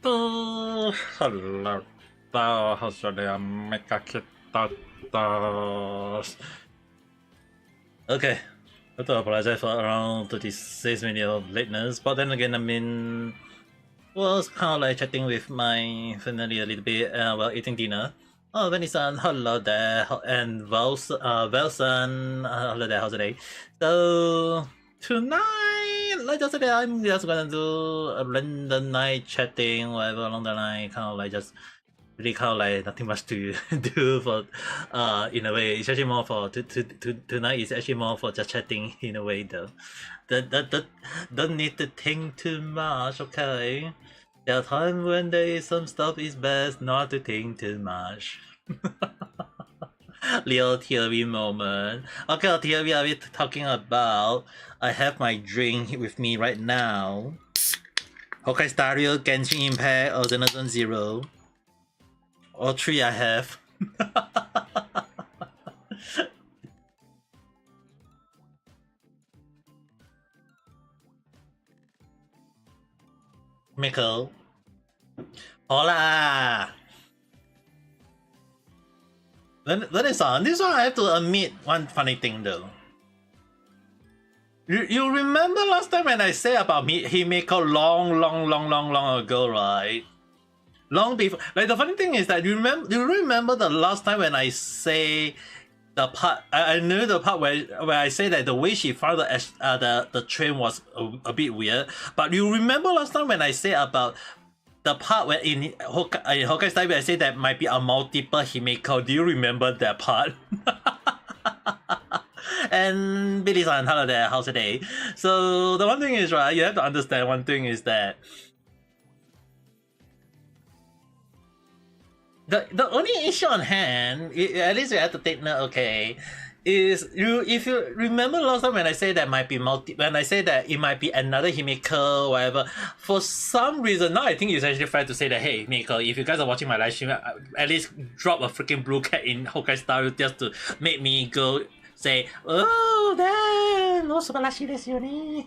Hello, how's your day? Ame Gakita. Okay, I have to apologize for around 36 minutes of lateness, but then again, I mean, was kind of like chatting with my family a little bit while eating dinner. Oh, Benny-san, hello there, and Wilson, hello there, how's the day? So, tonight, like just today, I'm just gonna do a random night chatting, whatever along the line, kind of like just really kind of like nothing much to do for in a way. It's actually more for tonight is actually more for just chatting in a way though. Don't need to think too much, okay? There are times when there is some stuff is best not to think too much. Little theory moment. Okay, what theory are we talking about? I have my drink with me right now. Hokai Stereo, Genshin Impact, or Xenogears Zero. All three I have. Miko. Hola! This one I have to admit one funny thing though. You remember last time when I said about Himeko long ago, right? Long before, like the funny thing is that you remember the last time when I say the part I knew the part where I say that the way she found the train was a bit weird. But you remember last time when I say about the part where in Hokkaido style where I say that might be a multiple Himeko. Do you remember that part? And Billy-san, hello there, how's the day? So the one thing is, right, you have to understand one thing is that the only issue on hand, at least you have to take note, okay, is if you remember last time when I say that might be when I say that it might be another Himeko, whatever, for some reason now I think it's actually fair to say that, hey Himeko, if you guys are watching my live stream, at least drop a freaking blue cat in Hokkaido style just to make me go say, oh damn, no subarashi desu yo ne.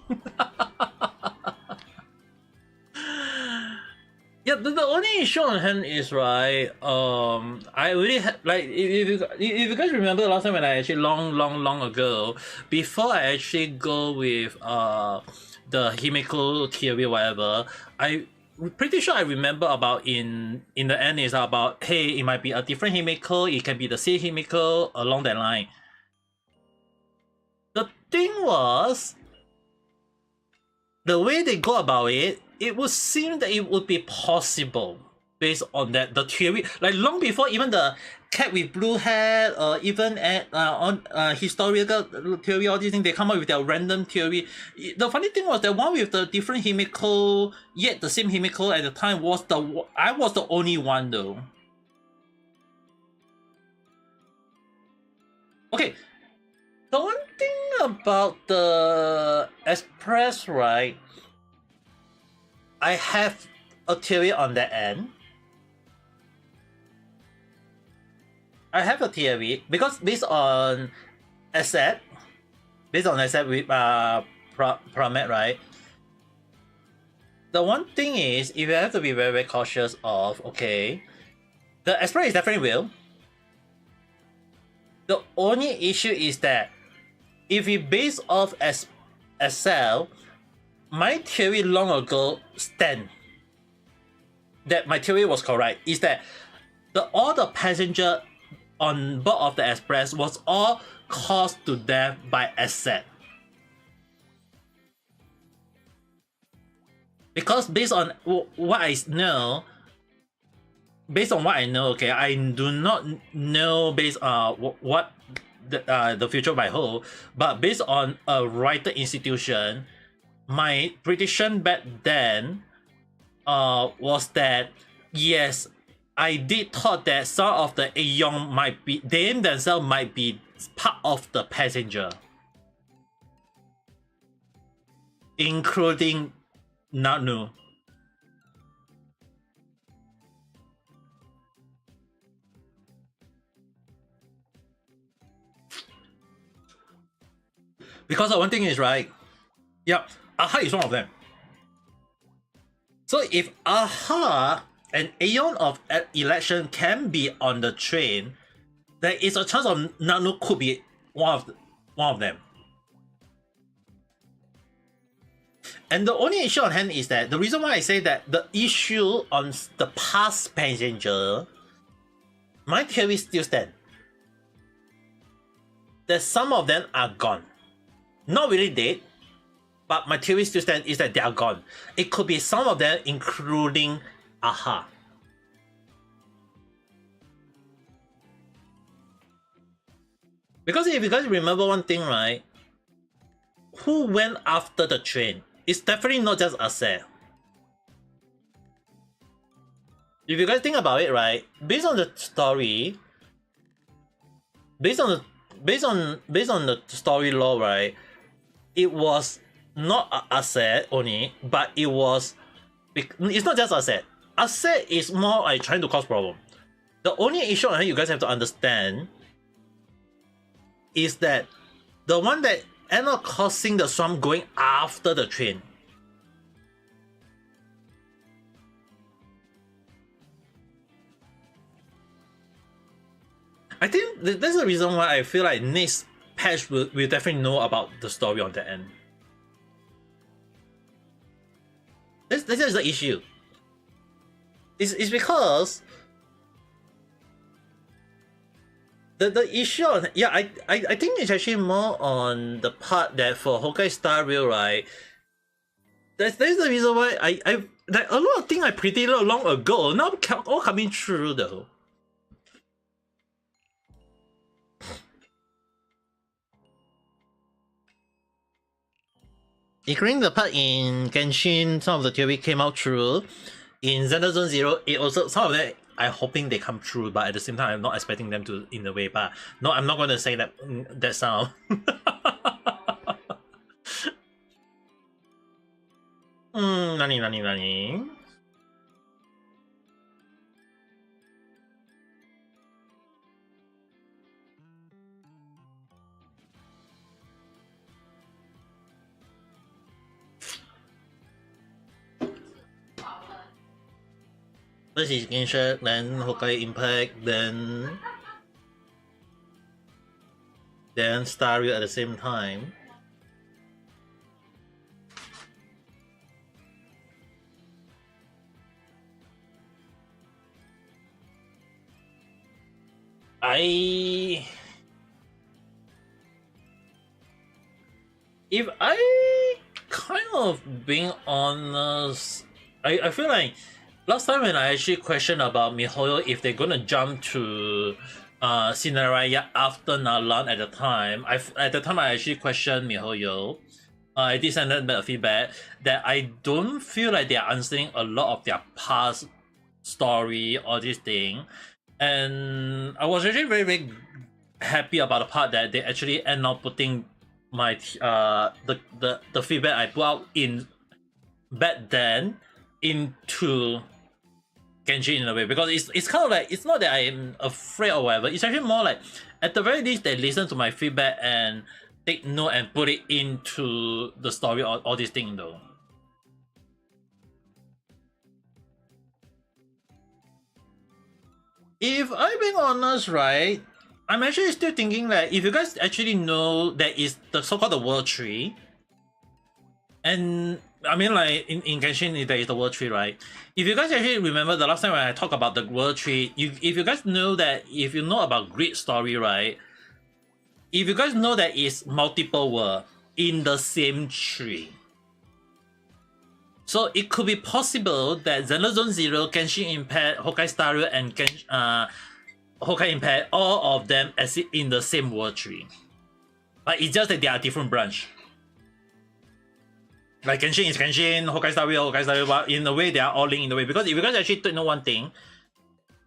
Yeah, the only issue on hand is, right, I really like if you guys remember the last time when I actually long ago, before I actually go with the Himeko theory or whatever, I pretty sure I remember about in the end is about, hey, it might be a different Himeko, it can be the same Himeko, along that line. The thing was, the way they go about it, it would seem that it would be possible based on that the theory, like long before even the cat with blue hair, or even at on historical theory, all these things, they come up with their random theory. The funny thing was that one with the different Himeko, yet the same Himeko at the time was I was the only one though. Okay, the one thing about the Express, right? I have a theory on that end. I have a theory because based on asset with Promet, right? The one thing is, if you have to be very cautious of, okay, the Express is definitely real. The only issue is that if you base off SL, my theory long ago stand that my theory was correct, is that all the passenger on board of the Express was all caused to death by acid. Because based on what I know, okay, I do not know based on what the future might hold, but based on a writer institution, my prediction back then was that yes, I did thought that some of the Aeon might be, they themselves might be part of the passenger, including Nanu. Because the one thing is, right, yeah, Aha is one of them. So if Aha and Aeon of Election can be on the train, there is a chance of Nanu could be one of them. And the only issue on hand is that the reason why I say that the issue on the past passenger, my theory still stand. That some of them are gone. Not really dead, but my theory still stand is that they are gone. It could be some of them, including Aha. Because if you guys remember one thing, right? Who went after the train? It's definitely not just Ase. If you guys think about it, right? Based on the story, based on the story law, right? It was not Ase only, but it was. It's not just Ase. Ase is more like trying to cause problem. The only issue you guys have to understand is that the one that end up causing the storm going after the train. I think that's the reason why I feel like next patch will definitely know about the story on the end. This is the issue. It's because the issue on, yeah, I think it's actually more on the part that for Honkai Star Rail, right? That's the reason why I like a lot of things I predicted long ago now all coming true though. Including the part in Genshin, some of the theory came out true. In Xenoblade Zone Zero, it also some of them I'm hoping they come true, but at the same time I'm not expecting them to in a way. But no, I'm not going to say that sound. Nani. first is Genshin, then Honkai Impact, then Star Rail at the same time. If I kind of being honest, I feel like last time when I actually questioned about MiHoYo if they're gonna jump to Cinderella after Nalan at the time, I actually questioned MiHoYo. I did send them a feedback that I don't feel like they're answering a lot of their past story or this thing, and I was actually very happy about the part that they actually end up putting my the feedback I put out in back then into Genshin in a way, because it's kind of like, it's not that I'm afraid or whatever, it's actually more like at the very least they listen to my feedback and take note and put it into the story or all this thing though. If I'm being honest, right, I'm actually still thinking that if you guys actually know that is the so-called the World Tree, and I mean like in Genshin there is the World Tree, right? If you guys actually remember the last time when I talked about the World Tree, if you guys know that, if you know about Grid Story, right? If you guys know that it's multiple world in the same tree, so it could be possible that Xenoblade Zone Zero, Genshin Impact, Honkai Star Rail, and Honkai Impact, all of them exist in the same world tree, but it's just that they are different branch. Like Genshin is Genshin, Honkai Star Rail, but in a way they are all linked in a way, because if you guys actually don't know one thing,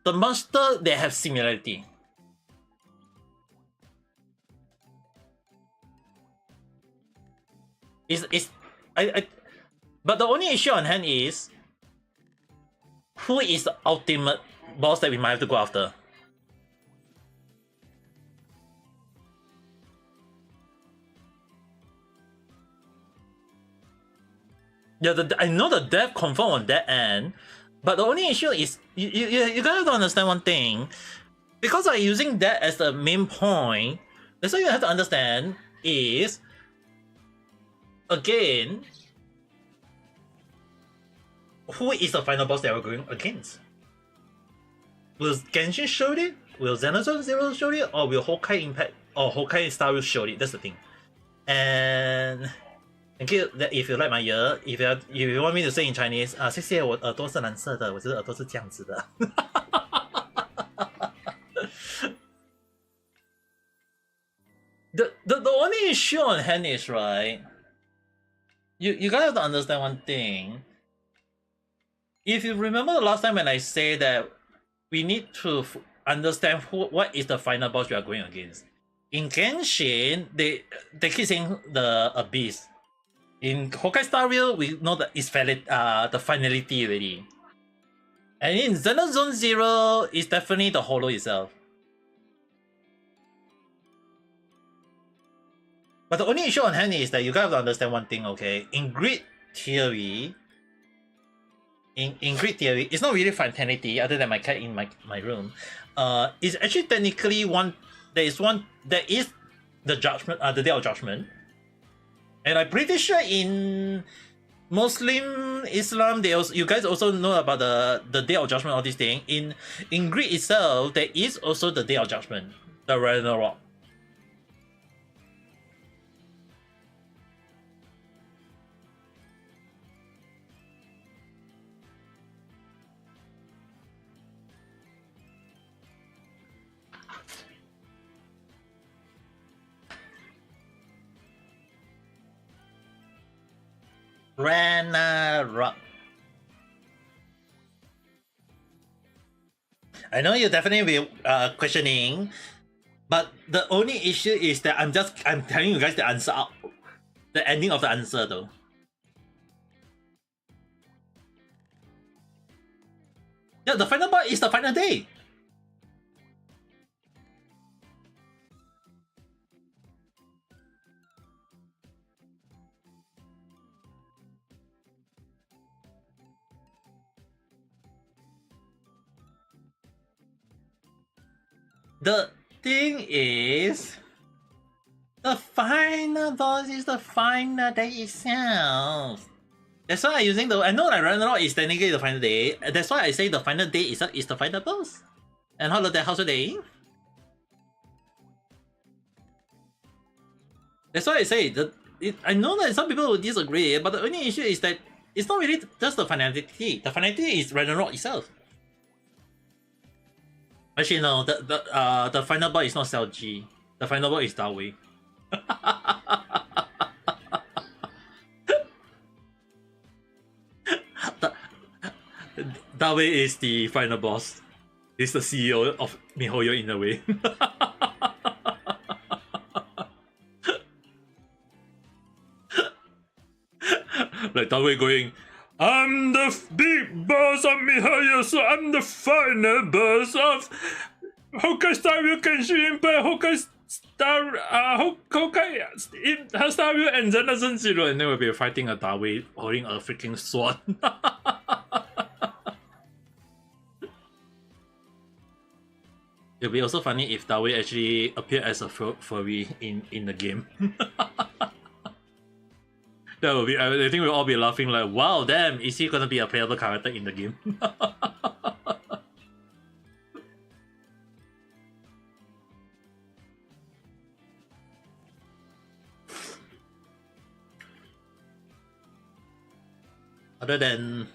the monster they have similarity. But the only issue on hand is who is the ultimate boss that we might have to go after. Yeah, I know the dev confirmed on that end, but the only issue is you gotta understand one thing. Because I'm using that as the main point, that's what you have to understand is, again, who is the final boss that we're going against? Will Genshin show it? Will Xenosaga Zero show it? Or will Honkai Impact or Honkai Star Wars show it? That's the thing. And thank you that if you like my ear, if you want me to say in Chinese, 谢谢我耳朵是蓝色的，我这个耳朵是这样子的。The only issue on hand is, right, you gotta have to understand one thing. If you remember the last time when I say that we need to understand what is the final boss we are going against. In Genshin, they keep saying the Abyss. In Honkai Star Rail, we know that it's the finality already. And in Xenozone Zero, it's definitely the Hollow itself. But the only issue on hand is that you gotta understand one thing, okay? In grid theory, in grid theory, it's not really finality other than my cat in my room. It's actually technically there is the judgment, the Day of Judgment. And I'm pretty sure in Muslim Islam, you guys also know about the Day of Judgment, all these things. In Greek itself, there is also the Day of Judgment, the Ragnarok. Ragnarok. I know you definitely will questioning, but the only issue is that I'm telling you guys the answer out, the ending of the answer though. Yeah, the final part is the final day. The thing is, the final boss is the final day itself. That's why I'm using I know that Ragnarok is technically the final day. That's why I say the final day is the final boss. And how's the day? That's why I say I know that some people will disagree, but the only issue is that it's not really just the finality. The finality is Ragnarok itself. Actually, no. The final boss is not Cell G. The final boss is Dawei. Dawei is the final boss. He's the CEO of MiHoYo in a way. Like Dawei going, I'm the big boss of MiHoYo, so I'm the final boss of Honkai Star Rail Genshin Impact, Honkai Star Rail and Xenosaga Zero, and then we'll be fighting a Dawei holding a freaking sword. It'll be also funny if Dawei actually appeared as a furry in the game. That would be. I think we'll all be laughing like, "Wow, damn! Is he gonna be a playable character in the game?" Other than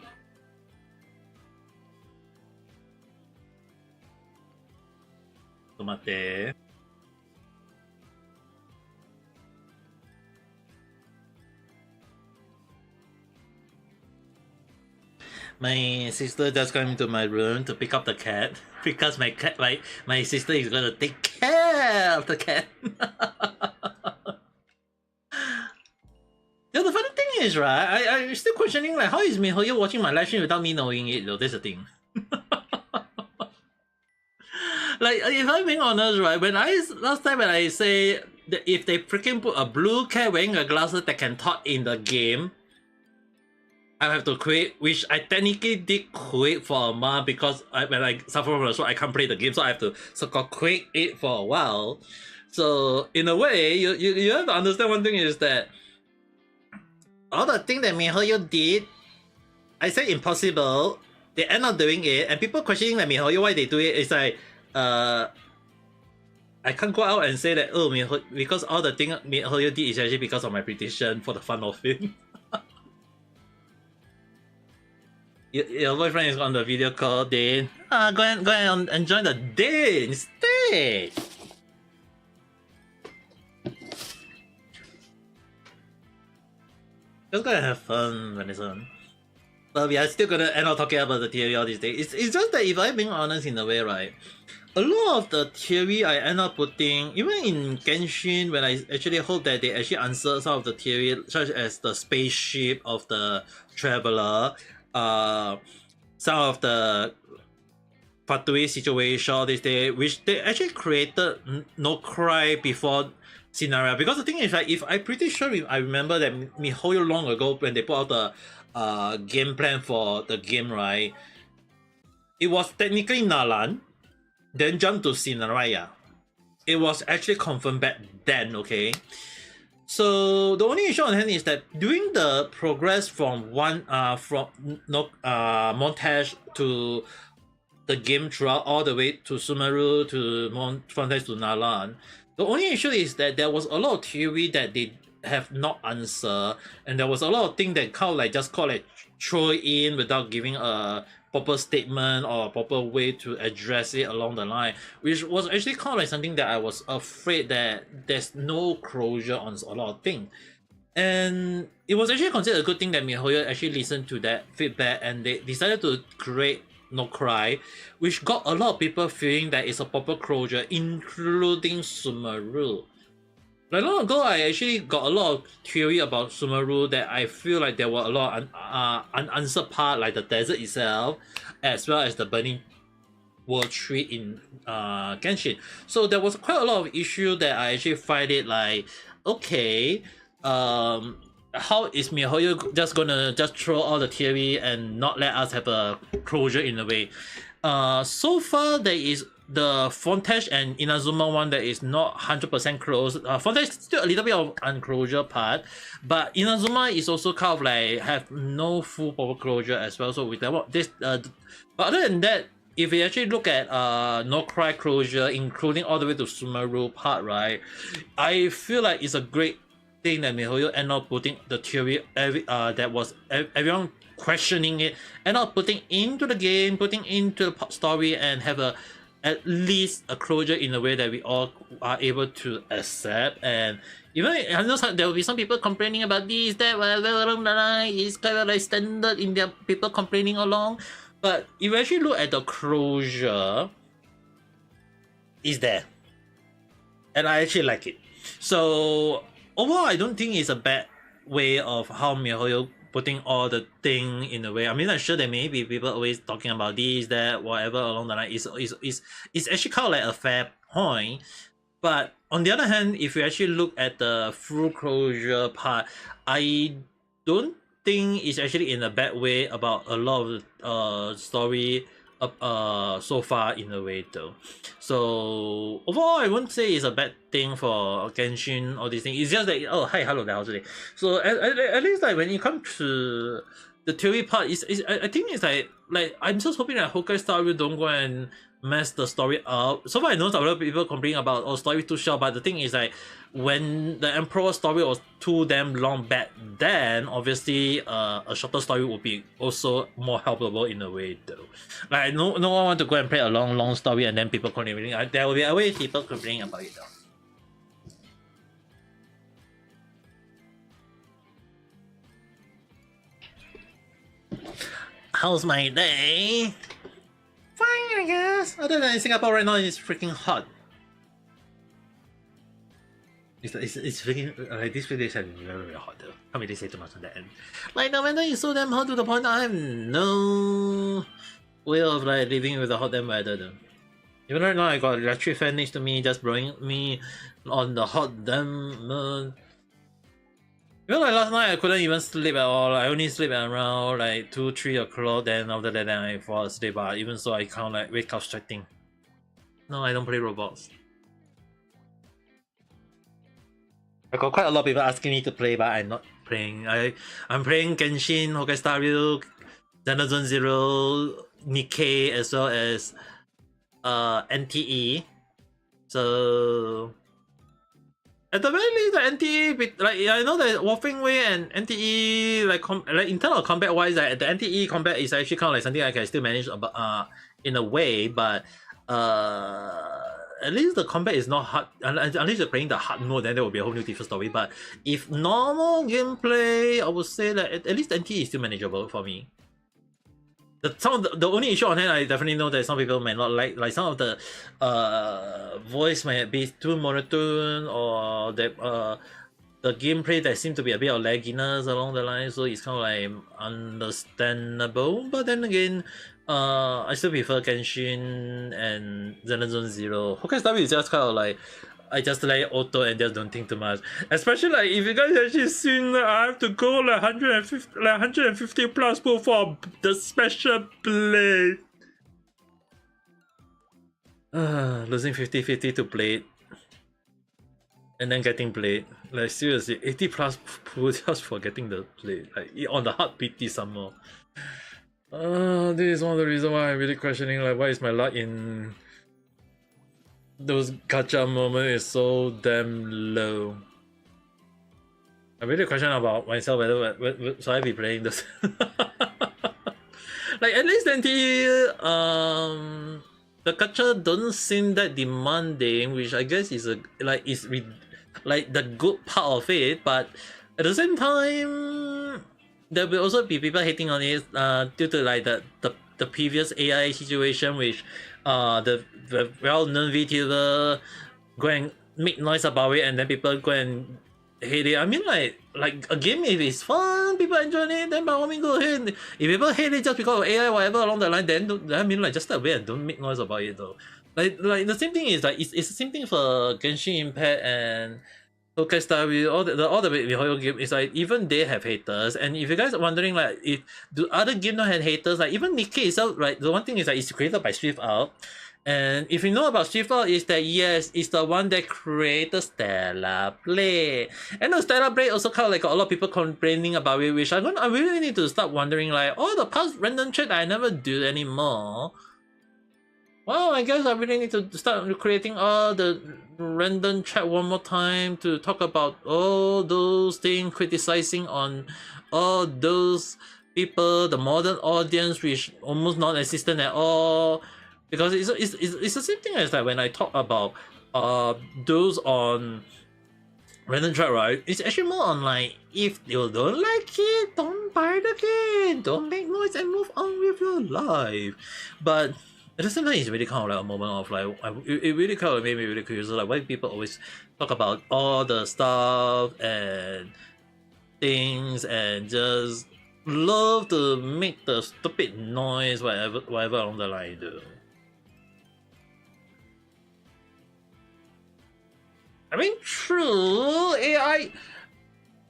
Tomate. My sister just came into my room to pick up the cat because my sister is gonna take care of the cat. Yeah, the funny thing is, right? I'm still questioning like how is MiHoYo watching my live stream without me knowing it though. That's the thing. Like if I'm being honest, right? Last time when I say that if they freaking put a blue cat wearing a glasses that can talk in the game, I have to quit, which I technically did quit for a month because when I suffer from the stroke, I can't play the game, so I have to so-called quit it for a while. So in a way, you have to understand one thing is that all the thing that MiHoYo did, I said impossible. They end up doing it, and people questioning like MiHoYo why they do it. It's like I can't go out and say that because all the thing MiHoYo did is actually because of my prediction for the fun of it. Your boyfriend is on the video call, Dane. Go and enjoy the day instead. Just gonna have fun, Venison. But we are still gonna end up talking about the theory all these days. It's just that if I'm being honest in a way, right? A lot of the theory I end up putting, even in Genshin, when I actually hope that they actually answer some of the theory, such as the spaceship of the traveler, some of the Fatui situation all this day, which they actually created no cry before scenario. Because the thing is, like, if I'm pretty sure I remember that MiHoYo long ago when they put out the game plan for the game, right? It was technically Nalan, then jump to Sinaraya. It was actually confirmed back then, okay? So the only issue on hand is that during the progress from montage to the game throughout all the way to Sumeru to montage to Nalan, the only issue is that there was a lot of theory that they have not answered, and there was a lot of things that kind of like just call it throw in without giving a proper statement or a proper way to address it along the line, which was actually kind of like something that I was afraid that there's no closure on a lot of things. And it was actually considered a good thing that MiHoYo actually listened to that feedback and they decided to create No Cry, which got a lot of people feeling that it's a proper closure, including Sumeru. Like long ago, I actually got a lot of theory about Sumeru that I feel like there were a lot of unanswered part, like the desert itself, as well as the burning world tree in Genshin. So there was quite a lot of issue that I actually find it like, okay, how is MiHoYo just gonna just throw all the theory and not let us have a closure in a way? So far there is the Fontaine and Inazuma one that is not 100% closed. Fontaine is still a little bit of unclosure part, but Inazuma is also kind of like have no full proper closure as well. So with that, this but other than that, if we actually look at No Cry closure, including all the way to Sumeru part, right, I feel like it's a great thing that MiHoYo end up putting the theory that was everyone questioning it, end up putting into the game, putting into the story, and have at least a closure in a way that we all are able to accept. And even I know there will be some people complaining about this, that, whatever along the line is kind of like standard in their people complaining along. But if you actually look at the closure, is there, and I actually like it. So overall, I don't think it's a bad way of how MiHoYo putting all the thing in a way. I mean, I'm sure there may be people always talking about this, that, whatever along the line. Is actually kind of like a fair point. But on the other hand, if you actually look at the full closure part, I don't think it's actually in a bad way about a lot of story so far in a way though. So overall, I wouldn't say it's a bad thing for Genshin or these things. It's just that hello there, how's it? So at least like when it comes to the theory part, I think it's like I'm just hoping that Honkai Star Rail don't go and mess the story up. So far I know a lot of people complaining about story too short, but the thing is like when the Emperor story was too damn long back then, obviously a shorter story would be also more helpable in a way though. Like no one want to go and play a long story and then people complaining. There will be always people complaining about it though. How's my day? Fine, I guess. Other than in Singapore right now, it's freaking hot. It's freaking like this few days have been very hot though. Can't really say too much on that end. Like the weather is so damn hot to the point I have no way of like living with the hot damn weather though. Even right now I got electric fan next to me just blowing me on the hot damn You know, like last night I couldn't even sleep at all. I only sleep at around like 2-3 o'clock. Then after that, then I fall asleep. But even so, I can't like wake up sweating. No, I don't play Roblox. I got quite a lot of people asking me to play, but I'm not playing. I'm playing Genshin, Honkai Star Rail, Xenogears Zero, Nikkei, as well as NTE. So at the very least, the NTE, like I know that Wolfing Way and NTE, like in terms of combat wise, like, the NTE combat is actually kind of like something I can still manage in a way, but at least the combat is not hard. Unless you're playing the hard mode, then there will be a whole new different story. But if normal gameplay, I would say that at least NTE is still manageable for me. The only issue on hand, I definitely know that some people may not like some of the voice might be too monotone, or that the gameplay that seems to be a bit of lagginess along the line, so it's kind of like understandable. But then again, I still prefer Genshin and Xenogears Zero. Honkai Star Rail is just kind of like I just like auto and just don't think too much. Especially like if you guys actually seen, I have to go like 150 plus for the special blade. Losing 50-50 to blade. And then getting blade. Like seriously, 80 plus pool just for getting the blade. Like on the hard PT some more. This is one of the reasons why I'm really questioning like why is my luck in those gacha moments is so damn low. I really question about myself whether should I be playing this. Like at least NT the gacha don't seem that demanding, which I guess is like the good part of it, but at the same time there will also be people hating on it due to like the previous AI situation, which the well-known VTuber go and make noise about it, and then people go and hate it. I mean, like a game, if it's fun, people enjoy it, then by all means go ahead. If people hate it just because of AI, whatever along the line, then I mean, like just stay away and don't make noise about it though. Like the same thing is like it's the same thing for Genshin Impact and Honkai Star Rail. All the Mihoyo game is like even they have haters. And if you guys are wondering like if do other games not have haters, like even Nikkei itself, right? The one thing is that it's created by Swift Out. And if you know about Swift Out, is that yes, it's the one that created Stellar Blade. And the Stellar Blade also kind of like got a lot of people complaining about it, which I really need to start wondering like, oh, the past random check I never do anymore. Well, I guess I really need to start creating all the random chat one more time to talk about all those things, criticizing on all those people, the modern audience, which almost non-existent at all. Because it's the same thing as like when I talk about those on random chat, right? It's actually more on like if you don't like it, don't buy the game, don't make noise and move on with your life. But at the same time, it's really kind of like a moment of like, it really kind of made me really curious. Like, why people always talk about all the stuff and things and just love to make the stupid noise, whatever along the line do. I mean, true, AI.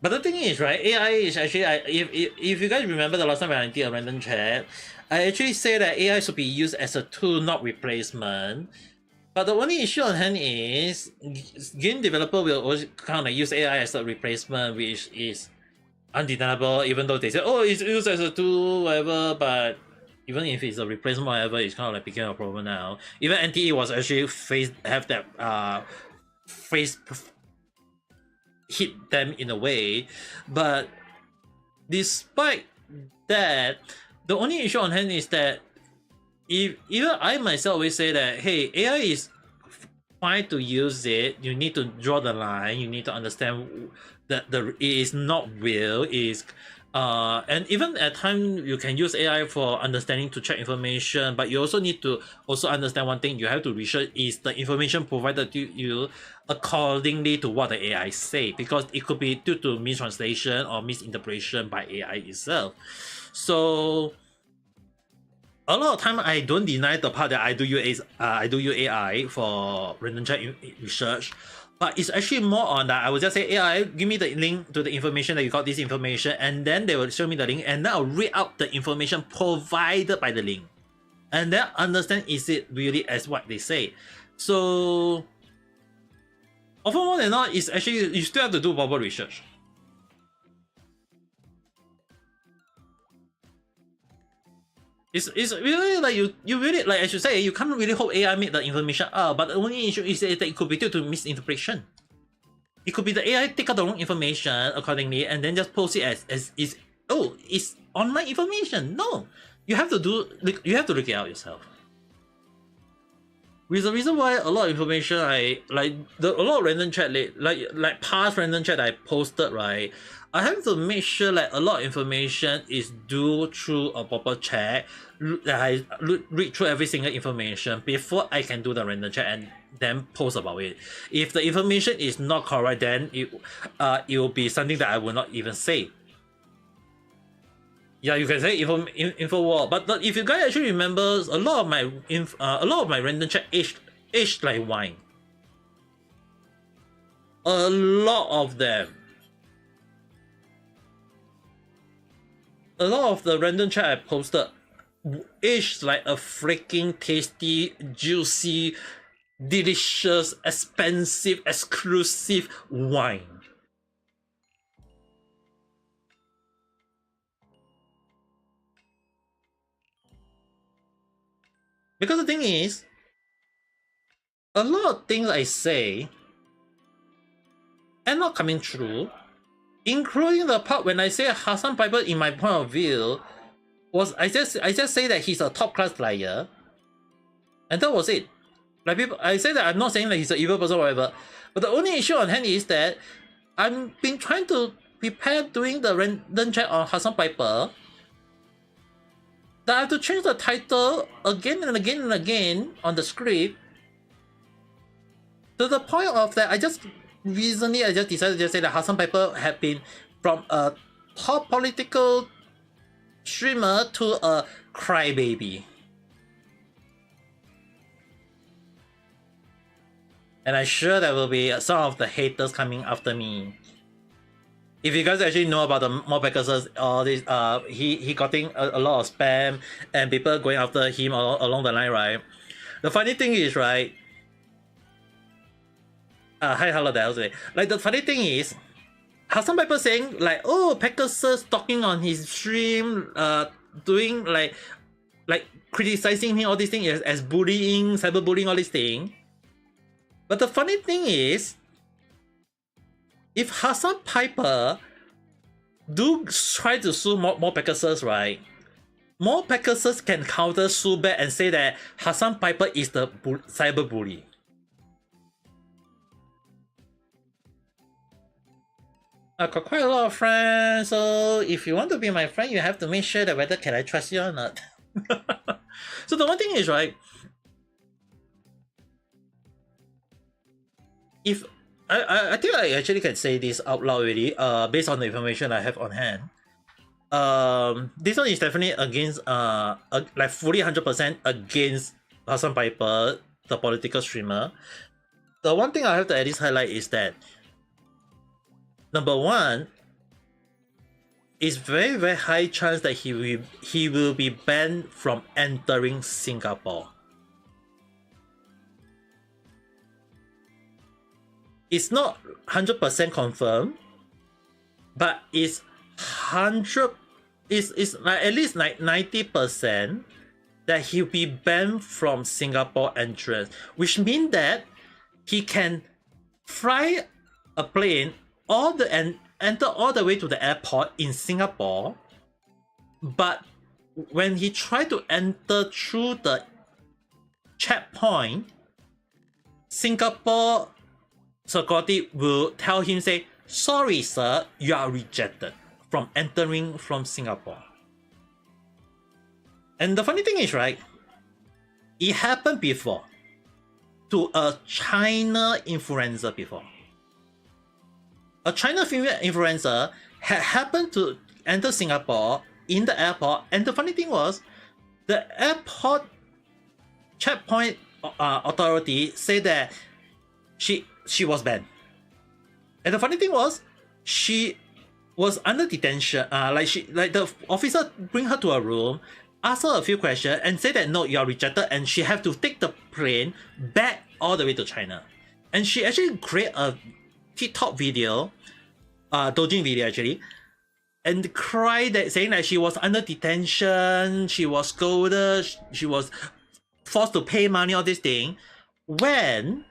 But the thing is, right, AI is actually, if you guys remember the last time when I did a random chat, I actually say that AI should be used as a tool, not replacement. But the only issue on hand is game developer will always kind of use AI as a replacement, which is undeniable, even though they say, oh, it's used as a tool, whatever, but even if it's a replacement, whatever, it's kind of like becoming a problem now. Even NTE was actually have that face hit them in a way, but despite that, the only issue on hand is that if even I myself always say that hey, AI is fine to use it, you need to draw the line, you need to understand that it is not real, is and even at times you can use AI for understanding to check information, but you also need to also understand one thing. You have to research is the information provided to you accordingly to what the AI say, because it could be due to mistranslation or misinterpretation by AI itself. So a lot of time I don't deny the part that I do use AI for random chat research, But it's actually more on that. I will just say, AI, give me the link to the information that you got this information, and then they will show me the link, and then I'll read out the information provided by the link. And then understand is it really as what they say. So often more than not, it's actually you still have to do proper research. It's really like you really like I should say you can't really hope AI made the information up, but the only issue is that it could be due to misinterpretation. It could be the AI take out the wrong information accordingly and then just post it as is it's online information. No, you have to look it out yourself. With the reason why a lot of information a lot of random chat like past random chat I posted, right, I have to make sure like a lot of information is due through a proper check. I read through every single information before I can do the random chat and then post about it. If the information is not correct, then it will be something that I will not even say. Yeah, you can say info war, but if you guys actually remember, a lot of my random chat aged like wine. A lot of them. A lot of the random chat I posted aged like a freaking tasty, juicy, delicious, expensive, exclusive wine. Because the thing is, a lot of things I say end not coming true, including the part when I say Hassan Piper, in my point of view, was I just say that he's a top class liar, and that was it. Like I say that I'm not saying that he's an evil person or whatever, but the only issue on hand is that I've been trying to prepare doing the random check on Hassan Piper, that I have to change the title again and again and again on the script, to the point of that I just decided to just say that Hassan Piper had been from a top political streamer to a crybaby. And I'm sure there will be some of the haters coming after me. If you guys actually know about the More Pegasus, all this, he getting a lot of spam and people going after him along the line, right? The funny thing is, right? Hi, hello there. Like the funny thing is, Hassan Piper saying like, oh, Pegasus talking on his stream, doing like criticizing him, all these things as bullying, cyberbullying, all these things. But the funny thing is, if Hassan Piper do try to sue more Pegasus, right? More Pegasus can counter sue back and say that Hassan Piper is the cyber bully. I got quite a lot of friends, so if you want to be my friend, you have to make sure that whether can I trust you or not. So the one thing is, right, if I think I actually can say this out loud already, based on the information I have on hand. This one is definitely against like fully 100% against Hassan Piper, the political streamer. The one thing I have to at least highlight is that, number one, it's very, very high chance that he will be banned from entering Singapore. It's not 100% confirmed, but it's like at least like 90% that he'll be banned from Singapore entrance, which means that he can fly a plane and enter all the way to the airport in Singapore, but when he tried to enter through the checkpoint, Singapore security will tell him, say, sorry sir, you are rejected from entering from Singapore. And the funny thing is, right, it happened before to a China influencer before. A China female influencer had happened to enter Singapore in the airport, and the funny thing was, the airport checkpoint authority said that she was banned. And the funny thing was, she was under detention. Like the officer bring her to a room, ask her a few questions, and say that no, you are rejected, and she have to take the plane back all the way to China. And she actually create a TikTok video, doujin video actually, and cried that saying that she was under detention, she was scolded, she was forced to pay money, all this thing, when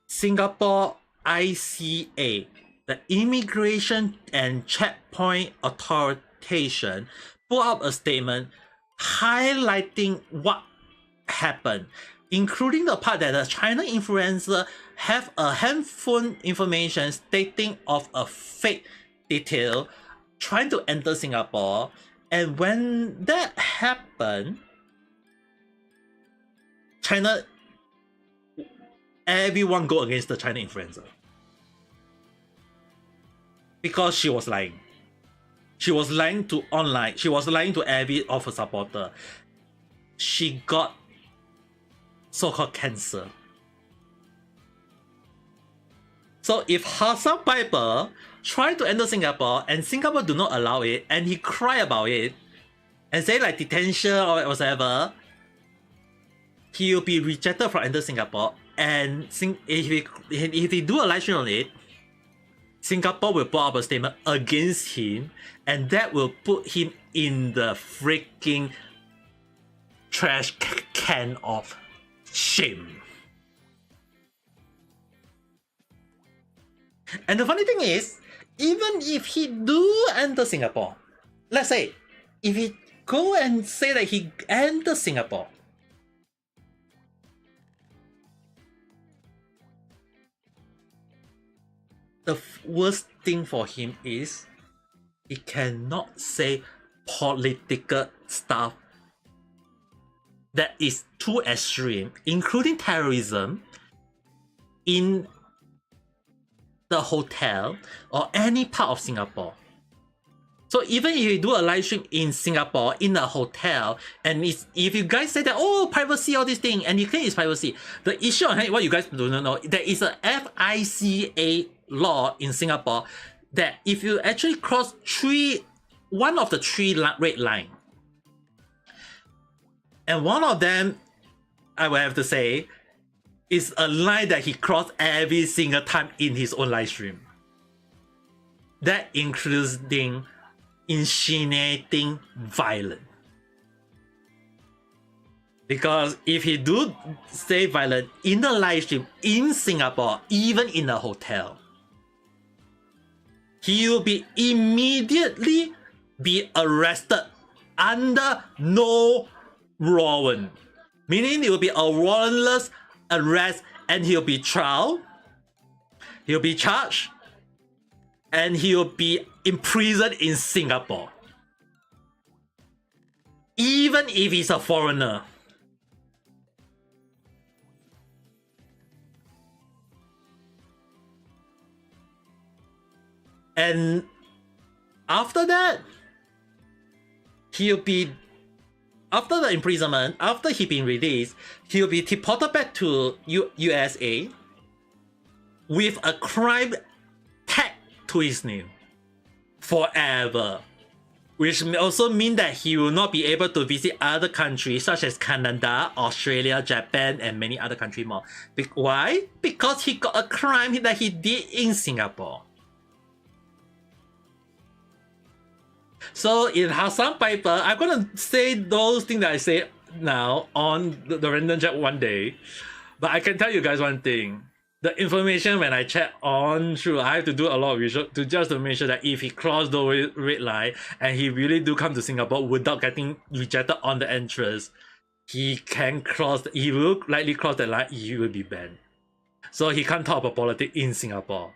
Singapore ICA, the Immigration and Checkpoint Authority, put up a statement highlighting what happened, including the part that the China influencer have a handphone information stating of a fake detail trying to enter Singapore. And when that happened, China, everyone go against the China influencer because she was lying. She was lying to online. She was lying to every of her supporter. She got so-called cancer. So if Hassan Piper tried to enter Singapore and Singapore do not allow it, and he cry about it and say like detention or whatever, he will be rejected from enter Singapore. And if he do a live stream on it, Singapore will put up a statement against him, and that will put him in the freaking trash can of shame. And the funny thing is, even if he do enter Singapore, let's say, if he go and say that he enter Singapore, the worst thing for him is he cannot say political stuff that is too extreme, including terrorism, in the hotel or any part of Singapore. So even if you do a live stream in Singapore in a hotel, and if you guys say that, oh, privacy, all this thing, and you claim it's privacy, the issue on what you guys do not know, there is a FICA law in Singapore that if you actually cross one of the three red line, and one of them, I will have to say, is a line that he crossed every single time in his own live stream. That includes insinuating violence. Because if he do say violent in the live stream in Singapore, even in a hotel, he will be immediately be arrested under no warrant. Meaning it will be a warrantless arrest, and he'll be trial, he'll be charged, and he'll be imprisoned in Singapore. Even if he's a foreigner. And after that, he'll be, after the imprisonment, after he been released, he'll be deported back to USA with a crime tag to his name forever. Which may also mean that he will not be able to visit other countries such as Canada, Australia, Japan, and many other countries more. Why? Because he got a crime that he did in Singapore. So in Hassan Piper, I'm gonna say those things that I say now on the random chat one day. But I can tell you guys one thing. The information when I chat on through, I have to do a lot of research to make sure that if he crossed the red line and he really do come to Singapore without getting rejected on the entrance, he will likely cross the line, he will be banned. So he can't talk about politics in Singapore.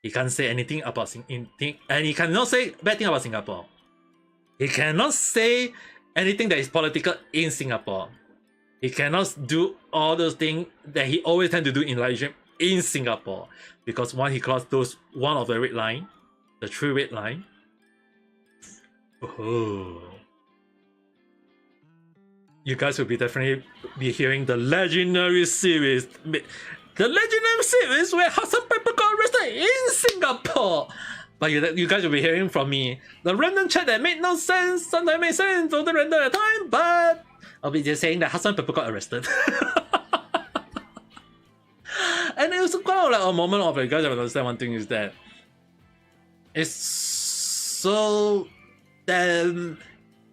He can't say anything about and he cannot say bad thing about Singapore. He cannot say anything that is political in Singapore. He cannot do all those things that he always tend to do in live stream in Singapore. Because once he crossed one of the red line, the three red line, oh, you guys will be definitely be hearing the legendary series The legendary series where Hassan Pepper got arrested in Singapore. But you guys will be hearing from me. The random chat that made no sense, sometimes made sense, all the random at time, but I'll be just saying that Hassan Pepper got arrested. And it was kind of like a moment of, you guys have to understand one thing is that it's so damn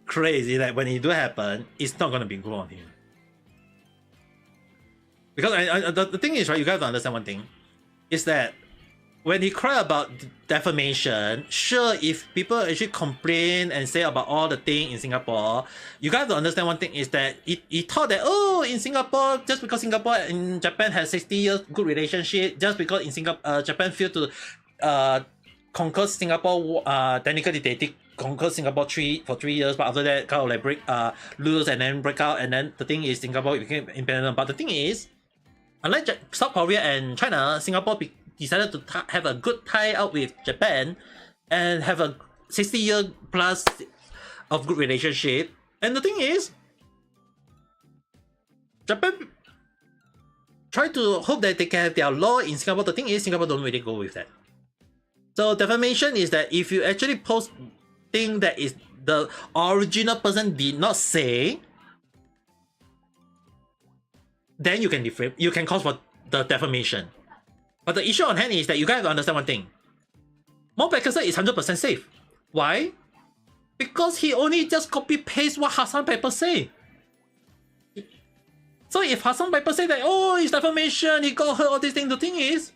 crazy that when it do happen, it's not gonna be good on him. Because the thing is, right, you guys have to understand one thing, is that when he cried about defamation, sure, if people actually complain and say about all the thing in Singapore, you guys have to understand one thing is that he thought that, oh, in Singapore, just because Singapore and Japan has 60 years good relationship, just because in Singapore, Japan failed to conquer Singapore, technically they did conquer Singapore for 3 years, but after that, kind of like lose and then break out, and then the thing is Singapore became independent. But the thing is, unlike South Korea and China, Singapore decided to have a good tie out with Japan and have a 60-year plus of good relationship. And the thing is, Japan try to hope that they can have their law in Singapore. The thing is, Singapore don't really go with that. So defamation is that if you actually post thing that is the original person did not say, then you can defame, you can cause for the defamation. But the issue on hand is that you guys have to understand one thing. Mount Blackcastle is 100% safe. Why? Because he only just copy paste what Hassan Pepper say. So if Hassan Pepper say that, oh, it's defamation, he got hurt, all these things, the thing is,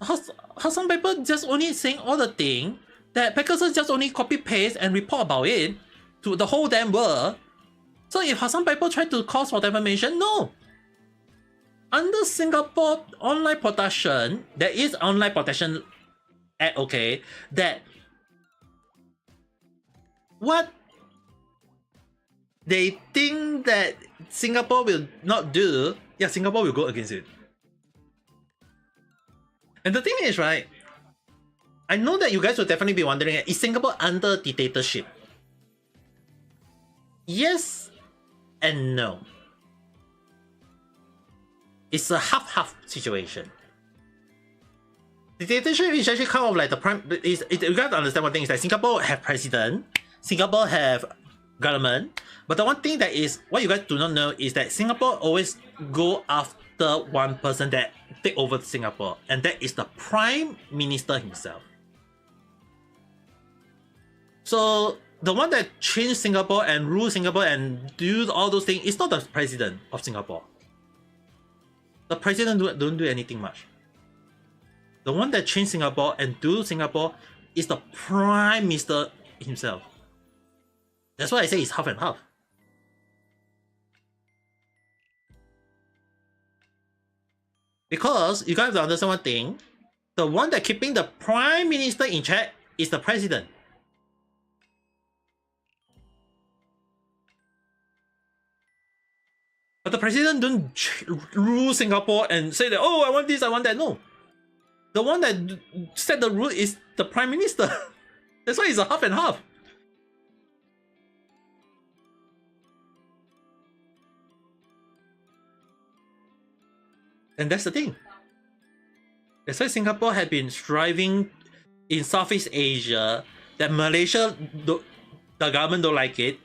Hassan Pepper just only saying all the thing that Blackcastle just only copy paste and report about it to the whole damn world. So if Hassan Pepper tried to cause for defamation, no. Under Singapore online protection, there is online protection act, okay, that what they think that Singapore will not do, yeah, Singapore will go against it. And the thing is, right, I know that you guys will definitely be wondering, is Singapore under dictatorship? Yes and no. It's a half-half situation. Dictatorship is actually kind of like the prime. You got to understand one thing is that Singapore have president, Singapore have government, but the one thing that is what you guys do not know is that Singapore always go after one person that take over Singapore, and that is the Prime Minister himself. So the one that changed Singapore and rule Singapore and do all those things is not the president of Singapore. The president don't do anything much. The one that changed Singapore and do Singapore is the Prime Minister himself. That's why I say it's half and half. Because you guys have to understand one thing, the one that keeping the Prime Minister in check is the president. But the president don't rule Singapore and say that, oh, I want this, I want that. No. The one that set the rule is the Prime Minister. That's why it's a half and half. And that's the thing. That's why Singapore had been striving in Southeast Asia, that Malaysia, the government don't like it.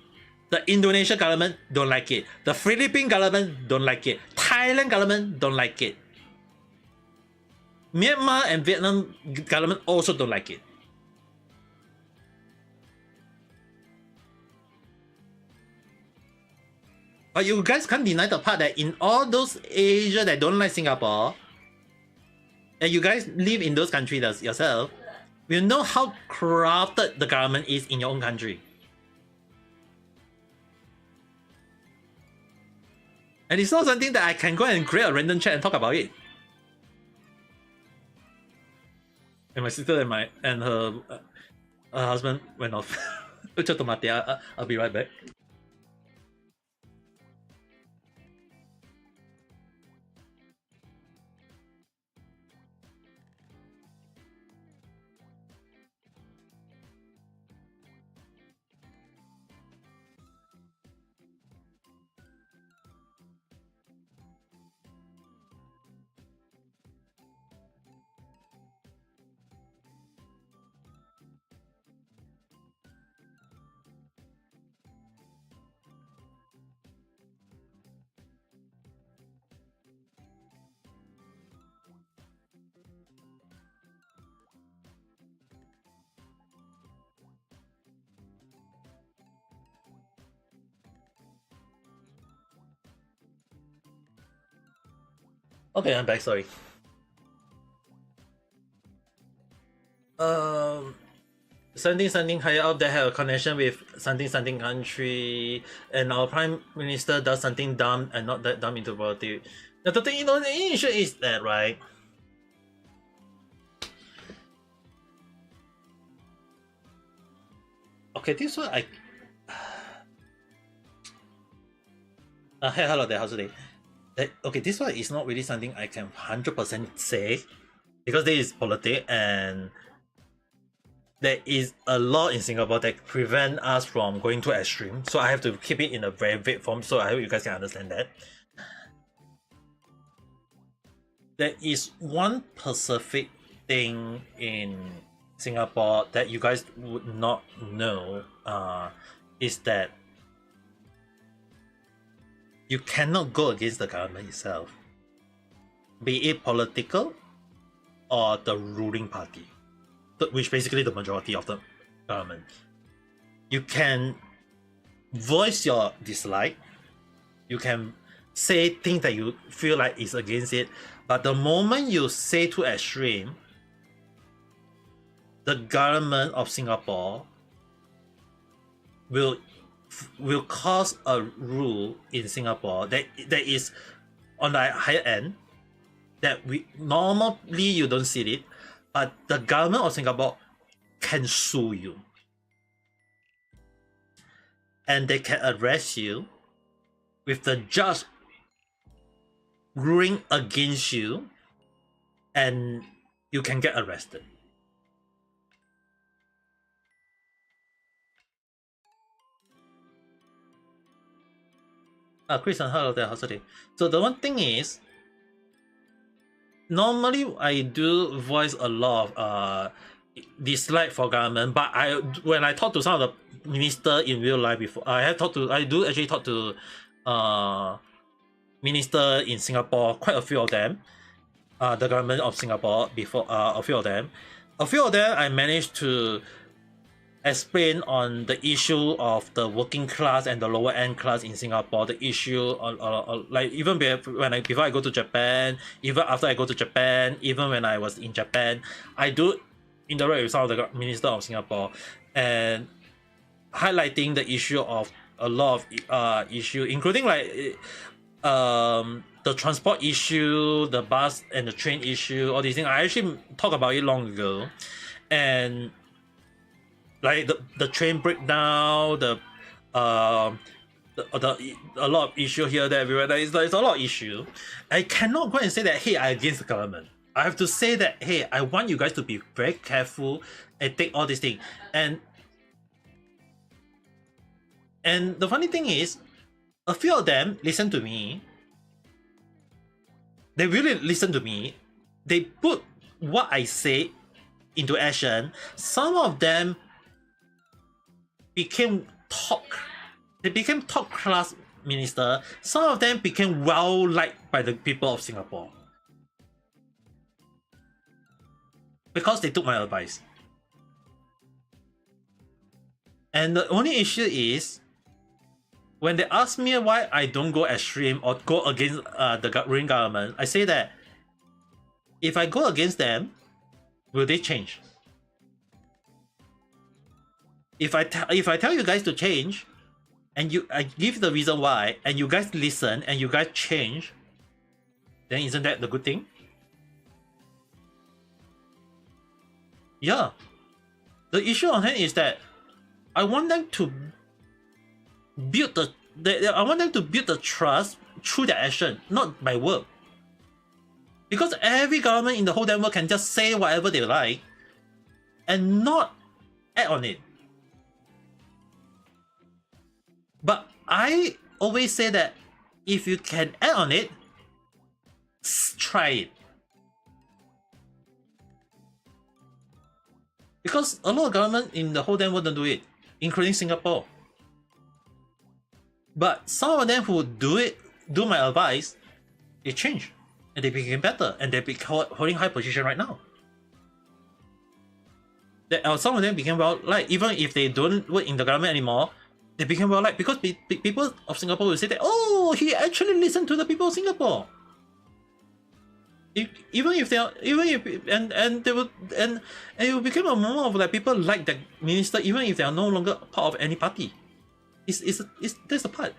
The Indonesian government don't like it. The Philippine government don't like it. Thailand government don't like it. Myanmar and Vietnam government also don't like it. But you guys can't deny the part that in all those Asia that don't like Singapore, and you guys live in those countries yourself, you know how corrupted the government is in your own country. And it's not something that I can go and create a random chat and talk about it. And my sister and her husband went off. I'll be right back. Okay, I'm back. Sorry. Something higher up that have a connection with something country, and our prime minister does something dumb and not that dumb into politics. Now the thing, the issue is that, right? Okay, this one I. Hey, hello there. How's today? Okay, this one is not really something I can 100% say because there is politics and there is a law in Singapore that prevent us from going to extreme. So I have to keep it in a very vague form. So I hope you guys can understand that. There is one specific thing in Singapore that you guys would not know. Is that you cannot go against the government itself, be it political or the ruling party, which basically the majority of the government. You can voice your dislike, you can say things that you feel like is against it, but the moment you say too extreme, the government of Singapore will cause a rule in Singapore that is on the higher end, that we normally you don't see it, but the government of Singapore can sue you and they can arrest you with the judge ruling against you and you can get arrested. Chris, hello there, how's today? So the one thing is, normally I do voice a lot of dislike for government, but when I talk to some of the minister in real life before, I do actually talk to minister in Singapore, quite a few of them, the government of Singapore before, a few of them I managed to explain on the issue of the working class and the lower end class in Singapore, the issue on like even before I go to Japan, even after I go to Japan, even when I was in Japan, I do interact with some of the minister of Singapore and highlighting the issue of a lot of issue, including like the transport issue, the bus and the train issue, all these things. I actually talked about it long ago, and like the train breakdown, a lot of issue here, there, everywhere. There's a lot of issue. I cannot go and say that, hey, I'm against the government. I have to say that, hey, I want you guys to be very careful and take all these things. And the funny thing is, a few of them listen to me. They really listen to me. They put what I say into action. Some of them became top class minister. Some of them became well liked by the people of Singapore because they took my advice. And the only issue is, when they ask me why I don't go extreme or go against the ruling government, I say that if I go against them, will they change? If I tell you guys to change, and I give the reason why, and you guys listen and you guys change, then isn't that the good thing? Yeah. The issue on hand is that I want them to build the trust through their action, not by word. Because every government in the whole damn world can just say whatever they like and not act on it. But I always say that if you can act on it, try it. Because a lot of government in the whole damn world don't do it, including Singapore. But some of them who do my advice, they change and they became better and they holding high position right now. Some of them became well liked, even if they don't work in the government anymore. They became well liked because people of Singapore will say that, oh, he actually listened to the people of Singapore. Even if they are, even if and they will and it will become a moment of like people like that minister even if they are no longer part of any party. It's that's the part.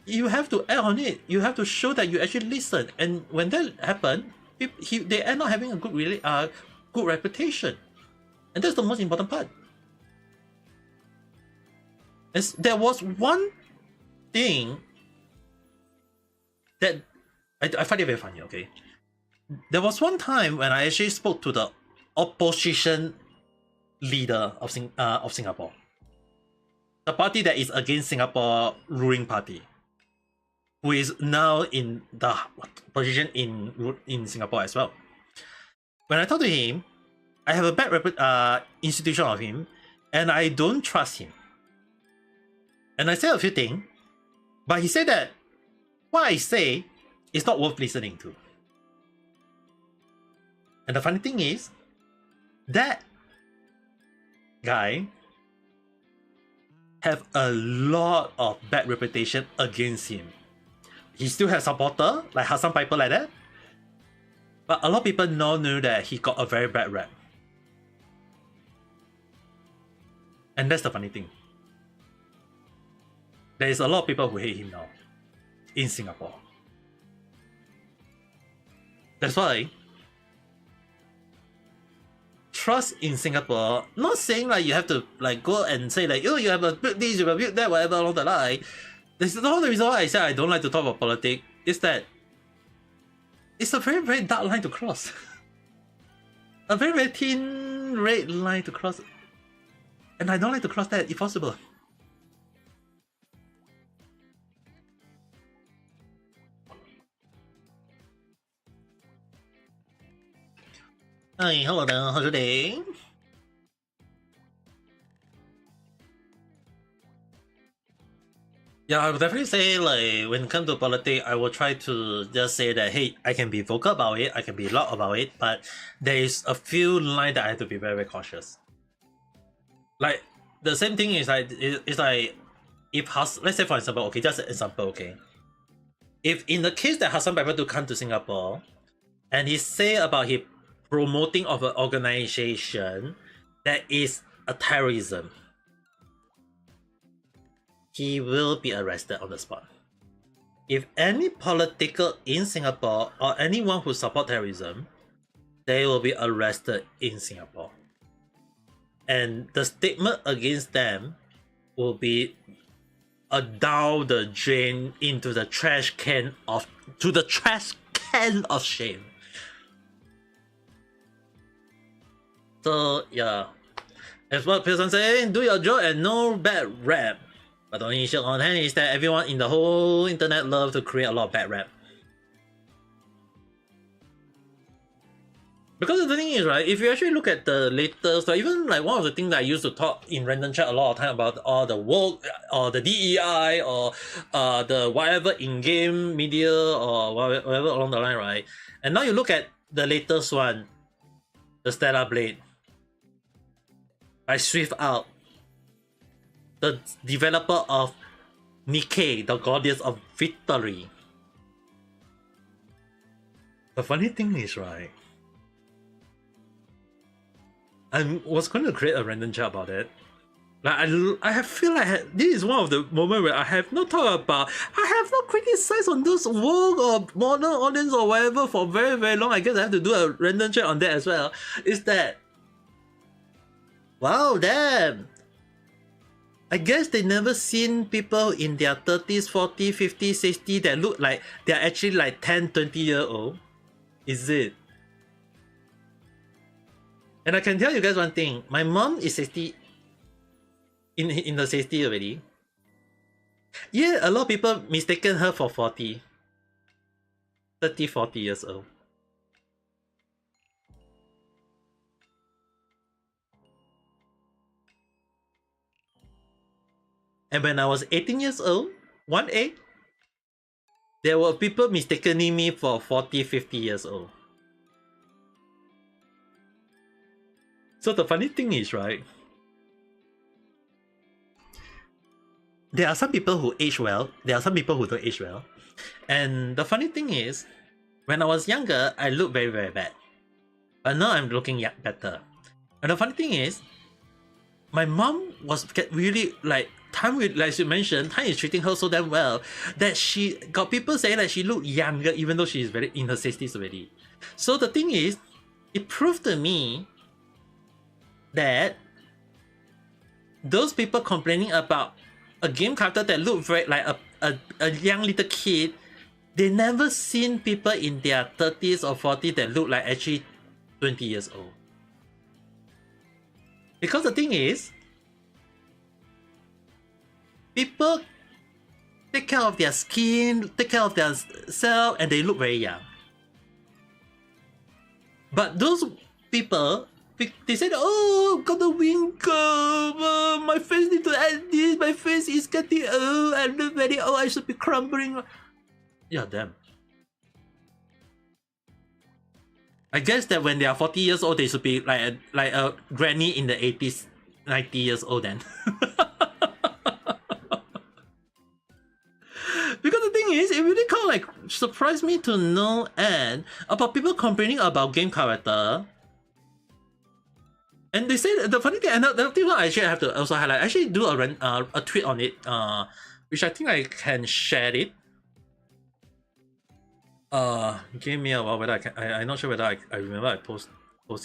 You have to act on it. You have to show that you actually listen. And when that happen, they end up having a good reputation, and that's the most important part. There was one thing that I find it very funny. Okay, there was one time when I actually spoke to the opposition leader of Singapore, the party that is against Singapore ruling party, who is now in the position in Singapore as well. When I talk to him, I have a bad institution of him, and I don't trust him. And I said a few things, but he said that what I say is not worth listening to. And the funny thing is, that guy have a lot of bad reputation against him. He still has supporter like Hassan Piper like that, but a lot of people now knew that he got a very bad rap. And that's the funny thing. There is a lot of people who hate him now in Singapore. That's why trust in Singapore, not saying like you have to like go and say like, oh, you have to build this, you have to build that, whatever along the line. This is not the reason why I said I don't like to talk about politics, is that it's a very, very dark line to cross. A very, very thin red line to cross. And I don't like to cross that if possible. Hi, hello there, how's your day? Yeah, I would definitely say like when it comes to politics, I will try to just say that hey, I can be vocal about it, I can be loud about it, but there is a few lines that I have to be very, very cautious. Like the same thing is like it's like if let's say for example, okay, just an example, okay. If in the case that Hassan Piper to come to Singapore and he say about his promoting of an organization that is a terrorism, he will be arrested on the spot. If any political in Singapore or anyone who support terrorism, they will be arrested in Singapore. And the statement against them will be down the drain into the trash can of shame. So yeah, as what Pearson said, do your job and no bad rap. But the only issue on hand is that everyone in the whole internet love to create a lot of bad rap. Because the thing is, right, if you actually look at the latest, or even like one of the things that I used to talk in random chat a lot of time about all the woke, or the DEI, or the whatever in-game media, or whatever along the line, right? And now you look at the latest one, the Stellar Blade, by Swift Out, the developer of Nikkei, the Goddess of Victory. The funny thing is, right, I was going to create a random chat about it. Like I feel like this is one of the moments where I have not talked about, I have not criticized on those woke or modern audience or whatever for very, very long. I guess I have to do a random chat on that as well. Is that, wow, damn. I guess they never seen people in their 30s, 40s, 50s, 60s that look like they're actually like 10, 20-year old. Is it? And I can tell you guys one thing. My mom is 60, in the 60 already. Yeah, a lot of people mistaken her for 40. 30, 40 years old. And when I was 18 years old, 1-8, there were people mistaking me for 40, 50 years old. So the funny thing is, right, there are some people who age well, there are some people who don't age well. And the funny thing is, when I was younger, I looked very, very bad. But now I'm looking better. And the funny thing is, my mom was really like time with, like you mentioned, time is treating her so damn well that she got people saying that she looked younger even though she's very in her 60s already. So the thing is, it proved to me that those people complaining about a game character that looked very like a young little kid, they never seen people in their 30s or 40s that look like actually 20 years old. Because the thing is, people take care of their skin, take care of their self, and they look very young. But those people, they said, oh, got the wrinkle, my face need to add this, my face is getting old, I look very old, I should be crumbling. Yeah, damn. I guess that when they are 40 years old, they should be like a granny in the 80s, 90 years old then. Because the thing is, it really kind of like surprised me to no end about people complaining about game character. And they say the funny thing, and the thing I actually have to also highlight, I actually do a tweet on it, which I think I can share it. Give me a while whether I can. I'm not sure whether I remember I post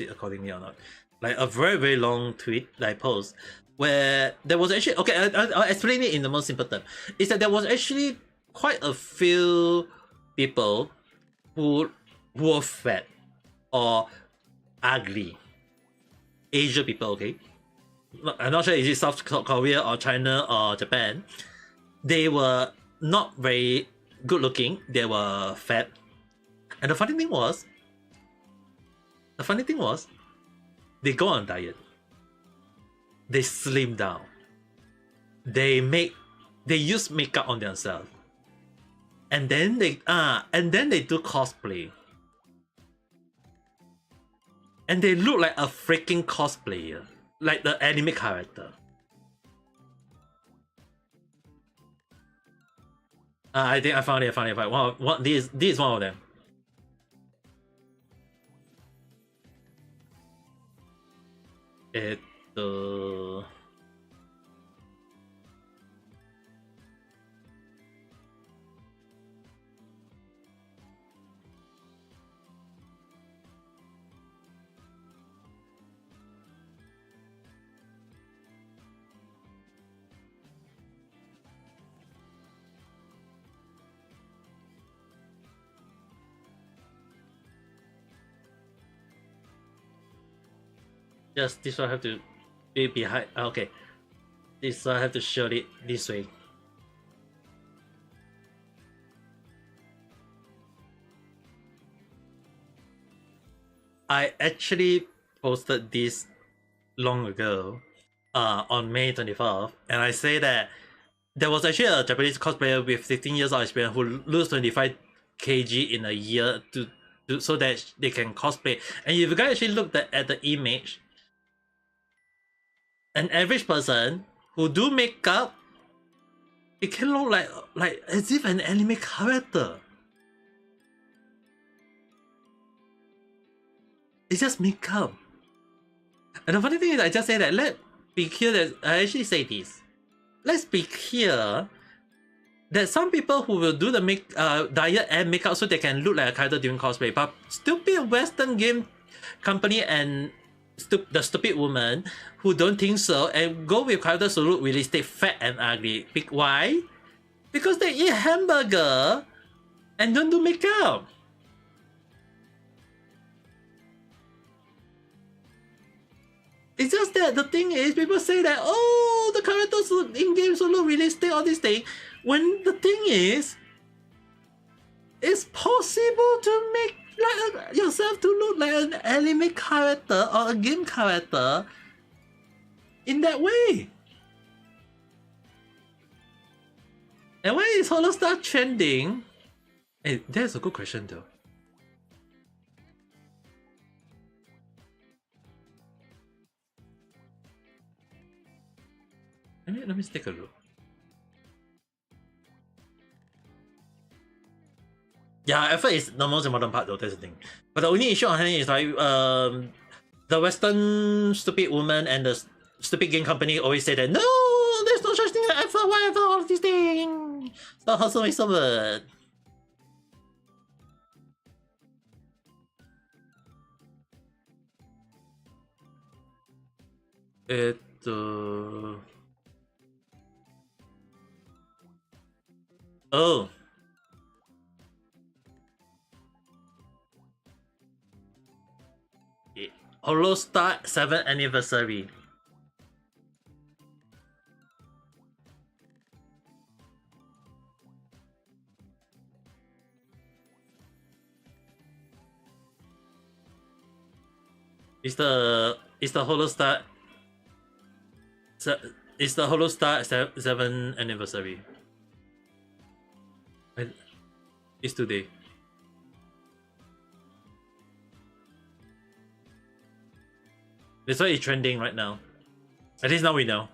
it accordingly or not. Like a very, very long tweet that I post where there was actually, okay, I'll explain it in the most simple term. Is that there was actually quite a few people who were fat or ugly. Asian people, okay? I'm not sure is it South Korea or China or Japan. They were not very good looking, they were fat. And the funny thing was, they go on a diet. They slim down. They use makeup on themselves. And then they do cosplay. And they look like a freaking cosplayer. Like the anime character. I think I found it. This is one of them. Yes, this one I have to be behind. Okay, this one I have to show it this way. I actually posted this long ago, on May 24th, and I say that there was actually a Japanese cosplayer with 15 years of experience who lose 25 kg in a year so that they can cosplay. And if you guys actually look at the image, an average person who do makeup, it can look like as if an anime character. It's just makeup. And the funny thing is, I just say that let's be clear that I actually say this. Let's be clear that some people who will do the diet and makeup so they can look like a character during cosplay, but stupid Western game company and the stupid woman who don't think so and go with characters who look realistic, fat and ugly. Why? Because they eat hamburger and don't do makeup. It's just that the thing is, people say that, oh, the characters in games will look realistic, all this thing. When the thing is, it's possible to make like yourself to look like an anime character or a game character in that way. And when is Hollow Star trending? Hey, that's a good question though. Let me take a look. Yeah, effort is the most important part though, that's the thing. But the only issue on hand is like the Western stupid woman and the stupid game company always say that no, there's no such thing as effort, whatever, all of these things. Stop hustling so much. Oh. Holostar 7th anniversary. It's the Holostar. It's the Holostar 7th anniversary. It's today. That's why it's trending right now. At least now we know.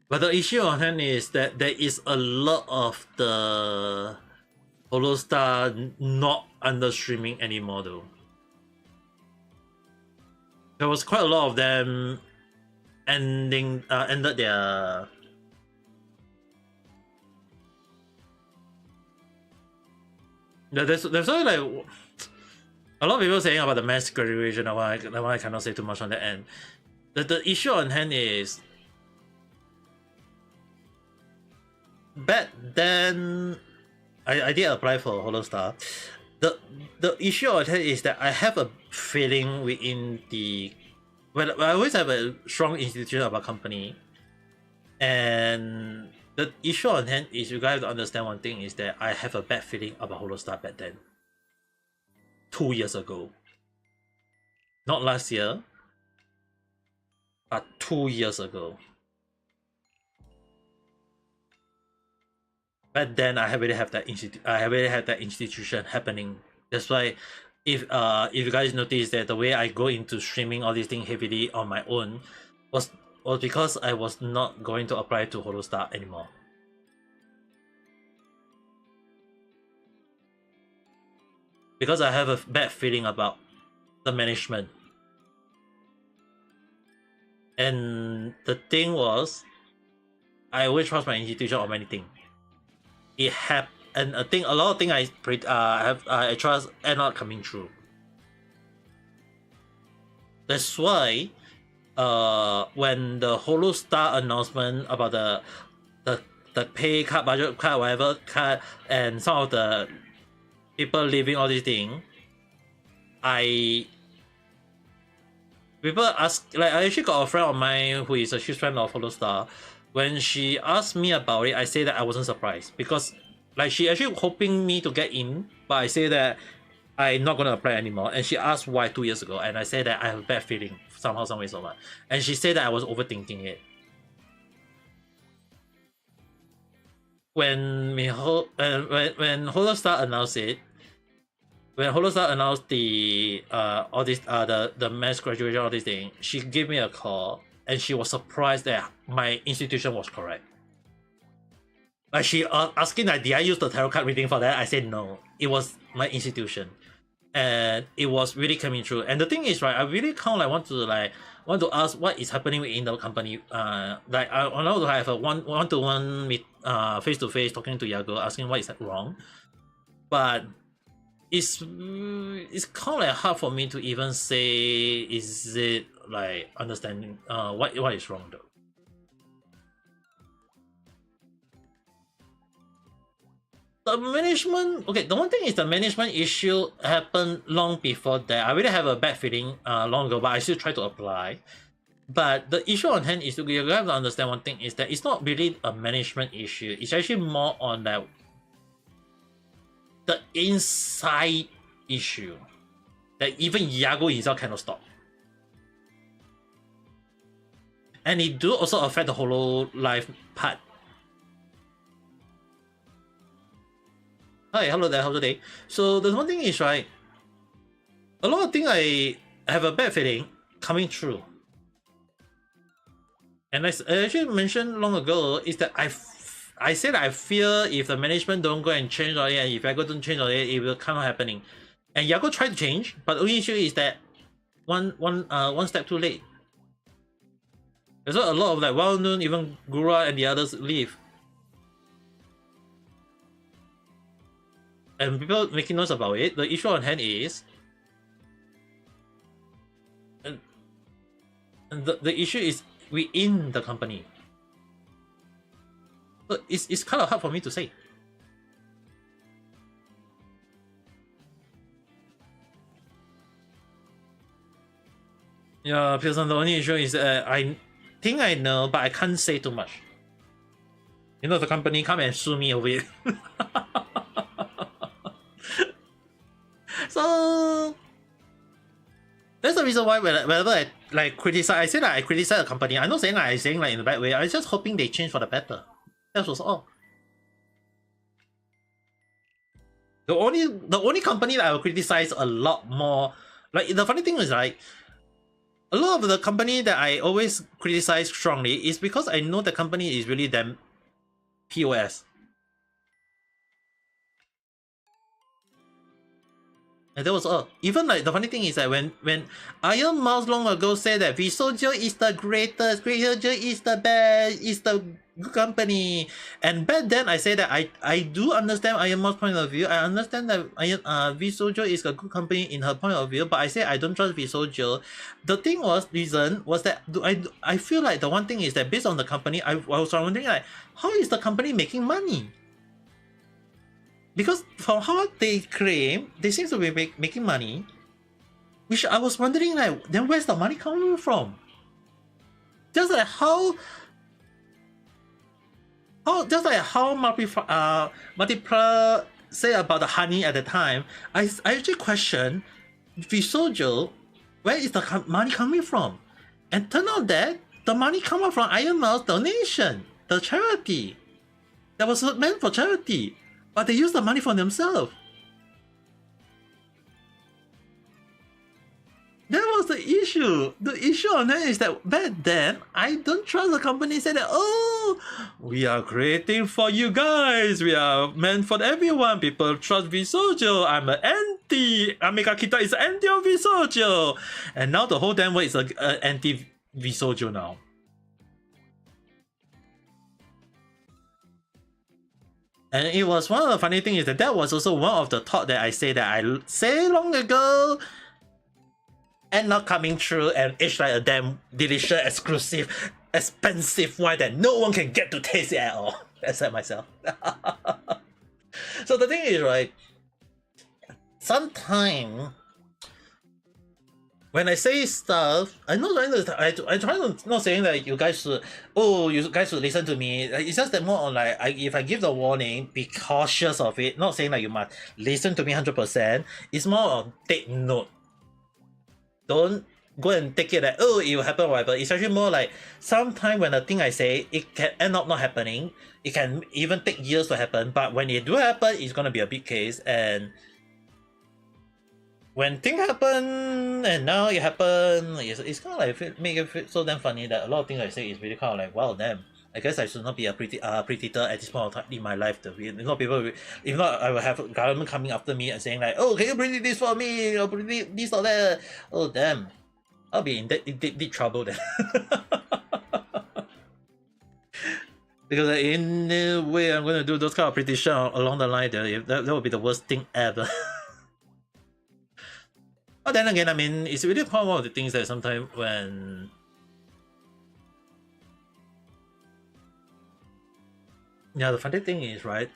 But the issue on hand is that there is a lot of the Holostar not under streaming anymore though. There was quite a lot of them ended their there's only like a lot of people saying about the mass graduation. That one I cannot say too much on that end. The issue on hand is back then I did apply for Holostar. The issue on hand is that I have a feeling within the I always have a strong institution of a company, and the issue on hand is you guys have to understand one thing is that I have a bad feeling about Holostar back then. 2 years ago. Not last year, but 2 years ago. But then I already have that institution happening. That's why if you guys notice that the way I go into streaming all these things heavily on my own was because I was not going to apply to Holostar anymore. Because I have a bad feeling about the management. And the thing was, I always trust my institution on many things. It happened, and a lot of things I trust are not coming true. That's why, when the Holostar announcement about the pay cut, budget cut, whatever cut, and some of the people leaving all these things, people ask, like, I actually got a friend of mine who is a huge fan of Holostar. When she asked me about it, I say that I wasn't surprised because, like, she actually hoping me to get in, but I say that I'm not gonna apply anymore. And she asked why 2 years ago, and I said that I have a bad feeling somehow, some way, so much. And she said that I was overthinking it. When Holostar announced it, when Holostar announced the all this the mass graduation, all these things, she gave me a call and she was surprised that my institution was correct. Like she asking like, did I use the tarot card reading for that? I said no, it was my institution, and it was really coming true. And the thing is, right, I really kind of want to ask what is happening within the company. Like I want to have a one-to-one meet, face-to-face talking to Yago, asking what is wrong, but it's kind of like hard for me to even say is it like understanding what is wrong though. The management, okay, the one thing is the management issue happened long before that. I really have a bad feeling long ago, but I still try to apply. But the issue on hand is you have to understand one thing is that it's not really a management issue. It's actually more on the inside issue that even Yago himself cannot stop. And it do also affect the Hololive part. Hi, hello there, how's the day? So the one thing is, right, a lot of things I have a bad feeling coming true. And as I actually mentioned long ago, is that I said I fear if the management don't go and change on it, and if Yago don't change on it, it will come happening. And Yago tried to change, but the only issue is that one step too late. There's a lot of like well-known, even Gura and the others leave. And people making noise about it. The issue on hand is, and the issue is within the company. So it's kind of hard for me to say. Yeah, Pearson, the only issue is I think I know, but I can't say too much. You know, the company come and sue me over it. So that's the reason why whenever I like criticize, I say that I criticize the company. I'm not saying like I'm saying like in the bad way. I'm just hoping they change for the better. That was all. The only company that I will criticize a lot more. Like the funny thing is like a lot of the company that I always criticize strongly is because I know the company is really damn POS. And that was all. Even like the funny thing is that when Iron Mouse long ago said that Visojo is the greatest, Visojo is the best, is the good company. And back then I said that I do understand Iron Mouse point of view. I understand that Visojo is a good company in her point of view, but I say I don't trust Visojo. The reason was that I feel like the one thing is that based on the company, I was wondering like how is the company making money? Because from how they claim, they seem to be making money, which I was wondering like, then where's the money coming from? Just like how multiple say about the honey at the time, I actually questioned Visojo, where is the money coming from? And turned out that the money coming from Iron Mouse donation, the charity that was meant for charity. But they use the money for themselves. That was the issue. The issue on that is that back then, I don't trust the company said that, oh, we are creating for you guys. We are meant for everyone. People trust Visojo. I'm an anti. Ame Gakita is anti of Visojo. And now the whole damn world is anti Visojo now. And it was one of the funny things is that was also one of the thought that I say that I say long ago and not coming true, and it's like a damn delicious, exclusive, expensive wine that no one can get to taste it at all, except myself. So the thing is, right, sometimes when I say stuff, I'm not trying to. I try to not saying that you guys should. Oh, you guys should listen to me. It's just that more on like, if I give the warning, be cautious of it. Not saying that you must listen to me 100%. It's more on take note. Don't go and take it like, oh, it will happen or whatever. It's actually more like sometimes when the thing I say, it can end up not happening. It can even take years to happen. But when it do happen, it's gonna be a big case. And when things happen and now it happen, it's kind of like make it feel so damn funny that a lot of things I say is really kind of like, wow, damn. I guess I should not be a predator at this point of time in my life. If not, if not, I will have government coming after me and saying like, oh, can you predict this for me? Or predict this or that? Oh, damn. I'll be in deep trouble then. Because in the way I'm going to do those kind of prediction along the line, that would be the worst thing ever. But then again, I mean, it's really one of the things that sometimes when the funny thing is, right,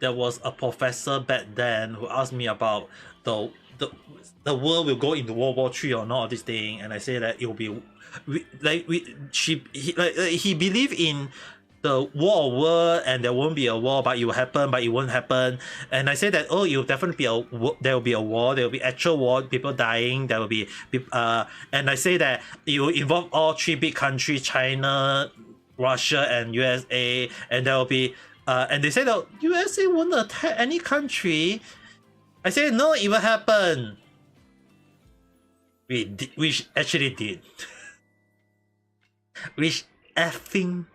there was a professor back then who asked me about the world will go into World War III or not, this thing, and I say that it will be he believed in the war or war, and there won't be a war, but it will happen, but it won't happen. And I say that, oh, it will definitely be there will be a war, there will be actual war, people dying, there will be and I say that it will involve all three big countries, China, Russia, and USA, and there will be and they said that USA won't attack any country. I said no, it will happen. We actually did. Which effing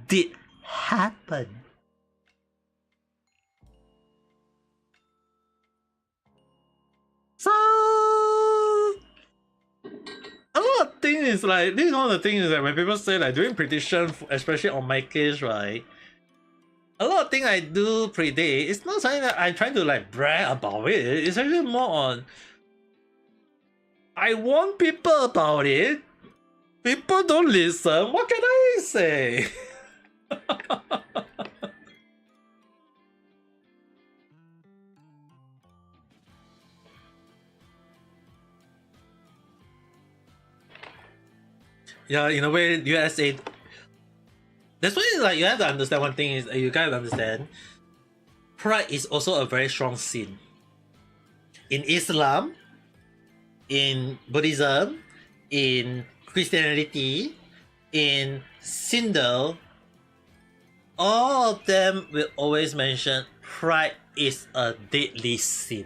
did happen. So a lot of things is like, this is one of the things that when people say like doing prediction, especially on my case, right? A lot of things I do predict, it's not something that I'm trying to like brag about it. It's actually more on, I warn people about it. People don't listen. What can I say? Yeah, in a way, USA. That's why like you have to understand one thing is you gotta understand. Pride is also a very strong sin. In Islam, in Buddhism, in Christianity, in Sindel, all of them will always mention pride is a deadly sin.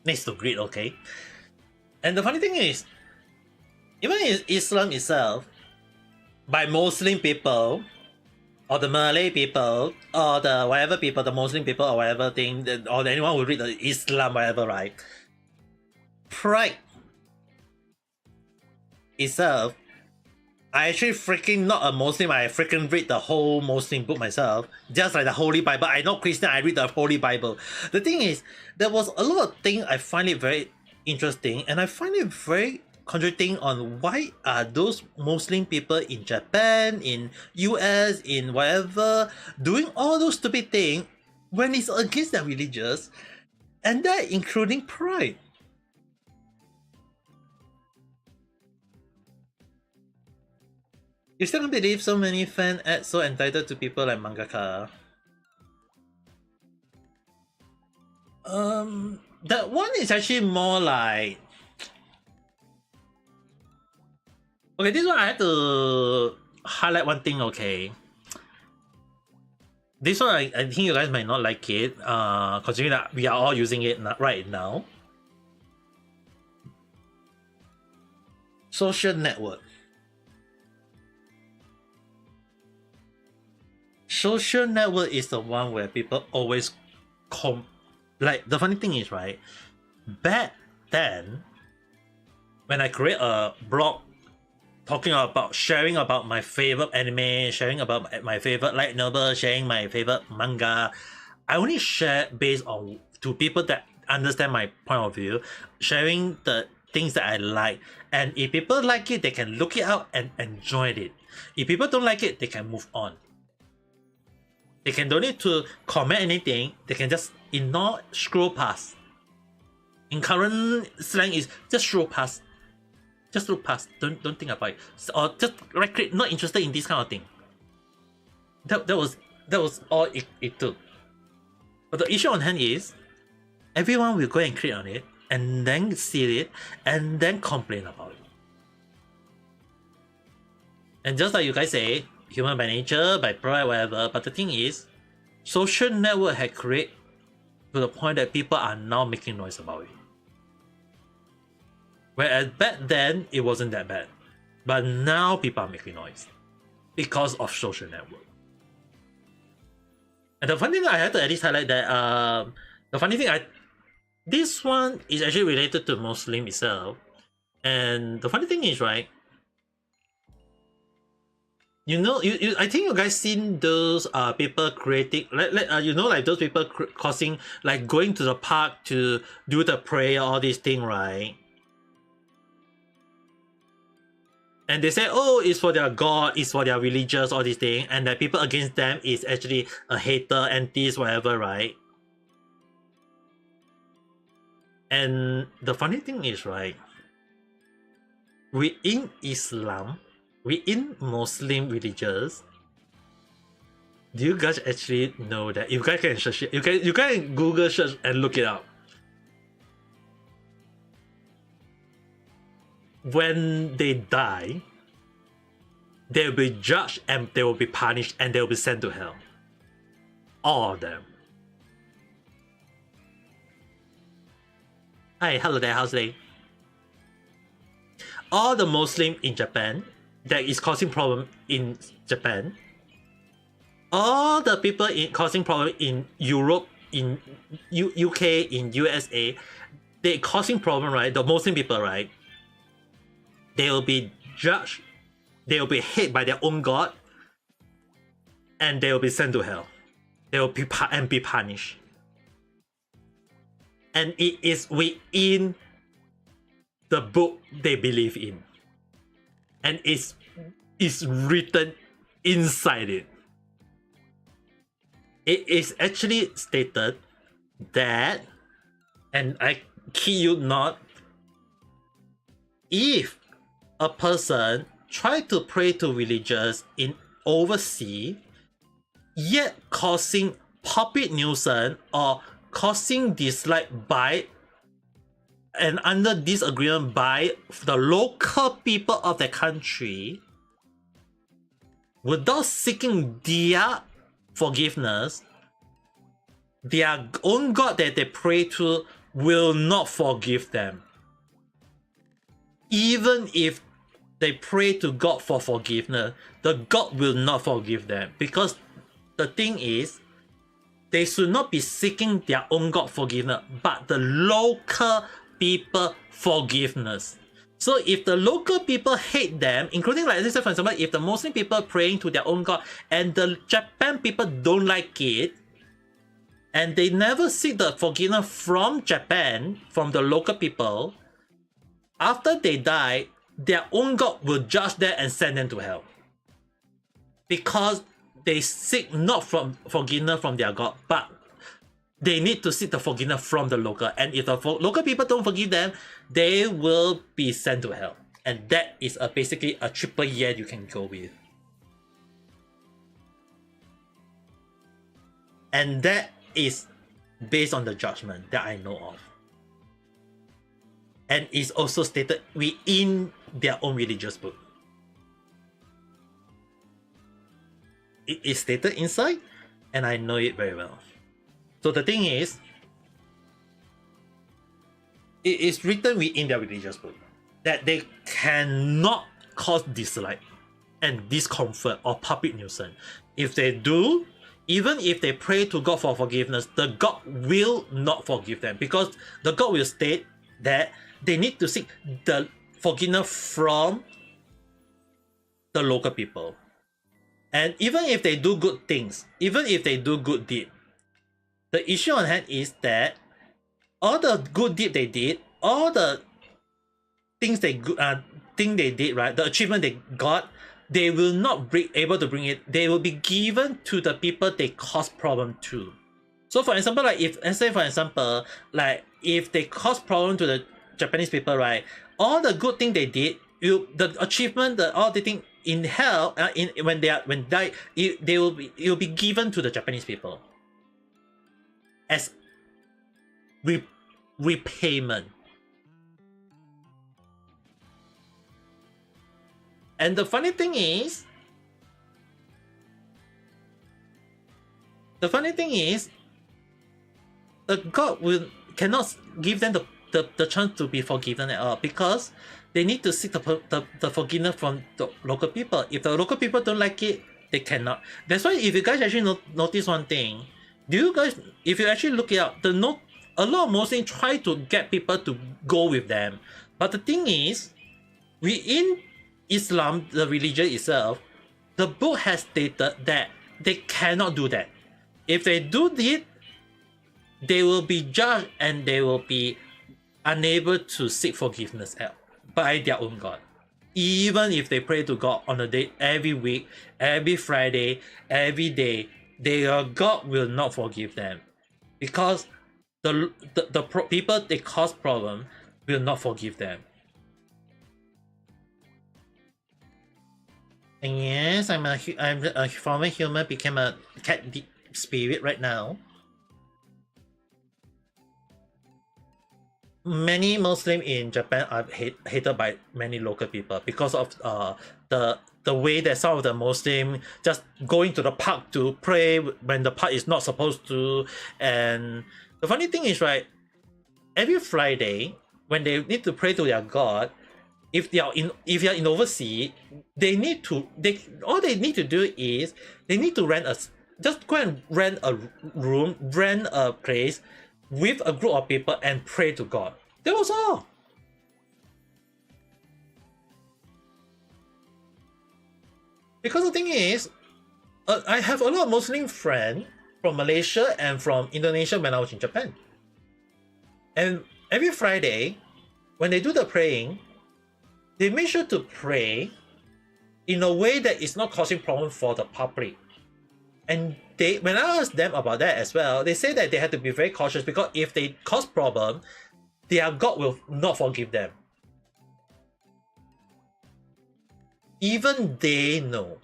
Next to greed, okay? And the funny thing is, even in Islam itself, by Muslim people, or the Malay people, or the whatever people, the Muslim people, or whatever thing, or anyone who read the Islam, whatever, right? Pride itself, I actually freaking not a Muslim, I freaking read the whole Muslim book myself, just like the Holy Bible. I know Christian, I read the Holy Bible. The thing is, there was a lot of things I find it very interesting, and I find it very contradicting on why are those Muslim people in Japan, in US, in whatever, doing all those stupid things when it's against their religious, and that including pride. You still can't believe so many fans act so entitled to people like mangaka. That one is actually more like, okay, this one I have to highlight one thing, okay. This one I think you guys might not like it, considering that we are all using it right now. Social network. Social network is the one where people always like, the funny thing is, right, back then when I create a blog talking about sharing about my favorite anime, sharing about my favorite light novel, sharing my favorite manga, I only share based on to people that understand my point of view, sharing the things that I like, and if people like it, they can look it up and enjoy it. If people don't like it, they can move on. They can don't need to comment anything, they can just ignore, scroll past. In current slang is just scroll past. Just look past, don't think about it. Or just right click, not interested in this kind of thing. That was all it took. But the issue on hand is everyone will go and click on it and then see it and then complain about it. And just like you guys say, human by nature, by pride, whatever, but the thing is, social network had created to the point that people are now making noise about it. Whereas back then, it wasn't that bad. But now people are making noise because of social network. And the funny thing, I had to at least highlight that the funny thing, this one is actually related to Muslim itself. And the funny thing is, right, you know, I think you guys seen those people creating you know, like those people causing, like going to the park to do the prayer, all these things, right? And they say, oh, it's for their God, it's for their religious, all these things, and that people against them is actually a hater, antis, whatever, right? And the funny thing is, right, within Islam, within Muslim religions, do you guys actually know that? You guys can search it, you can Google search and look it up. When they die, they will be judged and they will be punished and they will be sent to hell. All of them. Hi, hello there, how's it? All the Muslims in Japan that is causing problem in Japan, all the people causing problem in Europe, in UK, in USA, they causing problem, right? The Muslim people, right? They will be judged, they will be hit by their own God, and they will be sent to hell. They will be punished. And it is within the book they believe in. And it's written inside it. It is actually stated that, and I kid you not, if a person try to pray to religious in overseas, yet causing public nuisance or causing dislike by and under disagreement by the local people of the country, without seeking their forgiveness, their own God that they pray to will not forgive them. Even if they pray to God for forgiveness, the God will not forgive them, because the thing is, they should not be seeking their own God forgiveness, but the local people forgiveness. So if the local people hate them, including, like, let's say for example, if the Muslim people praying to their own God and the Japan people don't like it, and they never seek the forgiveness from Japan, from the local people, after they die, their own God will judge them and send them to hell. Because they seek not from forgiveness from their God, but they need to seek the forgiveness from the local. And if the local people don't forgive them, they will be sent to hell. And that is basically a triple yeah you can go with. And that is based on the judgment that I know of. And is also stated within their own religious book. It is stated inside, and I know it very well. So the thing is, it is written within their religious book that they cannot cause dislike and discomfort or public nuisance. If they do, even if they pray to God for forgiveness, the God will not forgive them, because the God will state that they need to seek the forgiveness from the local people. And even if they do good things, even if they do good deed, the issue on hand is that all the good deed they did, all the things they did, right, the achievement they got, they will not be able to bring it. They will be given to the people they cause problem to. So for example, like if, let's say for example, like if they cause problem to the Japanese people, right, all the good thing they did, the achievement, all the thing in hell, when die, it will be given to the Japanese people as repayment. And the funny thing is, the God cannot give them the chance to be forgiven at all, because they need to seek the forgiveness from the local people. If the local people don't like it, they cannot. That's why if you guys actually notice one thing, if you actually look it up, a lot of Muslims try to get people to go with them. But the thing is, within Islam, the religion itself, the book has stated that they cannot do that. If they do it, they will be judged and they will be unable to seek forgiveness by their own God. Even if they pray to God on a day, every week, every Friday, every day, their God will not forgive them, because the people they cause problem will not forgive them. And yes, I'm a former human, became a cat spirit right now. many Muslim in Japan are hated by many local people because of the way that some of the Muslim just going to the park to pray when the park is not supposed to. And the funny thing is, right, every Friday when they need to pray to their God, if they are in overseas, all they need to do is they need to just go and rent a room, rent a place with a group of people and pray to God. That was all. Because the thing is, I have a lot of Muslim friends from Malaysia and from Indonesia when I was in Japan. And every Friday, when they do the praying, they make sure to pray in a way that is not causing problem for the public. And when I asked them about that as well, they say that they have to be very cautious because if they cause problem, their God will not forgive them. Even they know.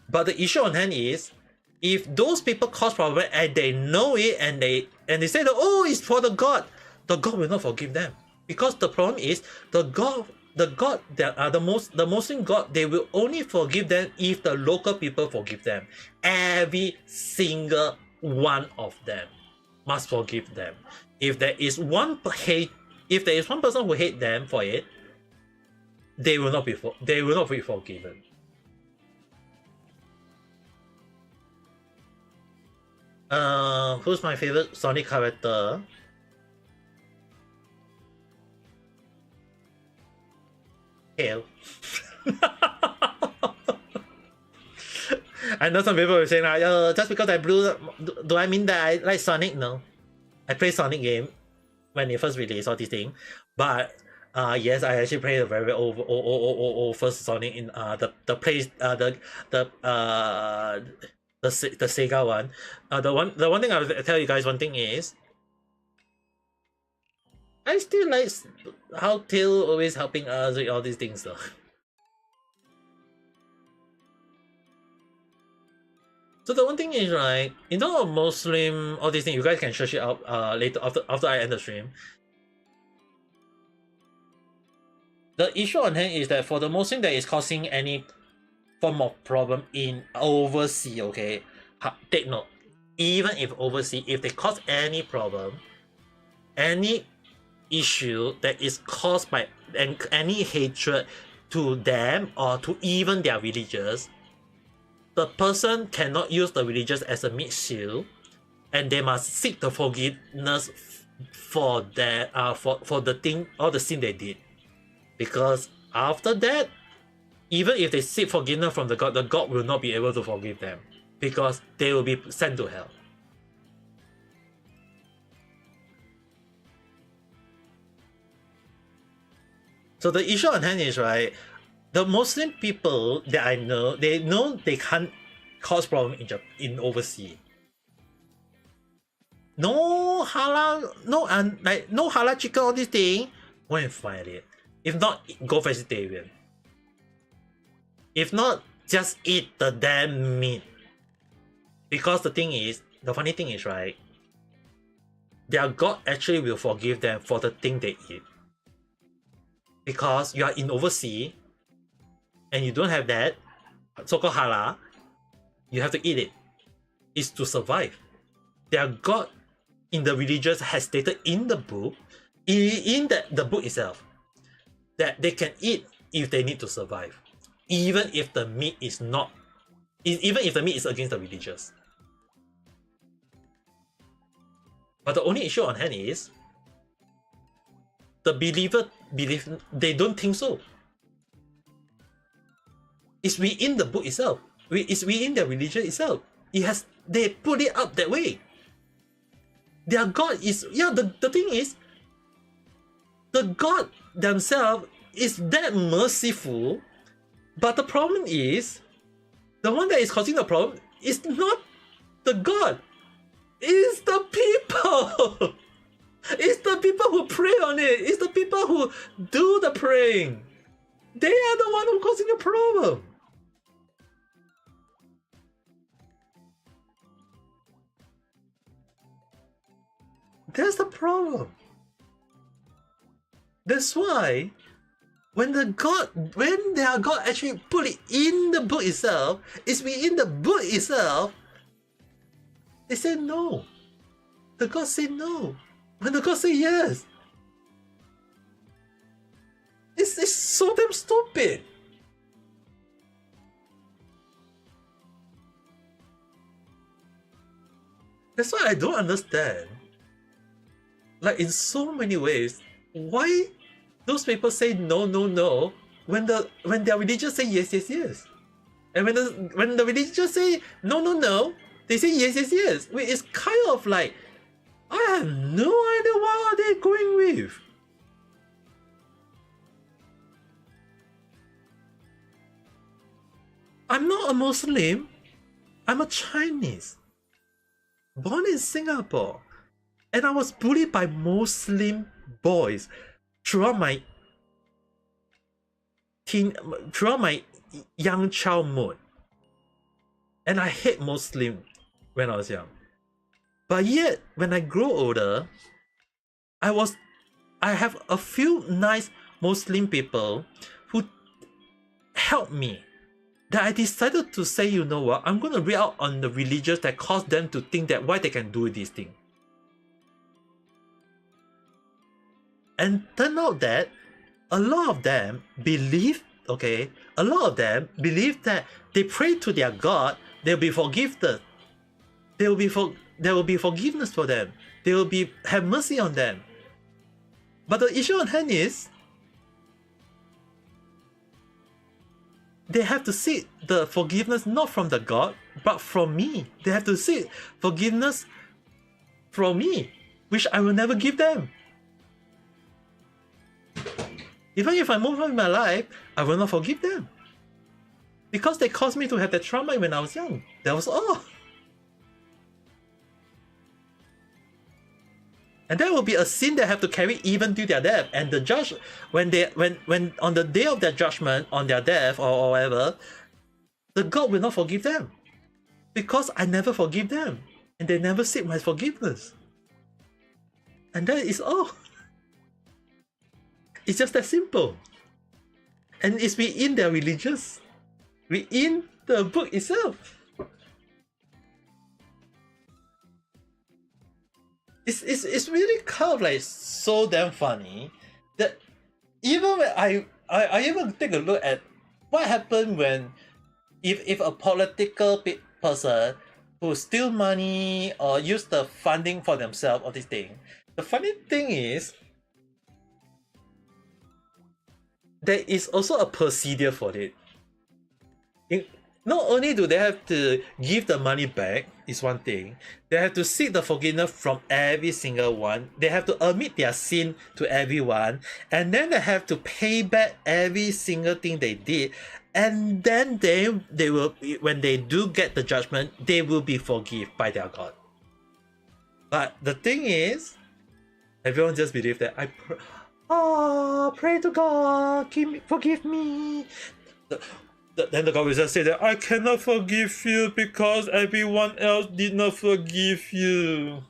But the issue on hand is, if those people cause problem and they know it and they say that, oh, it's for the God will not forgive them. Because the problem is the Muslim God, they will only forgive them if the local people forgive them. Every single one of them must forgive them. If there is one person who hate them for it, they will not be forgiven. Who's my favorite Sonic character? Tail. I know some people will say, just because I blue, do I mean that I like Sonic? No. I play Sonic game when it first released, all these things. But yes, I actually played a very old first Sonic in the Sega one. The one thing I'll tell you guys, one thing is, I still like how Tail always helping us with all these things though. So the one thing is, right, in terms of Muslim, all these things, you guys can search it up later after I end the stream. The issue on hand is that for the Muslim that is causing any form of problem in overseas, okay, take note, even if overseas, if they cause any problem, any issue that is caused by any hatred to them or to even their religious, the person cannot use the religious as a meat shield, and they must seek the forgiveness for their for the thing or the sin they did. Because after that, even if they seek forgiveness from the God will not be able to forgive them because they will be sent to hell. So the issue on hand is, right, the Muslim people that I know they can't cause problem in overseas. No halal, no halal chicken, all these things, go and find it. If not, go vegetarian. If not, just eat the damn meat. Because the funny thing is, right, their God actually will forgive them for the thing they eat. Because you are in overseas and you don't have that so-called halal, you have to eat it. It's to survive. Their God in the religious has stated in the book, in the book itself, that they can eat if they need to survive, even if the meat is against the religious. But the only issue on hand is the believer believe they don't think so. It's within the book itself. It's within their religion itself. They put it up that way. Their God is the thing is, the God themselves is that merciful, but the problem is the one that is causing the problem is not the God. It's the people. It's the people who pray on it. It's the people who do the praying. They are the one who causing the problem. That's the problem. That's why when their God actually put it in the book itself, it's within the book itself, they said no. The God said no. When the God said yes. It's so damn stupid. That's why I don't understand. Like in so many ways, why those people say no, no, no when their religion say yes, yes, yes. And when the religion say no, no, no, they say yes, yes, yes. Wait, it's kind of like I have no idea what are they going with. I'm not a Muslim. I'm a Chinese. Born in Singapore. And I was bullied by Muslim boys throughout my young childhood. And I hate Muslim when I was young. But yet, when I grow older, I have a few nice Muslim people who helped me. That I decided to say, you know what, I'm going to read out on the religions that cause them to think that why they can do this thing. And turn out that a lot of them believe, that they pray to their God, they'll be forgiven. There will be forgiveness for them. They will have mercy on them. But the issue on hand is they have to seek the forgiveness not from the God, but from me. They have to seek forgiveness from me, which I will never give them. Even if I move on in my life, I will not forgive them. Because they caused me to have that trauma when I was young. That was all. And that will be a sin they have to carry even to their death. And the judge, when on the day of their judgment, on their death or whatever, the God will not forgive them. Because I never forgive them. And they never seek my forgiveness. And that is all. It's just that simple. And it's within their religious, within the book itself. It's really kind of like so damn funny that even when I even take a look at what happened when if a political person who steal money or use the funding for themselves or this thing. The funny thing is there is also a procedure for it. Not only do they have to give the money back, is one thing, they have to seek the forgiveness from every single one. They have to admit their sin to everyone, and then they have to pay back every single thing they did. And then they will, when they do get the judgment, they will be forgiven by their God. But the thing is, everyone just believes that pray to God, forgive me. Then the God will just say that I cannot forgive you because everyone else did not forgive you.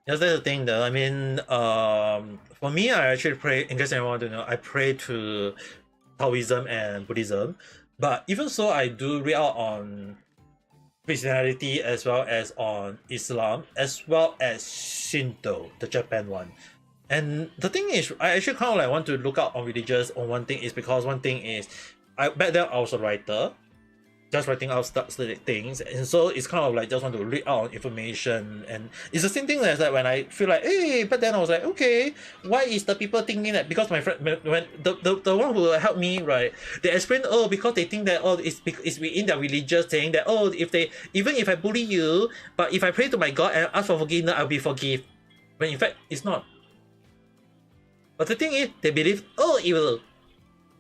That's the thing though. I mean, for me, I actually pray, in case anyone want to know, I pray to Taoism and Buddhism. But even so, I do read out on Christianity as well as on Islam, as well as Shinto, the Japan one. And the thing is, I actually kind of like want to look out on religious on one thing is because one thing is, back then I was a writer, just writing out things, and so it's kind of like just want to read out information, and it's the same thing as like when I feel like, hey, but then I was like, okay, why is the people thinking that? Because my friend, when the one who helped me, right, they explain, oh, because they think that, oh, it's within their religious saying that, oh, even if I bully you, but if I pray to my God and ask for forgiveness, I'll be forgiven. When in fact it's not. But the thing is, they believe, oh, it will,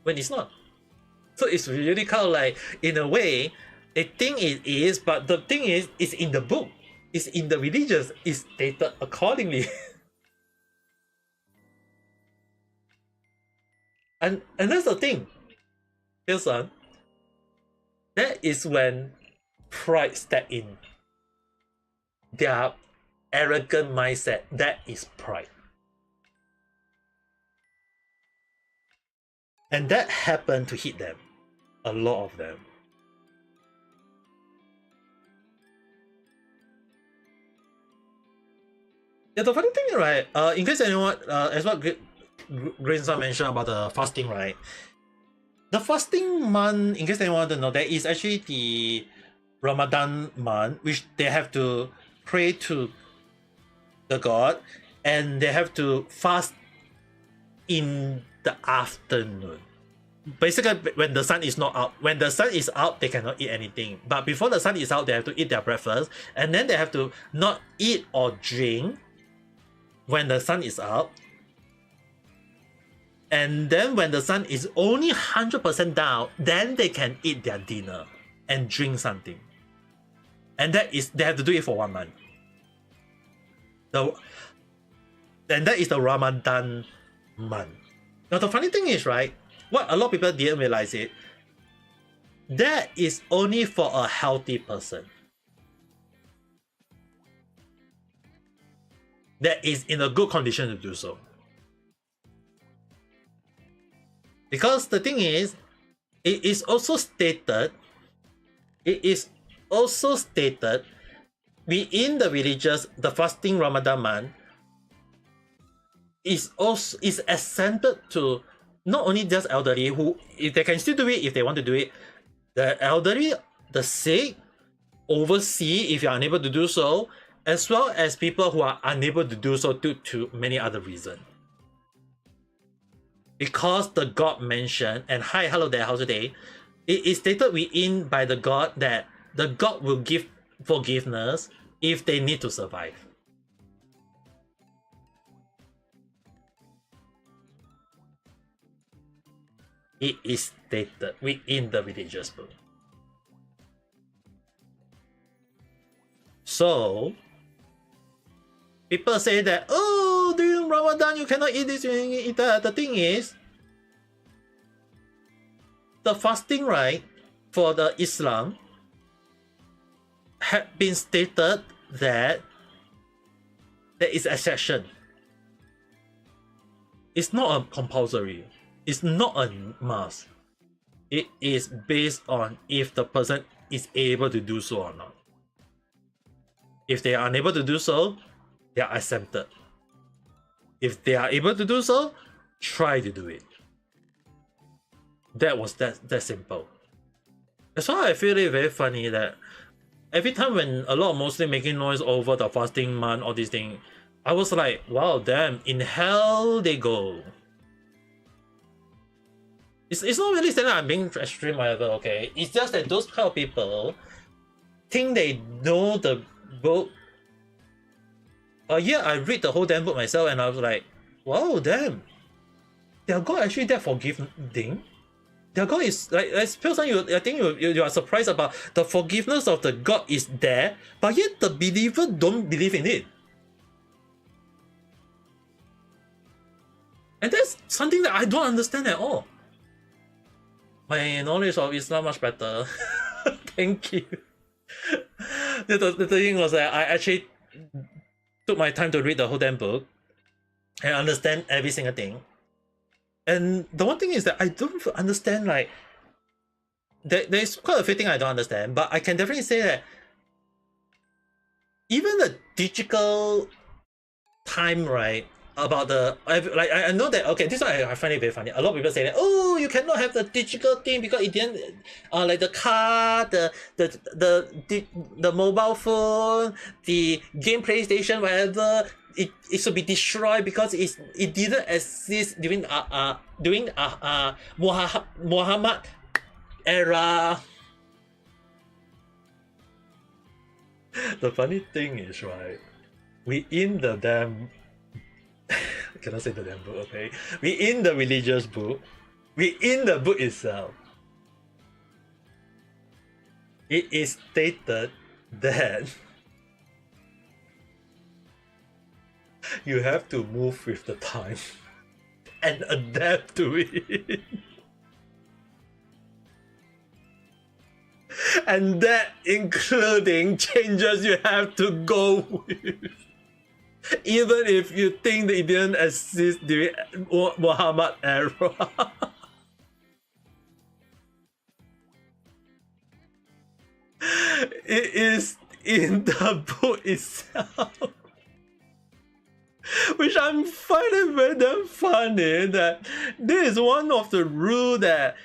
when it's not. So it's really kind of like, in a way, they think it is, but the thing is, it's in the book. It's in the religions. It's stated accordingly. and that's the thing. Pilson, that is when pride step in. their arrogant mindset. That is pride. And that happened to hit them. A lot of them. Yeah, the funny thing, right? In case anyone, as what Greenson mentioned about the fasting, right? The fasting month, in case anyone want to know, that is actually the Ramadan month, which they have to pray to the god, and they have to fast in the afternoon. Basically, when the sun is not out. When the sun is out, they cannot eat anything. But before the sun is out, they have to eat their breakfast, and then they have to not eat or drink when the sun is out. And then when the sun is only 100% down, then they can eat their dinner and drink something. And that is, they have to do it for 1 month. And that is the Ramadan month. Now the funny thing is, right, what a lot of people didn't realize it, that is only for a healthy person. That is in a good condition to do so. Because the thing is, it is also stated within the religious, the fasting Ramadan month is exempted to not only just elderly, who, if they can still do it if they want to do it, the elderly, the sick, overseas if you're unable to do so, as well as people who are unable to do so due to many other reasons. Because the God mentioned, and hi, hello there, how's your day? It is stated within by the God that the God will give forgiveness if they need to survive. It is stated within the religious book. So, people say that, oh, during Ramadan you cannot eat this, you cannot eat that. The thing is, the fasting, right, for the Islam had been stated that there is exception. It's not a compulsory. It's not a must. It is based on if the person is able to do so or not. If they are unable to do so, they are exempted. If they are able to do so, try to do it. That was that simple. That's why I feel it very funny that every time when a lot of Muslims making noise over the fasting month or this thing, I was like, wow, damn, in hell they go. It's not really saying that I'm being extreme, whatever, okay? It's just that those kind of people think they know the book. Yeah, I read the whole damn book myself and I was like, wow, damn. Their God actually that forgiving. Their God is like I think you are surprised about the forgiveness of the God is there, but yet the believer don't believe in it. And that's something that I don't understand at all. My knowledge of Islam much better. Thank you. The thing was that I actually took my time to read the whole damn book and understand every single thing. And the one thing is that I don't understand, like, there's quite a few things I don't understand, but I can definitely say that even the digital time, right, about the, like, I know that, okay, this one I find it very funny. A lot of people say that, oh, you cannot have the digital thing because it didn't, like the car, the mobile phone, the game PlayStation, whatever, it should be destroyed because it didn't exist during Muhammad era. The funny thing is, right, we in the damn I cannot say the damn book, okay? We in the religious book, we in the book itself, it is stated that you have to move with the time and adapt to it. And that including changes you have to go with. Even if you think that it didn't exist during Muhammad era. It is in the book itself. Which I'm finding very damn funny that this is one of the rules that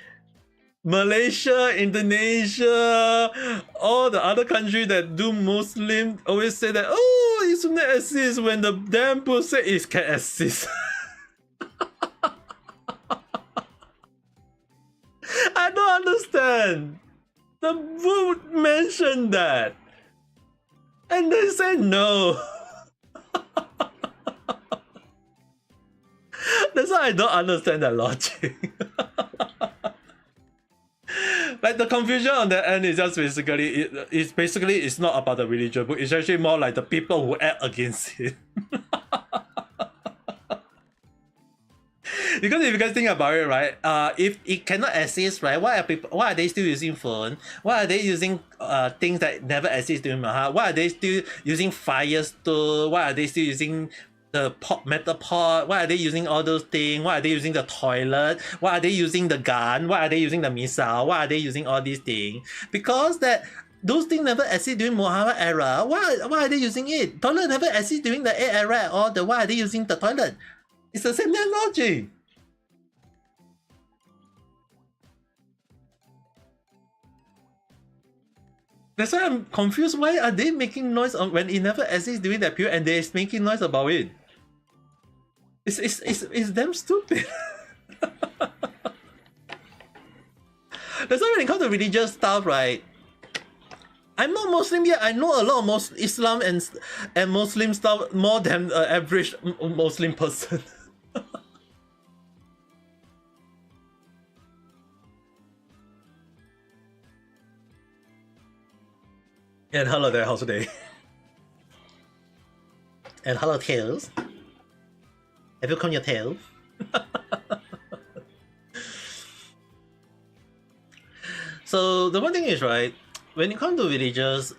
Malaysia, Indonesia, all the other countries that do Muslim always say that, oh, it shouldn't exist when the damn book says it can exist. I don't understand. The book mentioned that. And they say no. That's why I don't understand that logic. Like the confusion on the end is just basically it's not about the religion book. It's actually more like the people who act against it. Because if you guys think about it, right? If it cannot exist, right? Why are they still using phone? Why are they using things that never exist during Maha? Why are they still using fire stove? Why are they still using the metal pot? Why are they using all those things? Why are they using the toilet? Why are they using the gun? Why are they using the missile? Why are they using all these things? Because that those things never exist during Muhammad era. Why are they using it? Toilet never exist during the era at all. Why are they using the toilet? It's the same damn logic. That's why I'm confused. Why are they making noise when it never exists during that period and they're making noise about it? It's damn stupid. That's why when it comes to religious stuff, right? I'm not Muslim yet. I know a lot of Islam and Muslim stuff more than an average Muslim person. And hello there, how's today? And hello, Tails. Have you come your tail? So the one thing is, right, when it comes to religious,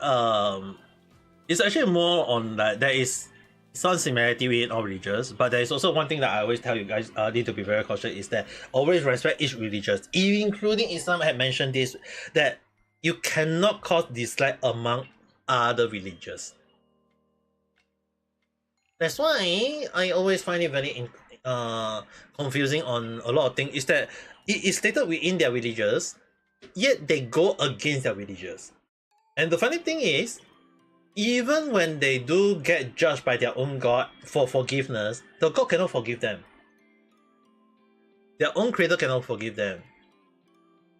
it's actually more on that there is some similarity with all religions, but there is also one thing that I always tell you guys need to be very cautious is that always respect each religion, including Islam had mentioned this, that you cannot cause dislike among other religions. That's why I always find it very confusing on a lot of things, is that it is stated within their religions, yet they go against their religions. And the funny thing is, even when they do get judged by their own God for forgiveness, the God cannot forgive them. Their own creator cannot forgive them.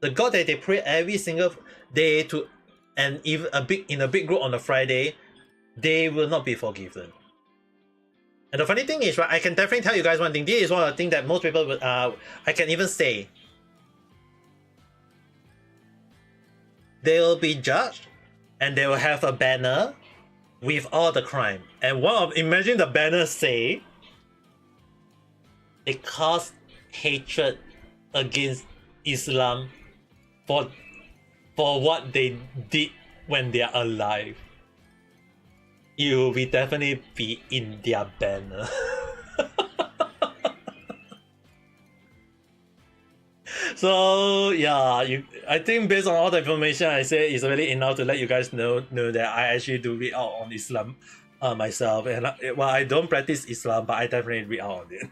The God that they pray every single day to, and even in a big group on a Friday, they will not be forgiven. And the funny thing is, right, I can definitely tell you guys one thing. This is one of the things that most people would, I can even say. They will be judged, and they will have a banner with all the crime. And imagine the banner say, they cause hatred against Islam for what they did when they are alive. It will definitely be in their banner. So yeah, I think based on all the information I say, it's really enough to let you guys know that I actually do read out on Islam myself, and well, I don't practice Islam, but I definitely read out on it.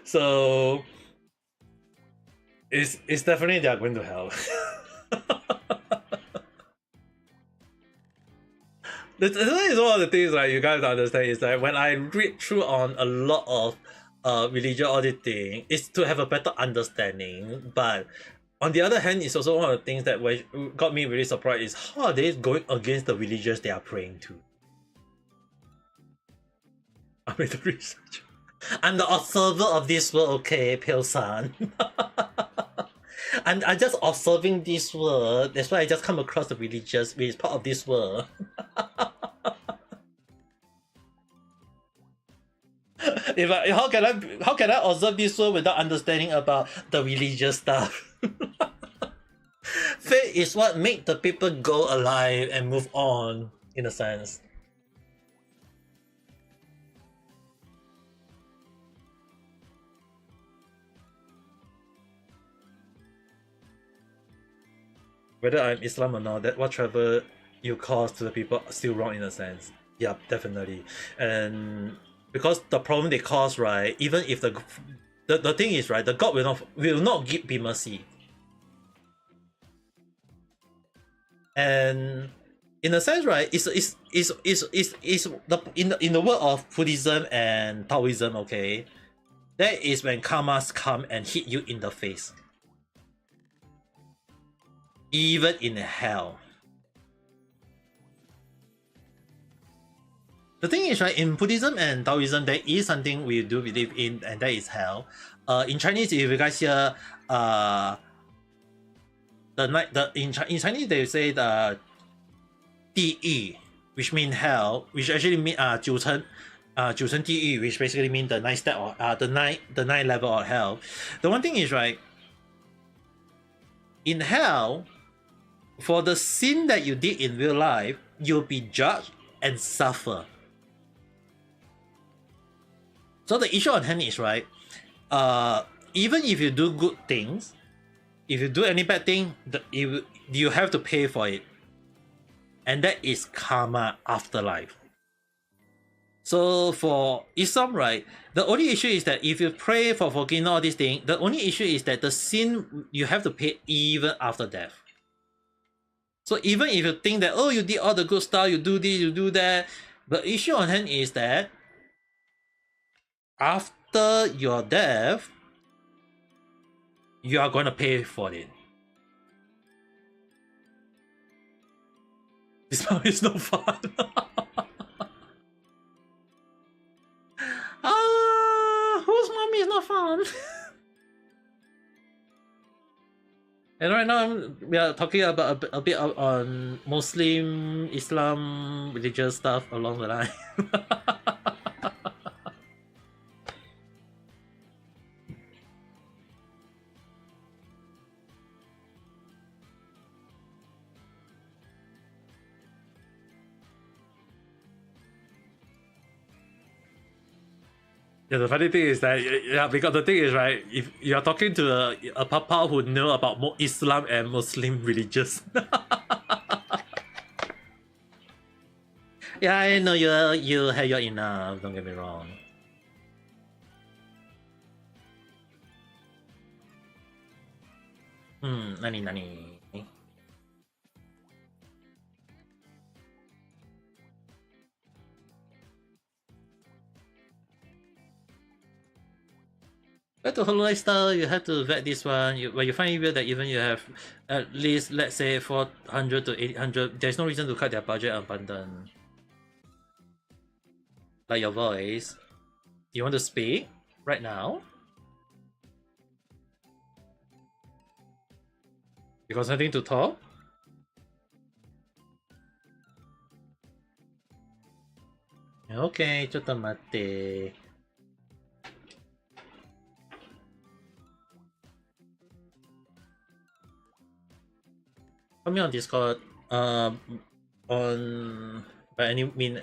So it's definitely they are going to hell. This is one of the things that you guys understand is that when I read through on a lot of religion auditing, it's to have a better understanding. But on the other hand, it's also one of the things that got me really surprised is how are they going against the religions they are praying to. I made the research. I'm the observer of this world, okay, Pale Sun. I'm just observing this world. That's why I just come across the religious, which is part of this world. How can I observe this world without understanding about the religious stuff? Faith is what make the people go alive and move on, in a sense. Whether I'm Islam or not, that whatever you cause to the people are still wrong in a sense. Yeah, definitely. And because the problem they cause, right, even if the thing is, right, the God will not be mercy. And in a sense, right, it's the in the world of Buddhism and Taoism, okay, that is when karmas come and hit you in the face. Even in hell. The thing is, right, in Buddhism and Taoism, there is something we do believe in, and that is hell. In Chinese, if you guys hear, in Chinese they say the 地狱, which mean hell, which actually mean 九层地狱, which basically mean the 9 step or the 9 level of hell. The one thing is, right, in hell, for the sin that you did in real life, you'll be judged and suffer. So the issue on hand is, right, even if you do good things, if you do any bad thing, you have to pay for it. And that is karma afterlife. So for Islam, right, the only issue is that if you pray for forgiveness, all these things, the only issue is that the sin you have to pay even after death. So even if you think that, oh, you did all the good stuff, you do this, you do that, the issue on hand is that after your death, you are going to pay for it. This one is no fun. Whose mommy is not fun? And right now we are talking about a bit on Muslim, Islam, religious stuff along the line. Yeah, the funny thing is that, yeah, because the thing is, right, if you are talking to a papa who know about Islam and Muslim religious. Yeah, I know you have your enough, don't get me wrong. Nani. Back to Hollow Knight style, you have to vet this one. When you find it that even you have at least, let's say, 400 to 800, there's no reason to cut their budget abundant. Like your voice. You want to speak right now? You got something to talk? Okay, ちょっと待って。Put me on Discord, on by any mean.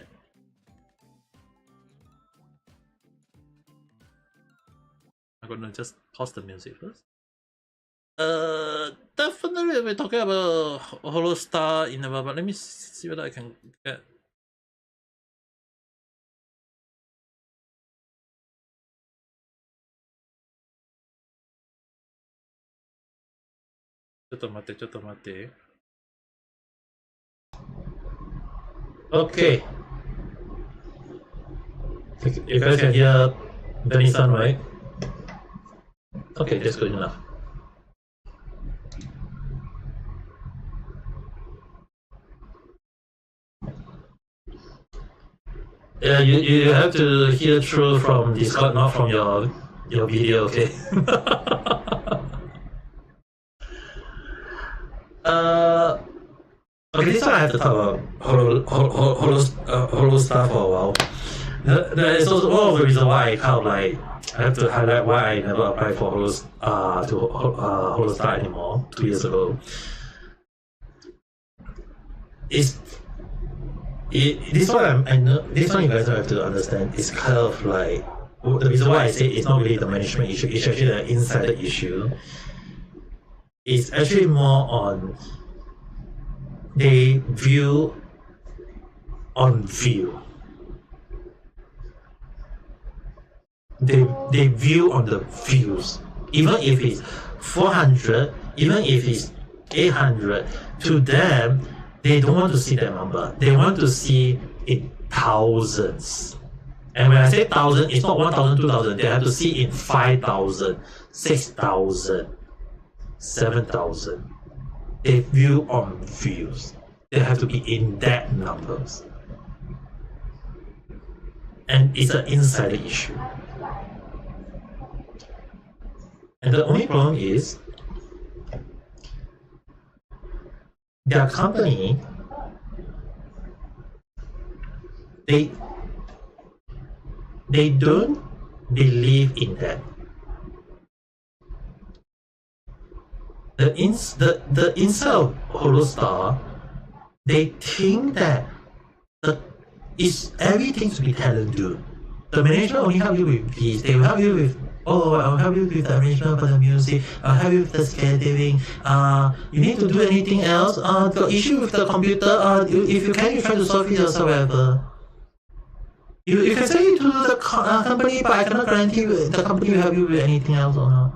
I'm gonna just pause the music first. Definitely we're talking about Hollow Star in a while, but let me see whether I can get.ちょっと待って。Okay. You guys can hear Benny Sun, right? Okay, that's good enough. Yeah, you have to hear through from Discord, not from your video, okay? Okay, this one I have to talk about Hollow Star for a while. That is also one of the reasons why I kind of like I have to highlight why I never applied for Holostar anymore 2 years ago. Is this one I know this one you guys have to understand is kind of like the reason why I say it's not really the management issue, it's actually the insider issue. It's actually more on they view on view. They view on the views. Even if it's 400, even if it's 800, to them, they don't want to see that number. They want to see in thousands. And when I say thousand, it's not 1,000, 2,000. They have to see in 5,000, 6,000, 7,000. They view on views. They have to be in that numbers. And it's an insider issue. And the only problem is their company, they don't believe in that. The inside of Holostar, they think that everything to be talent do. The manager only help you with this. They will help you with I'll help you with the arrangement for the music. I'll help you with the scheduling. You need to do anything else? The issue with the computer. If you can, you try to solve it yourself. Whatever. You can say it to the company, but I cannot guarantee the company will help you with anything else or not.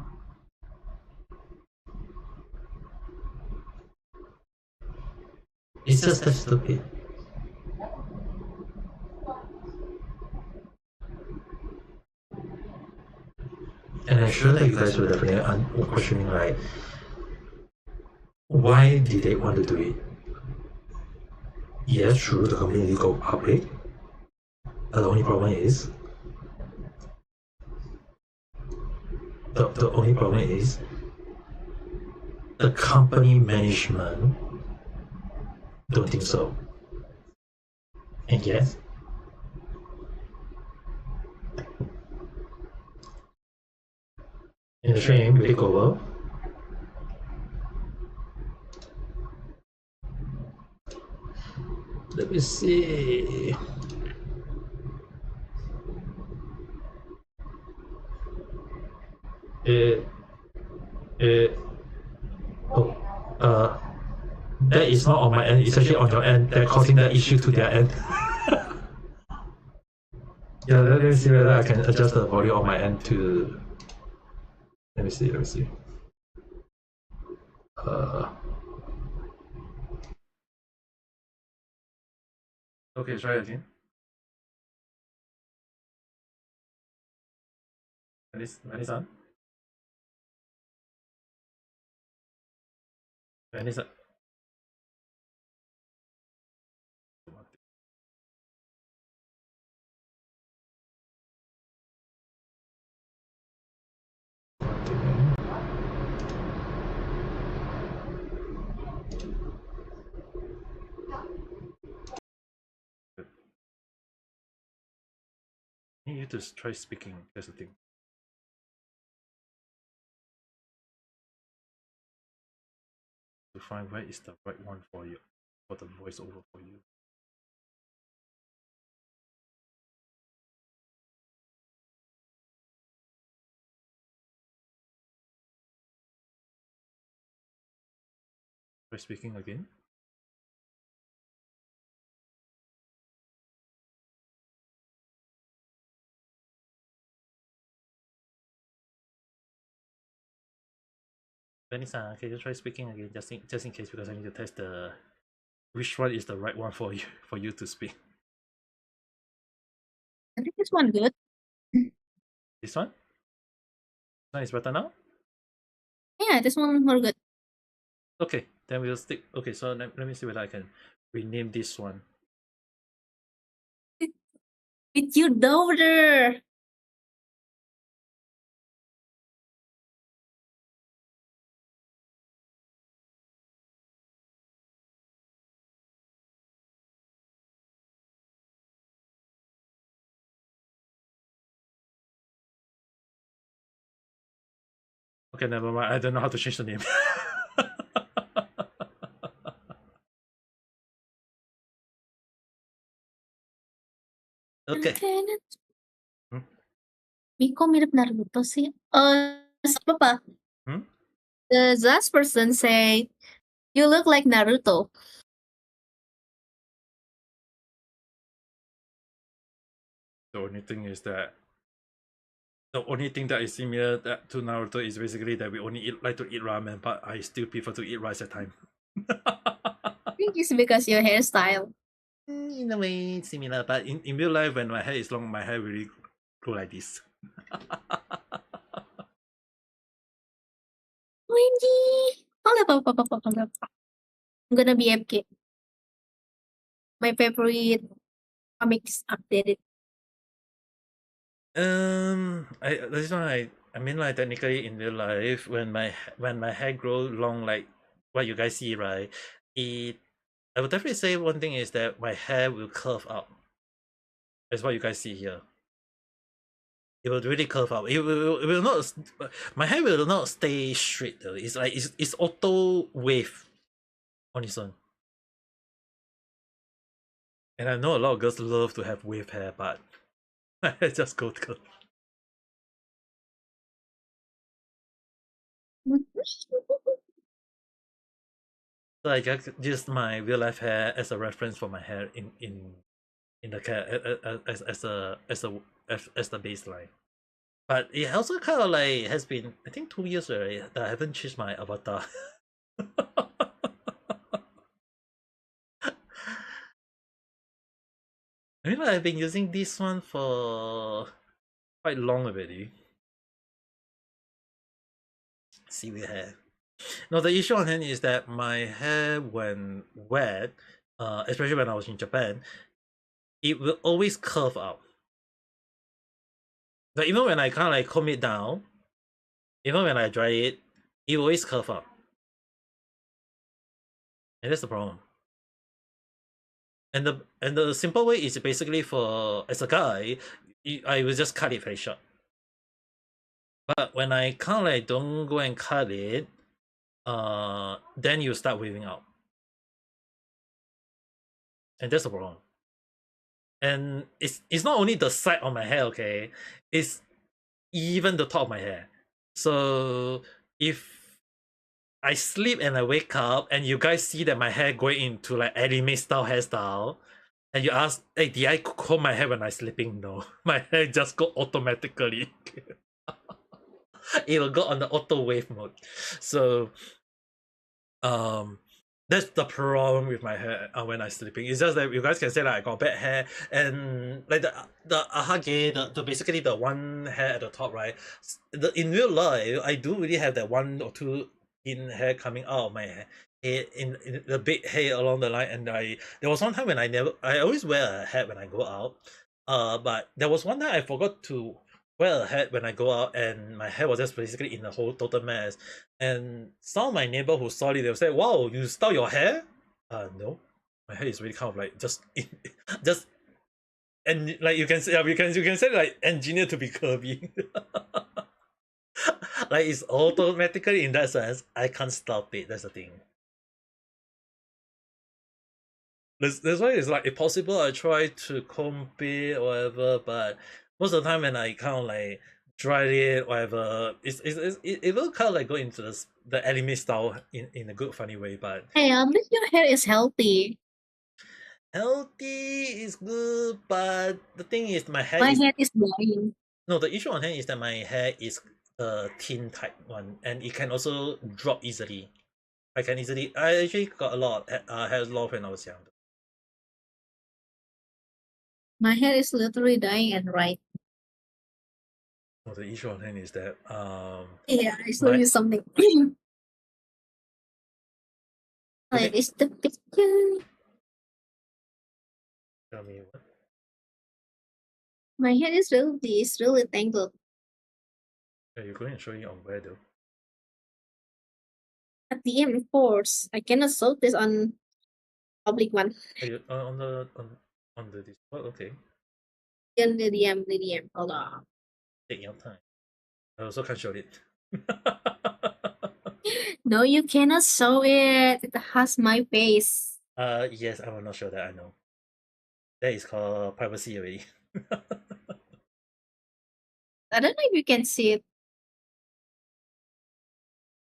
It's just that stupid. And I'm sure that you guys will definitely questioning like, why did they want to do it? Yes, true, the company did go public. But the only problem is, the only problem is, the company management don't think so. And yes, in the training we take over. Let me see. That is not on my end, it's actually on your end. They're causing the issue to their end. Yeah, let me see whether I can adjust the volume on my end to. Let me see. Okay, try again. Vanessa? Vanessa? I need you to try speaking, that's the thing. To find where is the right one for you, for the voiceover for you. Try speaking again. Vanessa, can you try speaking again, just in case, because I need to test the which one is the right one for you to speak. I think this one good. This one? This one is better now? Yeah, this one more good. Okay, then we'll stick. Okay, so let me see whether I can rename this one. It's your daughter. Okay, never mind. I don't know how to change the name. Okay. Hmm? Miko mirip Naruto sih. Siapa pa? Hmm? The last person say, you look like Naruto. The only thing is that the only thing that is similar to Naruto is basically that we only like to eat ramen, but I still prefer to eat rice at time. I think it's because your hairstyle. In a way, similar, but in real life, when my hair is long, my hair really grow like this. OMG! Hold up. I'm gonna be AFK. My favorite comics updated. This one I mean like technically in real life when my hair grow long like what you guys see, right? It I would definitely say one thing is that my hair will curve up. That's what you guys see here. It will really curve up. It will not. My hair will not stay straight though. It's like it's auto wave on its own. And I know a lot of girls love to have wave hair, but my hair just go curve. So I just use my real life hair as a reference for my hair in the care as the baseline. But it also kind of like has been I think 2 years already that I haven't changed my avatar. I mean, like, I've been using this one for quite long already. See we hair. No, the issue on hand is that my hair when wet, especially when I was in Japan, it will always curve out. But even when I kind of like comb it down, even when I dry it, it will always curve up. And that's the problem. And the simple way is basically for as a guy, I will just cut it very short. But when I kind of like don't go and cut it, then you start waving out, and that's the problem. And it's not only the side of my hair, okay, it's even the top of my hair. So if I sleep and I wake up and you guys see that my hair going into like anime style hairstyle, and you ask, hey, did I comb my hair when I sleeping? No, my hair just go automatically. It will go on the auto wave mode. So um that's the problem with my hair when I sleeping. It's just that you guys can say like I got bad hair and like the ahage, the basically the one hair at the top, right? In real life, I do really have that one or two in hair coming out of my hair. In the big hair along the line, and there was one time when I always wear a hat when I go out, but there was one time I forgot to wear a hat when I go out, and my hair was just basically in a whole total mess. And some of my neighbor who saw it, they'll say, "Wow, you style your hair?" No, my hair is really kind of like just, just, and like you can say, you can say like engineered to be curvy. Like it's automatically in that sense. I can't stop it. That's the thing. That's why it's like if possible, I try to comb it or whatever, but most of the time when I kind of like dry it, whatever, it will kind of like go into the anime style in a good funny way, but Hey, but your hair is healthy. healthy is good, but the thing is my hair My is hair is dying. no, the issue on hand is that my hair is a thin type one, and it can also drop easily. I actually got a lot of hair loss when I was young. My hair is literally dying and right. Well, the issue on hand is that Yeah, I show my you something. okay, Like, it's the picture. tell me what My hair is really tangled. are you going to show you on where though? At the end, of course, I cannot show this on public one. Are you on the Discord? Okay, In the DM. Hold on. take your time. I also can't show it. No, you cannot show it. It has my face. Yes, I will not show that. I know. That is called privacy already. I don't know if you can see it.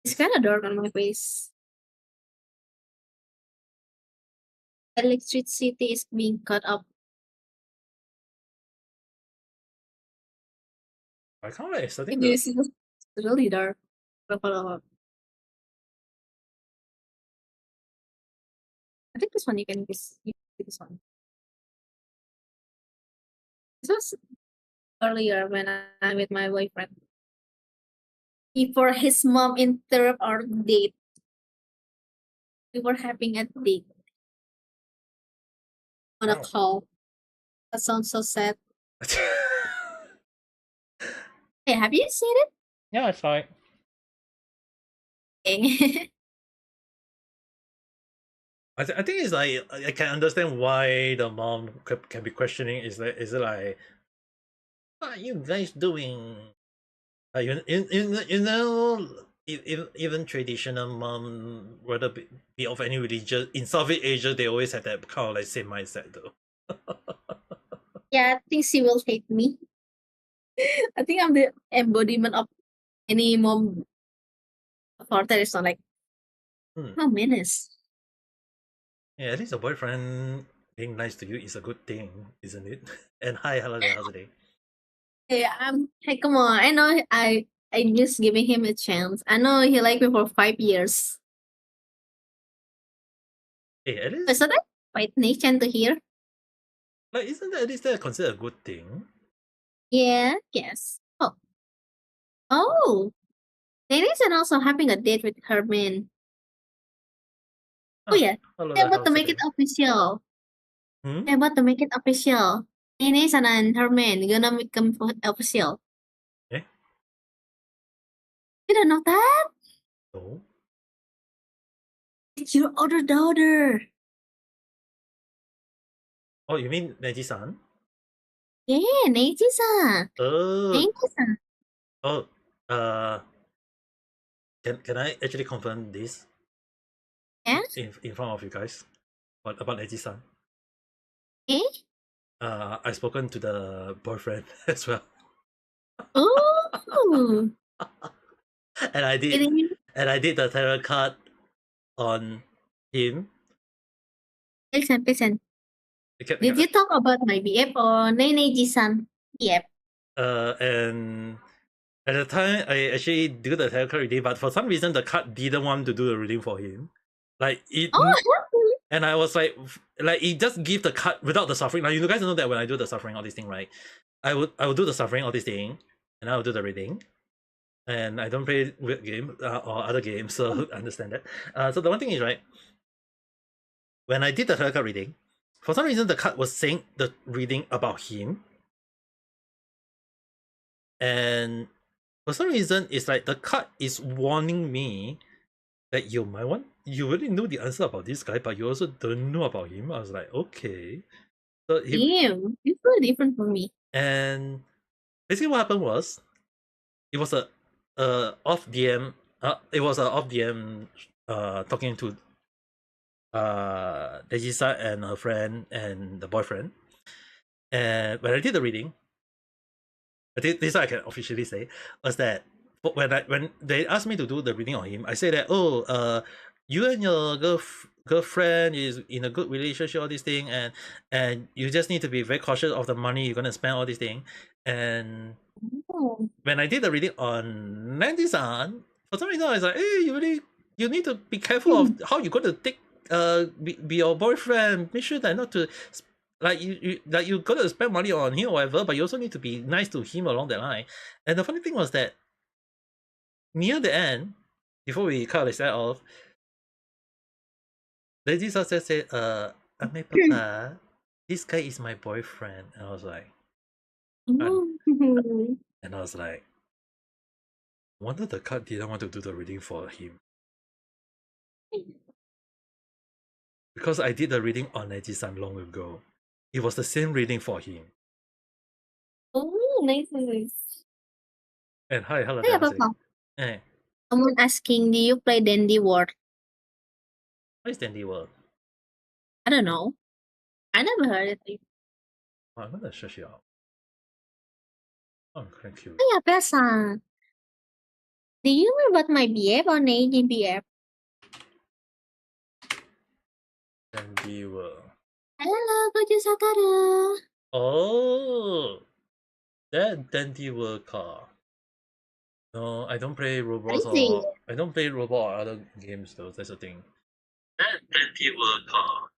It's kind of dark on my face. Electricity is being cut off. I can't like setting Maybe the. it's really dark. I think this one you can see this one. This was earlier when I'm with my boyfriend. Before his mom interrupt our date. We were having a date on a Wow. call. That sounds so sad. Hey, have you seen Yeah, it's fine. it? I think it's like I can understand why the mom can be questioning. Is it like, what are you guys doing? You know, even traditional mom, whether be of any religion in Southeast Asia, they always have that kind of like same mindset though. Yeah, I think she will hate me. I think I'm the embodiment of any mom for that is not like, Hmm. oh, menace. Yeah, at least your boyfriend being nice to you is a good thing, isn't it? And hi, hello there, how's the day? Hey, hey, come on. I know I just giving him a chance. I know he liked me for 5 years. Hey, at Is least that quite nation to hear? like isn't that at least that considered a good thing? Yeah, yes. Oh. Ladies are also having a date with her man. Oh Ah, yeah. hello They're there, about to how's the make it day? official. Hmm? They're about to make it official. Ines and her man gonna make them official. Eh? You don't know that? No? It's your older daughter. Oh, you mean Neji-san? Yeah, Neji-san. Oh, Neji-san. oh, uh, can I actually confirm this Yeah? in front of you guys? What about Neji-san? Eh? I've spoken to the boyfriend as well, Oh. and I did, Kidding me? the tarot card on him. Listen. Can, Did you talk about my BF or Neji-san BF? and at the time, I actually do the tarot card reading, but for some reason, the card didn't want to do the reading for him. Like it, Oh, and I was like it just give the card without the suffering. Now you guys know that when I do the suffering, all this thing, right? I would do the suffering, all this thing, and I would do the reading. And I don't play weird game or other games, so understand that. So the one thing is, right, when I did the tarot card reading, for some reason the card was saying the reading about him, and for some reason it's like the card is warning me that you might want, you really know the answer about this guy, but you also don't know about him. I was like, okay. So damn. It's really different from me. and basically what happened was it was a off DM. It was a off DM talking to Dejisa and her friend and the boyfriend. And when I did the reading, this I can officially say was that when they asked me to do the reading on him, I say that, oh, you and your girlfriend is in a good relationship, all this thing, and you just need to be very cautious of the money you're gonna spend, all this thing. And Oh. when I did the reading on Nandy-san, for some reason I was like, hey, you need to be careful of how you're going to take be your boyfriend. Make sure that not to like you got to spend money on him or whatever, but you also need to be nice to him along that line. And the funny thing was that near the end, before we cut this off, Lady Sasa said, Ame Papa, this guy is my boyfriend. And I was like, and I was like, wonder the card didn't want to do the reading for him. Because I did the reading on Neji-san long ago. It was the same reading for him. Oh, nice. And hi, hello Hey, there. Papa. Eh. Someone asking, do you play Dandy World? What is Dandy World? I don't know. I never heard it. Oh, I'm gonna search it out. Oh, I'm kind of curious. Oh yeah, Pesan. Do you know about my BF or Nady BF? Dandy World. Hello, Coach Sakara. Oh, that Dandy World car. No, I don't play What is robots it? or I don't play robot or other games though. That's the thing. That Dandy World car.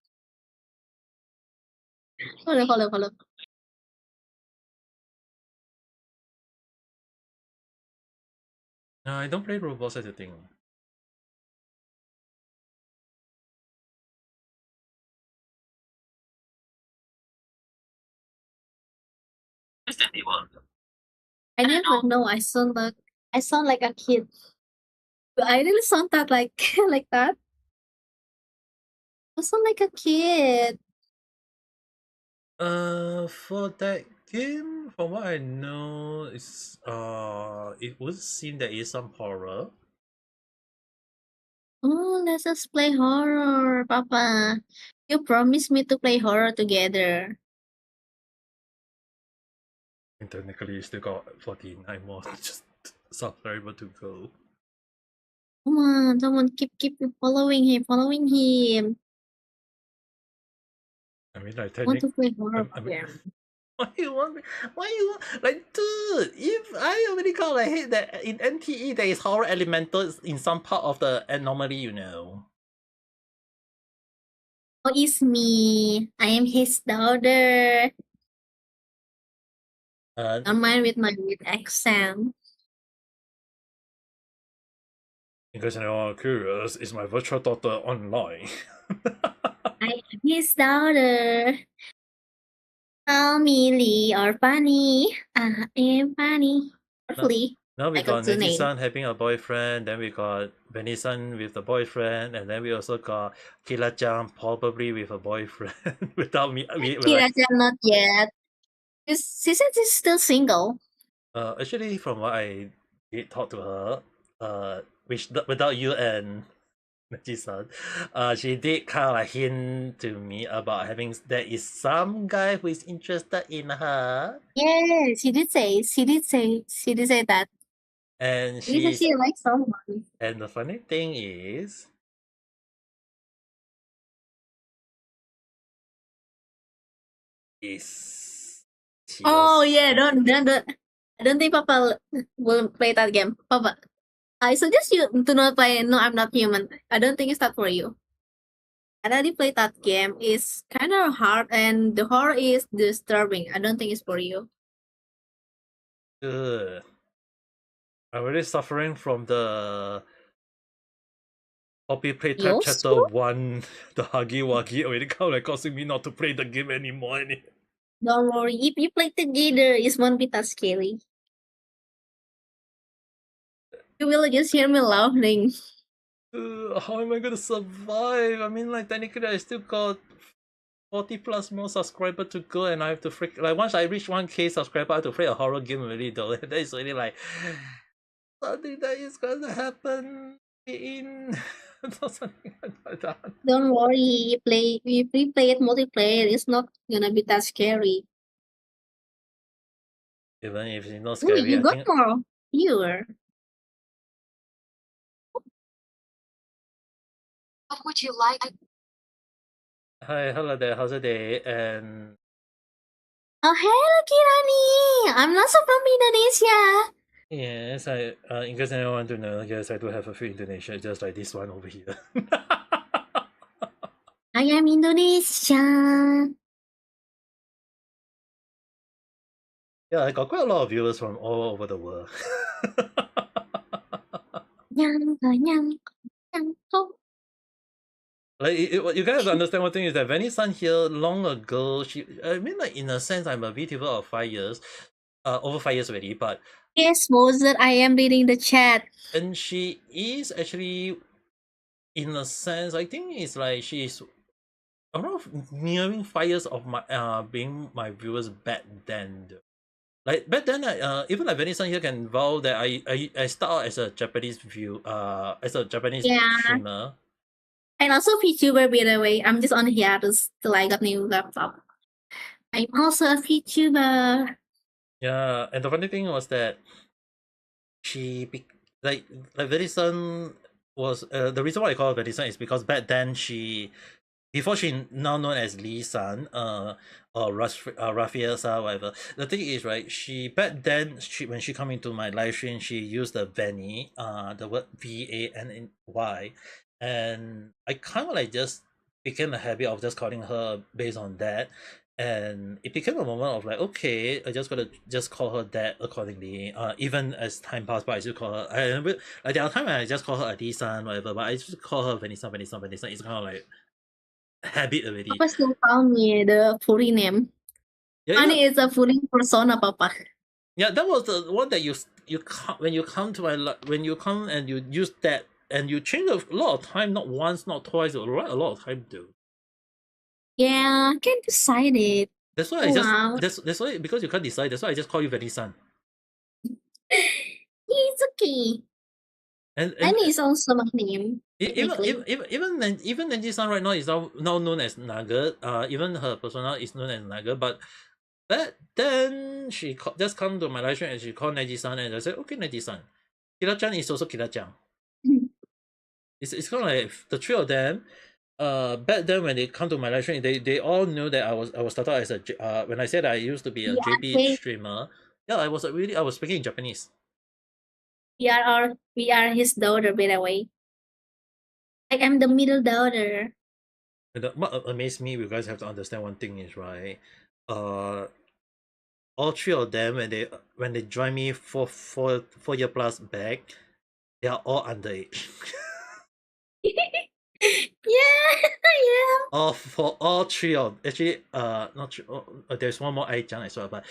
Follow. No, I don't play robots. That's the thing. What's Dandy World? I never know. I sound like a kid. I really sound that like like that. I sound like a kid. For that game, from what I know, it would seem there is some horror. Oh, let's just play horror, Papa. You promised me to play horror together. And technically, you still got 49 more just subscriber to go. Come on, someone keep following him. I mean, like, Want to play technically, horror I mean, again. why you want me? Why you want? Like, dude, if I already got a hit that in NTE there is horror elementals in some part of the anomaly, you know. Oh, it's me. I am his daughter. Don't mind with my weird accent. In case anyone curious, is my virtual daughter online? I am his daughter. Call me Lee or Funny. I am funny. Hopefully, Now we I got got two names. Neji-san having a boyfriend, then we got Benny-san with the boyfriend, and then we also got Kira-chan probably with a boyfriend without me. Kira-chan not yet. She said she's still single. Actually, from what I did talk to her, which without you and Neji-san, she did kind of like hint to me about having there is some guy who is interested in her, Yeah, she did say that. and She said she's she likes someone. and the funny thing is she Oh was yeah, don't. I don't think Papa will play that game. Papa, I suggest you to not play. No, I'm not human. I don't think it's that for you. I already played that game. It's kind of hard, and the horror is disturbing. I don't think it's for you. good. I'm really suffering from the copy playtime You chapter 1, the Huggy Wuggy already kind of like causing me not to play the game anymore. don't worry. If you play together, it won't be that scary. You will just hear me laughing. How am I gonna survive? I mean, like, technically, I still got 40 plus more subscriber to go, and I have to freak. Like, once I reach 1K subscriber, I have to play a horror game already, though. That is really like something that is gonna happen in. Something like that. Don't worry. If we play it multiplayer, it's not gonna be that scary. Even if it's not Ooh, scary, you I got think. more viewer. What would you like? Hi, hello there, how's the day? And Oh, hello, Kirani. I'm also from Indonesia. yes, in case anyone want to know, yes, I do have a few Indonesian, just like this one over here. I am Indonesia. Yeah, I got quite a lot of viewers from all over the world. Nyang, nyang, nyang. Oh, Like, you guys have to understand one thing is that Vanny-san here long ago, I mean, like, in a sense, I'm a VTuber of 5 years, over 5 years already, but yes, Moses, I am reading the chat. and she is actually, in a sense, I think it's like she's around nearing 5 years of my being my viewers back then. Like back then, even like Venison here can vow that I start out as a Japanese as a Japanese Yeah. streamer. And also VTuber, by the way. I'm just on here to like a new laptop. I'm also a VTuber. Yeah, and the funny thing was that she like Venison was the reason why I call her Venison is because back then before she now known as Lee San, or Raphael Sa, whatever. The thing is, right, she back then when she come into my live stream, she used the Vanny, the word VANNY, and I kind of like just became a habit of just calling her based on that, and it became a moment of like, okay, I just gotta just call her that accordingly. Even as time passed by, I still call her. I remember like there are times when I just call her Adi San, whatever, but I just call her Vanessa, Vanessa, Vanessa. It's kind of like habit already. Papa still call me the furry name. Yeah, Funny is a furry persona, Papa. yeah, that was the one that you come when you come to when you come and you use that and you change a lot of time, not once, not twice, a lot of time too. Yeah, can't decide it. That's why I just Wow. that's why because you can't decide. That's why I just call you Vanessa. It's okay. And Annie is also my name, even technically. even Nanji-san right now is now known as Nugget. Even her persona is known as Nugget. But then she just come to my live stream and she called Nanji-san, and I said, okay, Nanji-san. Kira-chan is also Kira-chan. It's kind of like the three of them. Back then when they come to my live stream, they all knew that I was started as a when I said I used to be a JP streamer. Yeah, I was speaking in Japanese. We are his daughter, by the way. I am the middle daughter. And what amazed me, you guys have to understand one thing is, right, all three of them when they join me 4 year plus back, they are all underage. Yeah. For all three of actually not three, there's one more Ai-chan as well, but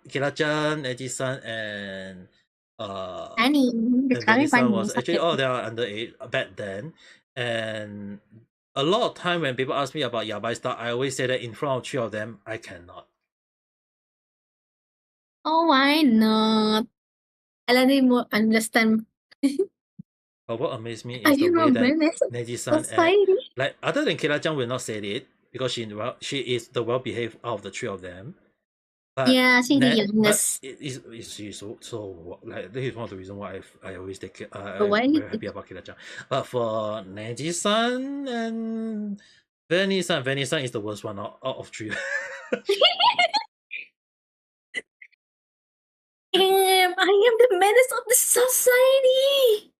Kira-chan, Eji-san, and Annie, the Vanessa was actually all they are underage back then. And a lot of time when people ask me about Yabai stuff, I always say that in front of three of them, I cannot. Oh, why not? I let him understand. But what amazed me Are is the you way not that Venice? Neji-san, Society? like other than Kira-chan will not say it because she is the well behaved out of the three of them. But Yeah, she's the but youngest. she's so like this is one of the reasons why I always take it. But why? I'm very happy about Kira-chan. But for Neji-san and Venny-san is the worst one out of three. I am the menace of the society.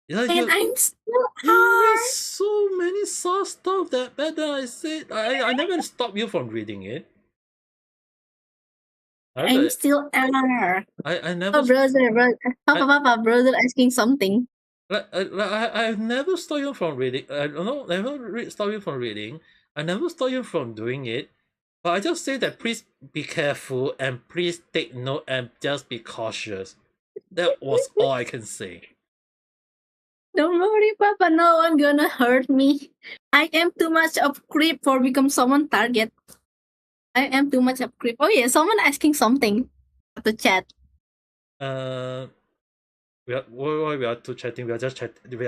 Yeah, And I'm still you read hard. so many soft stuff that back then I said I never stopped you from reading it. I'm still R. I never. Oh, Papa, brother asking something. I've never stopped you from reading. I don't know, never stopped you from reading. I never stopped you from doing it. But I just say that please be careful and please take note and just be cautious. That was all I can say. Don't worry, Papa. No one gonna hurt me. I am too much of creep for become someone target. I am too much of creep. Oh yeah, someone asking something at the chat. We are too chatting. We are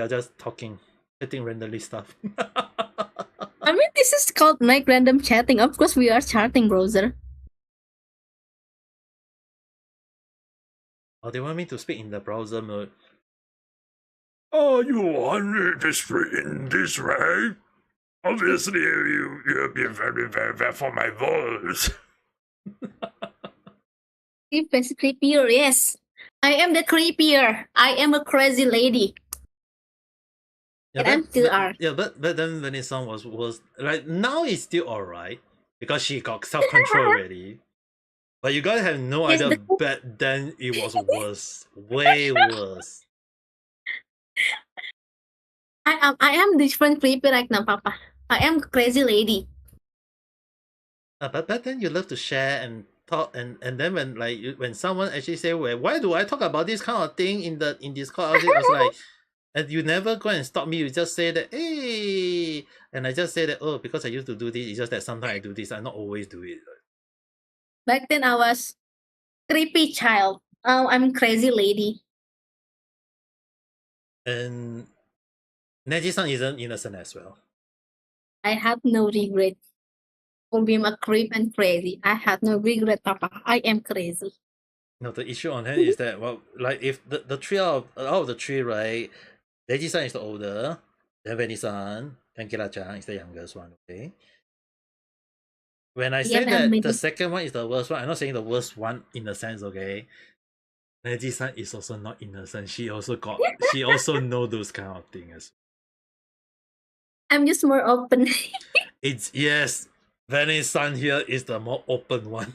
just talking, chatting randomly stuff. I mean, this is called like random chatting. Of course, we are chatting browser. Oh, they want me to speak in the browser mode. Oh, you want me to speak in this way? Obviously, you'll be very, very bad for my voice. Basically pure, yes. I am the creepier. I am a crazy lady. Yeah, and I'm still R. Yeah, but then Vanessa was like now it's still alright because she got self control already. But you guys have no idea. Back then it was worse, way worse. I am different creepy right now, Papa. I am crazy lady. But back then you love to share and talk, and then when someone actually say, "Well, why do I talk about this kind of thing in Discord?" I was like, and you never go and stop me. You just say that, "Hey," and I just say that, "Oh, because I used to do this. It's just that sometimes I do this. I not always do it." Back then I was creepy child. I'm crazy lady. And Neji-san isn't innocent as well. I have no regret for being a creep and crazy. I have no regret, Papa. I am crazy. No, the issue on hand is that, well, like, if the three out of the three, right, Neji-san is the older, then Benny-san, then Kira-chan is the youngest one, okay? When I say Yep, that and the second one is the worst one, I'm not saying the worst one in a sense, okay? Neji-san is also not innocent. She also know those kind of things. I'm just more open. Yes, Benny-san here is the more open one.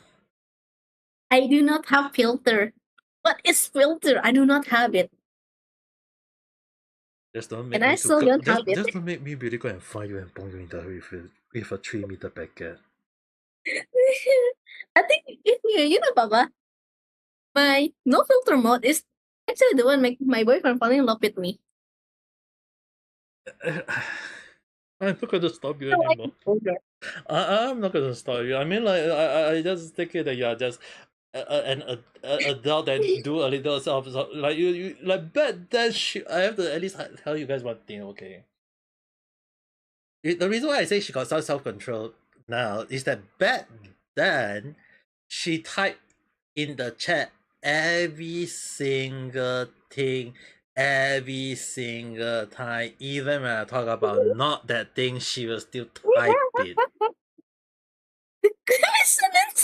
I do not have filter. What is filter? I do not have it. Just don't make And I me still don't have it. just don't make me really go and find you and bong you in the with a 3-meter packet. I think you know, Papa, my no filter mode is actually the one make my boyfriend fall in love with me. I'm not gonna stop you I like anymore. filter. I'm not gonna stop you. I mean, like, I just take it that you are just an adult that do a little self, like, you like back then. I have to at least tell you guys one thing, okay? The reason why I say she got some self control now is that back then she typed in the chat every single thing, every single time. Even when I talk about not that thing, she will still type it. Coincidence.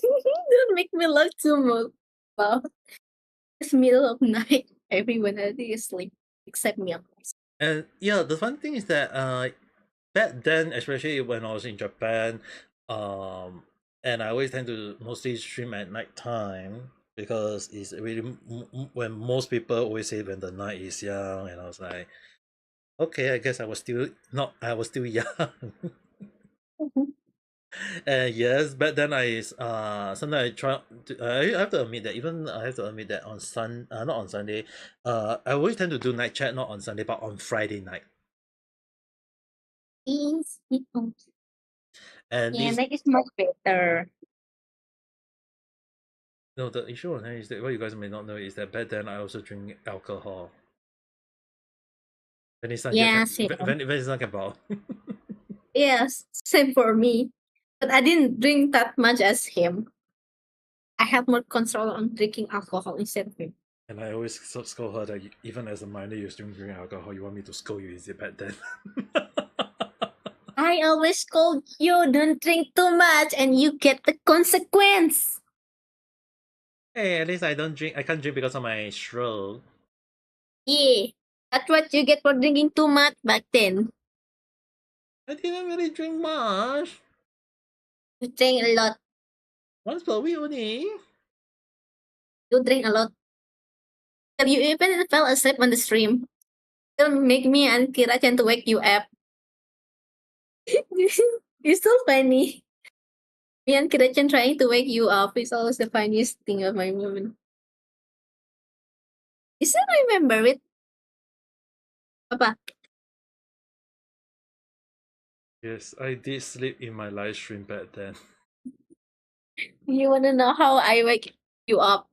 Don't make me laugh too much. Wow. It's middle of night. Everyone already is asleep except me, of course. And yeah, the fun thing is that back then, especially when I was in Japan, and I always tend to mostly stream at night time because it's really when most people always say when the night is young, and I was like, okay, I guess I was still young. Yes, but then sometimes I try to, I have to admit that not on Sunday, I always tend to do night chat, not on Sunday but on Friday night. Yes, And yeah, this that is much better. no, the issue on hand is that what you guys may not know is that back then I also drink alcohol. Yeah, same. Vanessa can bottle. Yes, same for me. But I didn't drink that much as him. I had more control on drinking alcohol instead of him. And I always scold her that even as a minor you still drink alcohol. You want me to scold you? Is it back then? I always scold you, don't drink too much and you get the consequence. Hey, at least I can't drink because of my stroke. Yeah, that's what you get for drinking too much back then. I didn't really drink much. You drink a lot. Once per week only. You drink a lot. You even fell asleep on the stream. Don't make me and Kira tend to wake you up. You're so funny. Me and Kira trying to wake you up is always the funniest thing of my moment. You still remember it? Papa. Yes, I did sleep in my live stream back then. You wanna know how I wake you up?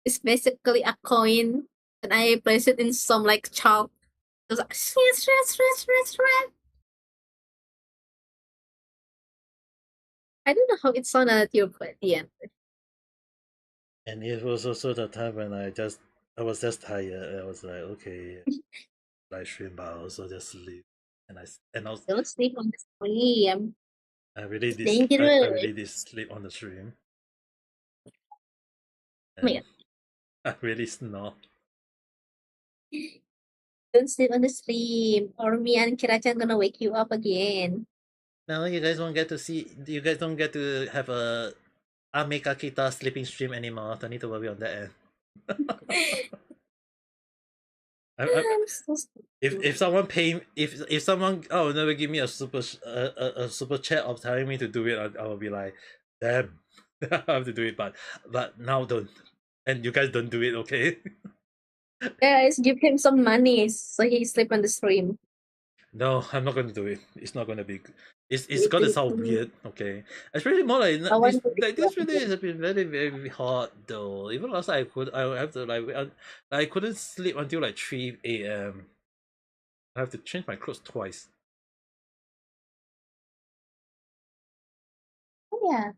It's basically a coin and I place it in some like chalk. It's like shred. I don't know how it sounded at the end. And it was also the time when I was just tired. I was like, okay, live stream, but I also just sleep. And I was Don't sleep on the stream. I really It's did dangerous. I really did sleep on the stream. And Man. I really snore. Don't sleep on the stream, or me and Kira-chan gonna wake you up again. No, you guys don't get to have a Ame Gakita sleeping stream anymore. Don't need to worry on that end. If someone if someone never give me a super chat of telling me to do it, I will be like, damn, I have to do it, but now don't, and you guys don't do it, okay? Guys, give him some money so he sleep on the stream. No, I'm not going to do it. It's not going to be. It's Me gonna sound too. weird. Okay, especially more like I want to this record really again. has been very hot though. Even last night I have to I couldn't sleep until like 3 a.m. I have to change my clothes twice. Oh yeah.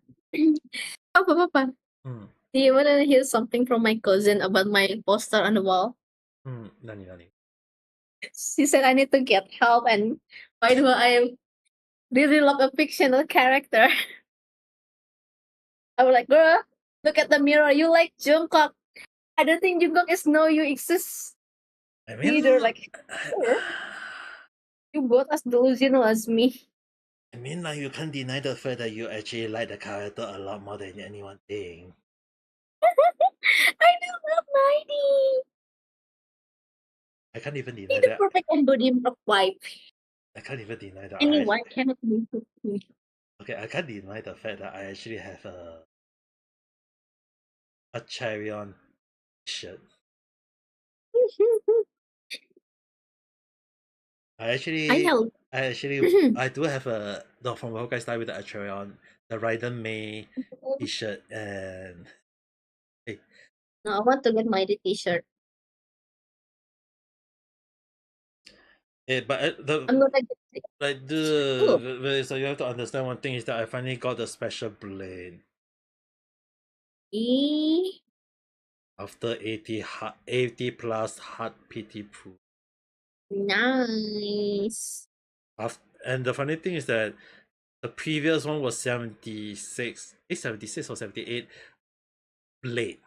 Papa. Hmm. Do you wanna hear something from my cousin about my poster on the wall? Nani. She said I need to get help, and by the way, I really love a fictional character. I was like, girl, look at the mirror. You like Jungkook. I don't think Jungkook is know you exist I either. mean, Like, sure, you both as delusional as me. I mean, like you can't deny the fact that you actually like the character a lot more than anyone think. I do love Mighty. I can't even He's deny the that. perfect embodiment of wife. I can't even deny that. Anyone cannot be with me. Okay, I can't deny the fact that I actually have a Charion shirt. I I actually, know. I do have a the from Honkai Star with the Acharion, the Raiden May T-shirt, and hey, No, I want to get Mighty t-shirt. but the I'm gonna get it. like Ooh. so you have to understand one thing is that I finally got the special blade E- after 80 plus hard PT proof. Nice. And the funny thing is that the previous one was 76 or 78 blade.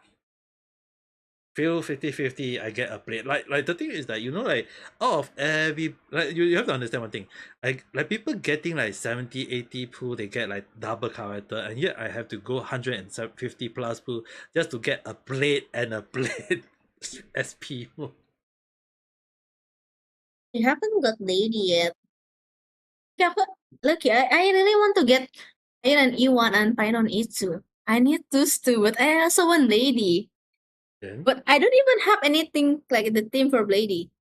Feel 50-50, I get a plate. Like the thing is that like out of every like you have to understand one thing. Like people getting like 70-80 pool, they get like double character, and yet I have to go 150 plus pool just to get a plate and a plate SP. You haven't got lady yet. Yeah, but look, I really want to get Iron E1 and Python E2. I need those two, but I also want lady. Then But I don't even have anything like the team for lady.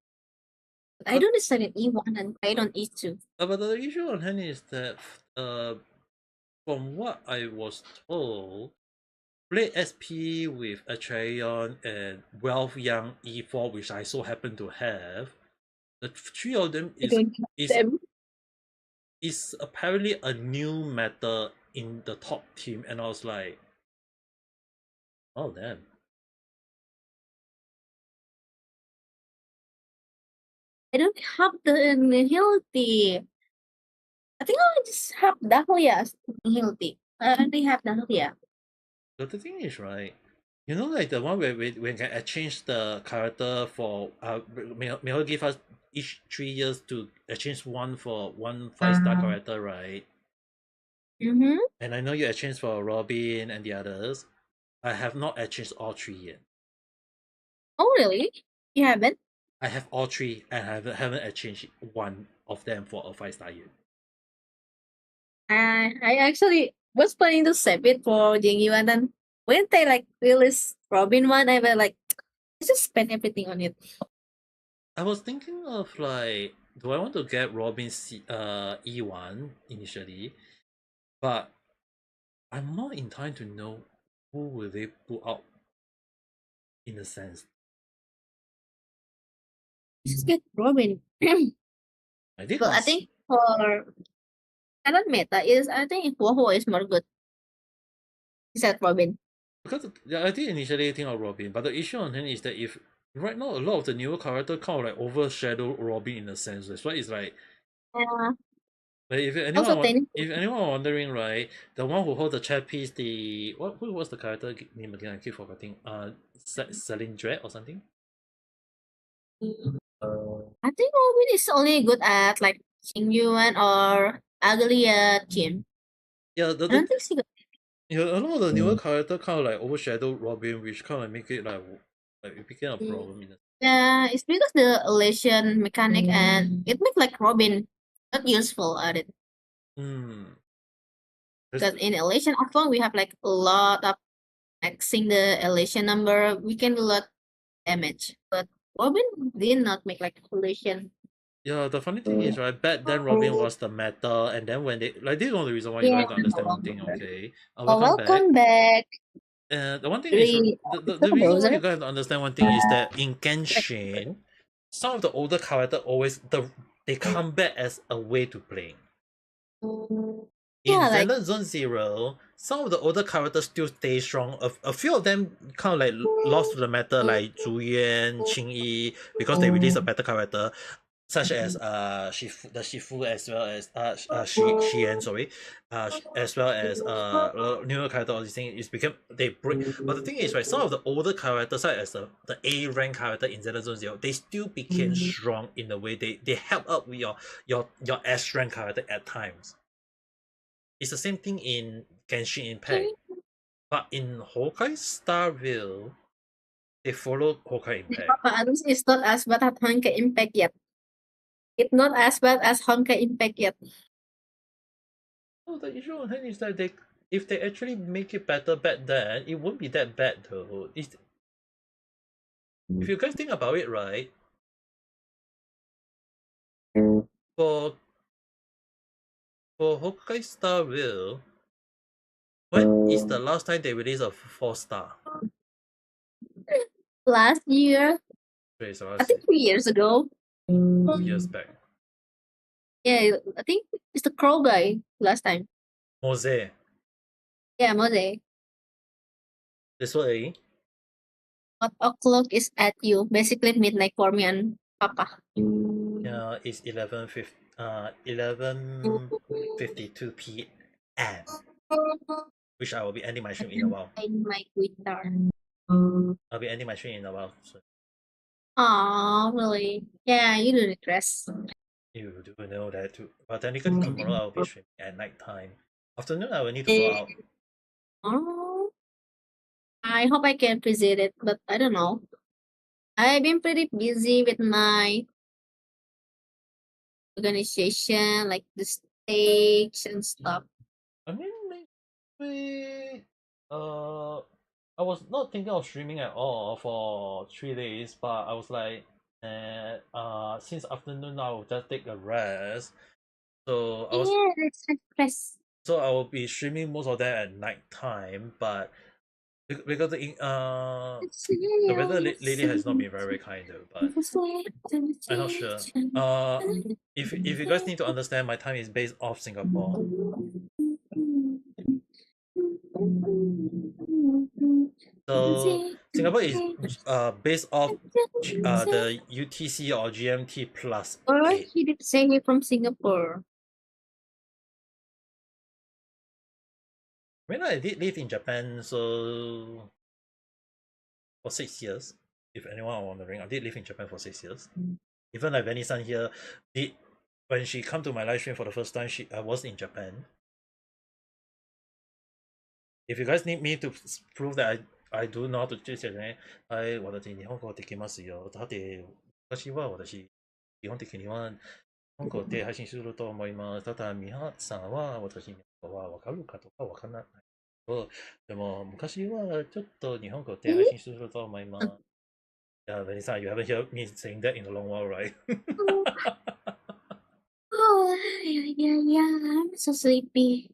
I but, don't decide an E1 and Python E2. but the issue on hand is that from what I was told, Blade SP with Acharion and Wealth Young E4, which I so happen to have, the three of them I don't have is them. is apparently a new meta in the top team, and I was like, oh damn. I don't have the Nihility. I think I'll just have Dahlia's Nihility. I already have Dahlia. But the thing is, right? Like the one where we can exchange the character for may give us each 3 years to exchange one for one 5-star character, right? Mm-hmm. And I know you exchanged for Robin and the others. I have not exchanged all three yet. Oh, really? You haven't? I have all three and I haven't exchanged one of them for a 5-star yet. I actually was planning to save it for Jingyu, and then when they like release Robin one, I was like, I just spend everything on it. I was thinking of like, do I want to get Robin E1 initially? But I'm more inclined to know who will they put out in a sense. Just get Robin. I did But I think for current meta is I think Woho is more good. Is that Robin? because I did initially think of Robin, but the issue on hand is that if right now a lot of the newer character kind of like overshadow Robin in a sense. That's why it's like Like if also tennis. if anyone wondering, right, the one who hold the chat piece, the who was the character name again? I keep forgetting. Selindred or something. I think Robin is only good at like Xingyuan or Aglia Jim. Yeah, I don't think she got yeah, a lot of the newer character kind of like overshadow Robin, which kind of make it like it became a problem in yeah, it's because the elation mechanic and it makes like Robin not useful at it. Hmm. Because in elation as long we have like a lot of maxing the elation number, we can do a lot damage. But Robin did not make like elation Yeah, the funny thing is, right, back then Robin was the meta, and then when they like, this is one of the reason why you Yeah, guys don't understand no one thing, longer. okay? Oh, Welcome back. welcome back. The one thing is, Really, the it's a reason why browser. you guys have to understand one thing is that in Genshin, some of the older characters they come back as a way to play. In Yeah, like Zenless Zone Zero, some of the older characters still stay strong. A few of them kind of like lost to the meta, like Zhu Yuan, Qing Yi, because they released a better character, such as Shifu, as well as Xian, sorry, as well as newer character. All these things is become they break. But the thing is, right, some of the older characters, such as the A rank character in Zenless Zone Zero, they still became strong in the way they help out with your S rank character at times. It's the same thing in Genshin Impact, but in Honkai Star Rail, they follow Honkai Impact. Papa Adams is not as bad as Honkai Impact yet. It's not as bad as Honkai Impact yet. Oh, the issue on hand is that if they actually make it better back then, it won't be that bad though. If you guys think about it, right, for Honkai Star Rail, when is the last time they released a 4-star? Last year, Okay, so I think 2 years ago. 2 years back. Yeah, I think it's the Crow guy last time. Mose, Yeah, Mose. this way. What o'clock is at you? Basically midnight for me and Papa. Yeah, it's 11:52 p.m. Which I will be ending my stream in a while. In my Twitter. I'll be ending my stream in a while. So Aw, really? Yeah, you do need rest. you do know that too. But technically tomorrow I'll be streaming at night time. Afternoon I will need to go out. Oh, I hope I can visit it, but I don't know. I've been pretty busy with my organization, like the stakes and stuff. I mean, maybe I was not thinking of streaming at all for 3 days, but I was like, since afternoon I will just take a rest. So I was Yeah, let's rest. so I will be streaming most of them at night time, but because the weather lately has not been very kind though, but I'm not sure. If you guys need to understand, my time is based off Singapore. So Singapore is based off the UTC or GMT plus Or 8. he did say he from Singapore. I mean, I did live in Japan, so for 6 years. If anyone are wondering, I did live in Japan for 6 years. Even like Benny-san here did when she come to my live stream for the first time. I was in Japan. If you guys need me to prove that I do know how to teach Japanese, はい、私日本語できますよ。だって私は基本的には日本語で配信すると思います。ただ皆さんは私日本語はわかるかとかわからないけど、でも昔はちょっと日本語で配信すると思います。Yeah, Vanessa, you haven't heard me saying that in a long while, right? Oh, yeah, I'm so sleepy.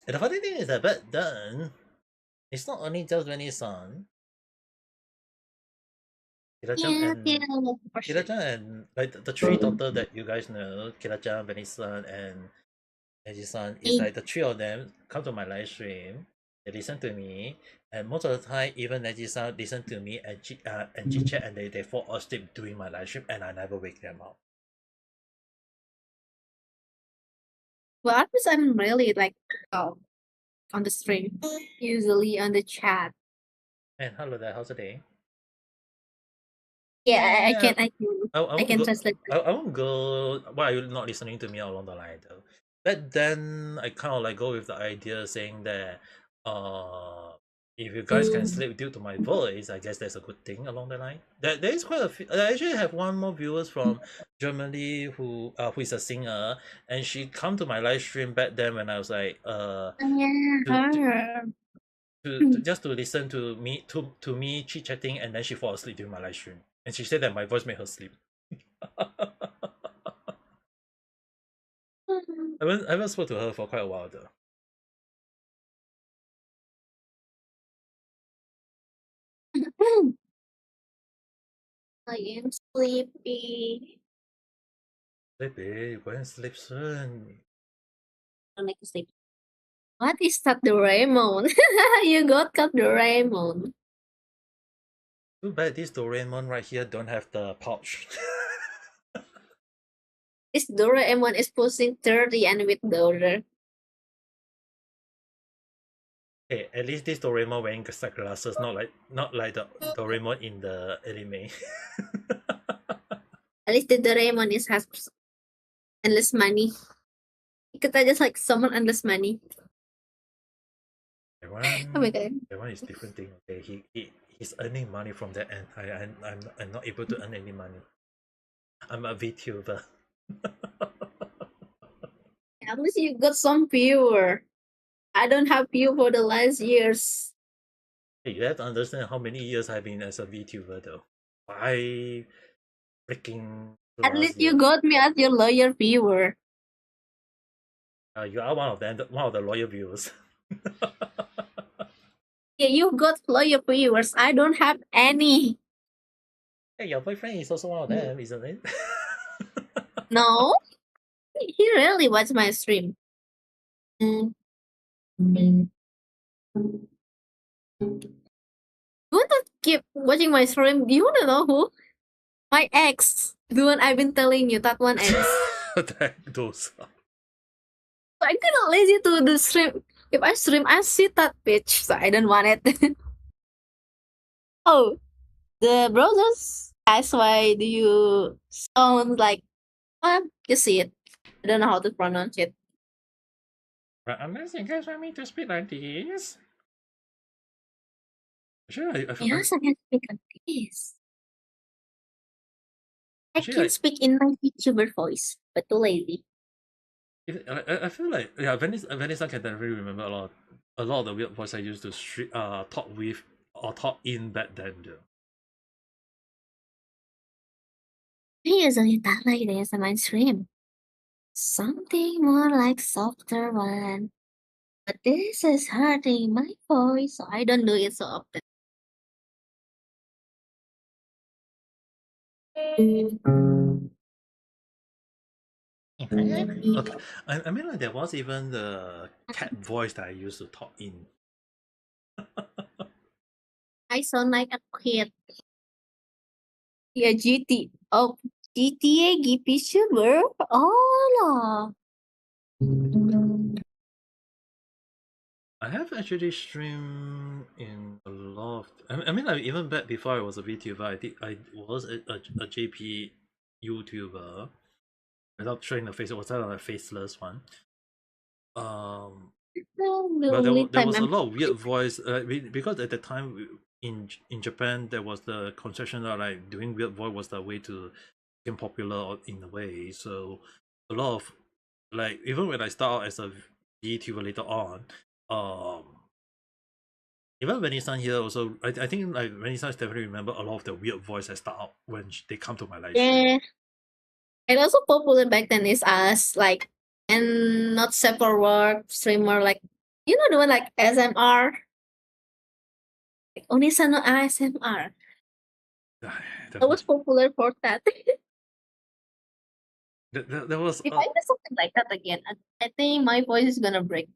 And the funny thing is that back then, it's not only just Vanessa-san. Kira-chan and like the three daughters that you guys know, Kira-chan, Vanessa, and Neji-san, is like the three of them come to my live stream. They listen to me, and most of the time, even Neji-san listen to me and chit-chat, and they fall asleep during my live stream, and I never wake them up. Well, at least I'm really like on the stream, usually on the chat. And hello there, how's the day? Yeah, I can translate. I won't go. Why are you not listening to me along the line though? But then I kind of like go with the idea saying that if you guys can sleep due to my voice, I guess that's a good thing along the line. There is quite a few. I actually have one more viewers from Germany who is a singer, and she come to my live stream back then when I was like just to listen to me chit chatting, and then she fall asleep during my live stream, and she said that my voice made her sleep. I haven't spoke to her for quite a while though. I am sleepy. Baby, go and sleep soon. I like to sleep. What is that, Doraemon? You got Doraemon. Too bad this Doraemon right here don't have the pouch. This Doraemon is pushing 30 and with daughter. Hey, at least this Doraemon wearing sunglasses, not like the Doraemon in the anime. At least the Doraemon has endless money. Because I just like someone endless money. Oh my god. That one is different thing. Okay, he's earning money from that, and I'm not able to earn any money. I'm a VTuber. At least you got some viewer. I don't have view for the last years. Hey, you have to understand how many years I've been as a VTuber though. 5 freaking. At least you got me as your loyal viewer. You are one of them, one of the loyal viewers. Yeah, you got loyal viewers. I don't have any. Hey, your boyfriend is also one of them, isn't it? No, he really watched my stream. You want to keep watching my stream? Do you want to know who? My ex. The one I've been telling you, that one ex. Those. I'm kind of lazy to do stream. If I stream, I see that bitch, so I don't want it. Oh, the brothers. That's why do you sound like? You see it. I don't know how to pronounce it. But unless you guys want me to speak like this. Sure, I Yes, I can speak like this. I Actually, can speak in my VTuber voice, but too lazy. I feel like Vanessa can definitely remember a lot of the weird voice I used to talk with or talk in back then. Though. I usually talk like this on my stream. Something more like softer one. But this is hurting my voice, so I don't do it so often. Okay, I mean like there was even the cat voice that I used to talk in. I sound like a kid. Yeah, GT. Oh, GTA GP Sugar. Oh, I have actually streamed in a lot of. I mean, like, even back before I was a VTuber, I was a JP YouTuber. Without showing the face, it was kind of a faceless one. But there was a lot of weird voice because at the time in Japan there was the conception that like doing weird voice was the way to become popular in a way. So a lot of like even when I start out as a VTuber later on, even Vanessa here also I think like Vanessa definitely remember a lot of the weird voice I start out when they come to my live stream. yeah. And also popular back then is us, like, and not safe for work streamer, like, you know the one like SMR? Like, Onisa no ASMR. I was popular for that. There was If I do something like that again, I think my voice is gonna break.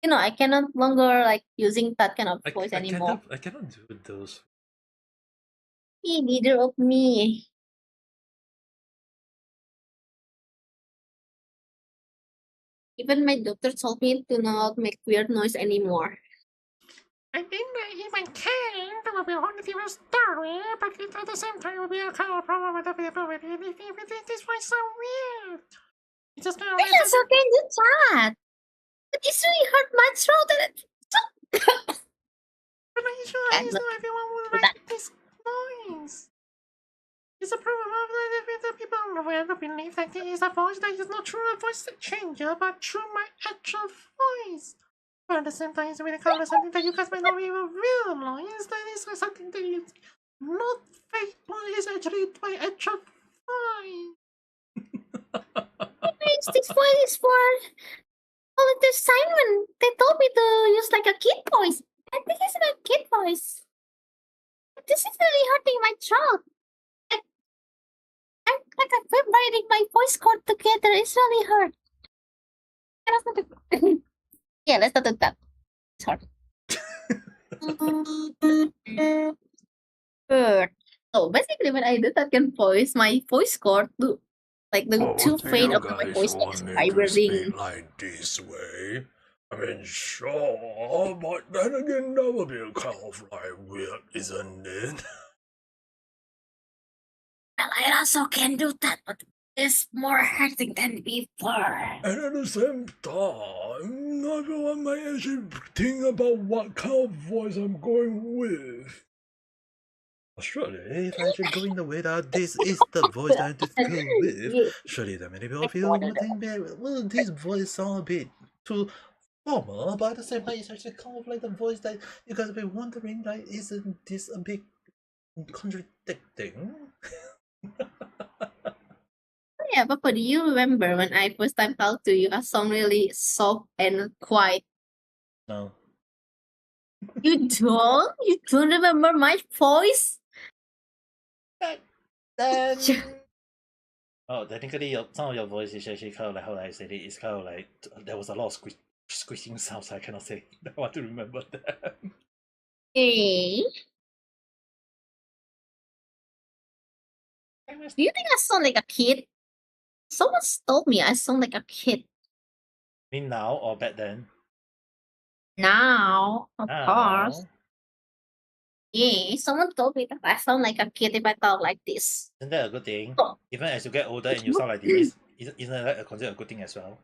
You know, I cannot longer like using that kind of voice anymore. I cannot do those. Neither of me. Even my doctor told me to not make weird noise anymore. I think that even can, that would be a whole different story, but at the same time, it would be a kind of problem with availability. And if this was so weird, it's just kind of like. It's okay to chat. But it's really hurt my throat. But I usually know everyone would like this noise. It's a problem of the people who believe that it is a voice that is not truly a voice changer, but through my actual voice. But at the same time, it's really kind of something that you guys might not even realize that is something that is not fake, but is actually my actual voice. I this voice is for all the time when they told me to use like a kid voice. And this is my kid voice. This is really hurting my throat. I'm vibrating my voice cord together. It's really hurt. Yeah, let's not do that. It's hard. Good. So basically, when I do that kind of voice, my voice cord do like the Oh, too do faint you of my guys voice want is me to vibrating. speak like this way? I mean, sure, but then again, that would be kind of like weird, isn't it? Well, I also can do that, but it's more hurting than before. And at the same time, everyone might actually think about what kind of voice I'm going with. Surely, if I actually going the way that this is the voice that I just go with, surely that many people feel would think that, well, this voice sounds a bit too formal, but at the same time, it's actually kind of like the voice that you guys be wondering, like, isn't this a bit contradicting? Yeah, Papa, do you remember when I first time talked to you, I sound really soft and quiet? No. You don't? You don't remember my voice? Then... Oh, technically, some of your voice is actually kind of like how I said it. It's kind of like there was a lot of squishing sounds. I cannot say. I want to remember that. Hey. Do you think I sound like a kid? Someone told me I sound like a kid. Mean now or back then? Now, of course. Now. Yeah, someone told me that I sound like a kid if I talk like this. Isn't that a good thing? Oh. Even as you get older and you sound like this, isn't that considered a good thing as well?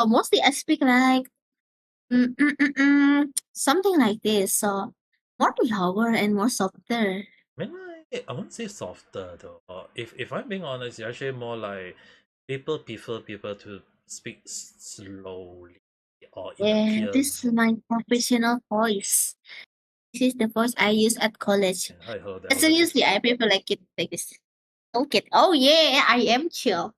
Mostly I speak like something like this, so more lower and more softer. I mean, I won't say softer though. If I'm being honest, it's actually more like people prefer people to speak slowly or in a Yeah, clear this is my professional voice. This is the voice I use at college. I heard that. But seriously, I prefer like it like this. Okay. Oh yeah, I am chill.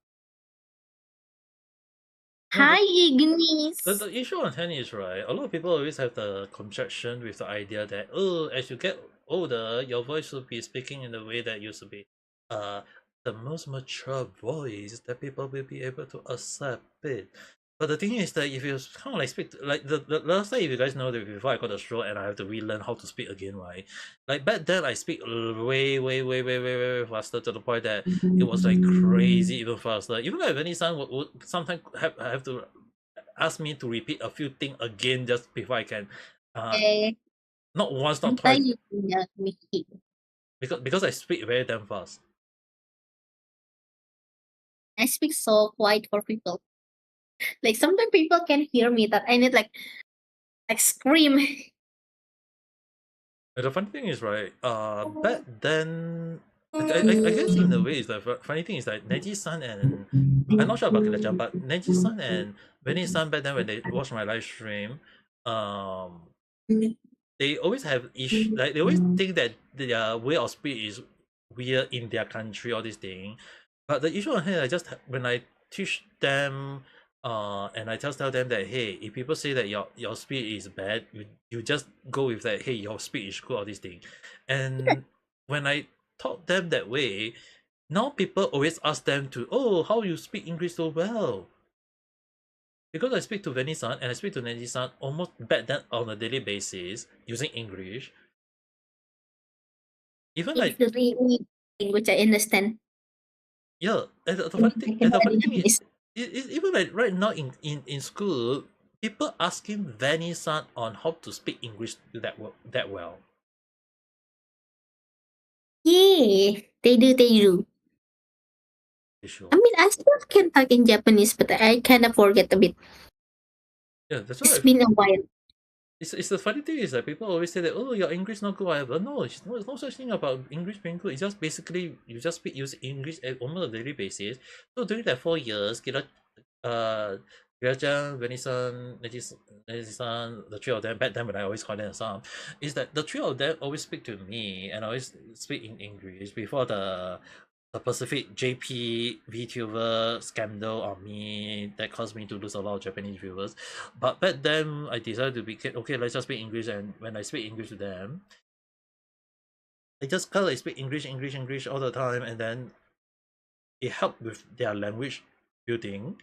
No, Hi, Ignis. The issue on hand is, right, a lot of people always have the conception with the idea that, oh, as you get older, your voice will be speaking in the way that used to be the most mature voice that people will be able to accept it. But the thing is that if you kind of like speak, like the last time, if you guys know that before I got a stroke and I have to relearn how to speak again, right? Like back then, I speak way faster to the point that it was like crazy, even faster. Even like Vanessa would sometimes have to ask me to repeat a few things again just before I can, not once, not twice, because I speak very damn fast. I speak so quiet for people. Like sometimes people can hear me that I need like scream. The funny thing is, right, back then, I guess in a way, is the funny thing is that Neji-san and, I'm not sure about Kila-chan, but Neji-san and Benny-san back then when they watch my live stream, they always have issue, like they always think that their way of speech is weird in their country, all this thing. But the issue on here, I just when I teach them, and I just tell them that, hey, if people say that your speech is bad, you just go with that, hey, your speech is good, all this thing. And when I taught them that way, now people always ask them to, oh, how you speak English so well? Because I speak to Vanessa and I speak to Neji-san almost back then on a daily basis using English. Even it's like the only language I understand. yeah, and the funny thing is, even like right now in school, people asking Vanessa on how to speak English that well. Yeah, they do. Sure. I mean, I still can talk in Japanese, but I kind of forget a bit. Yeah, that's It's why been a while. it's the funny thing is that people always say that, oh, your English not good, whatever. No, it's no such thing about English being good. It's just basically you just use English at almost a daily basis. So during that 4 years, Kira-chan, Vanessa, Neji-san, the three of them, back then when I always call them some, is that the three of them always speak to me and always speak in English before the the Pacific JP VTuber scandal on me that caused me to lose a lot of Japanese viewers. But back then, I decided to be okay. Let's just speak English, and when I speak English to them, they just kind of speak English all the time, and then it helped with their language building,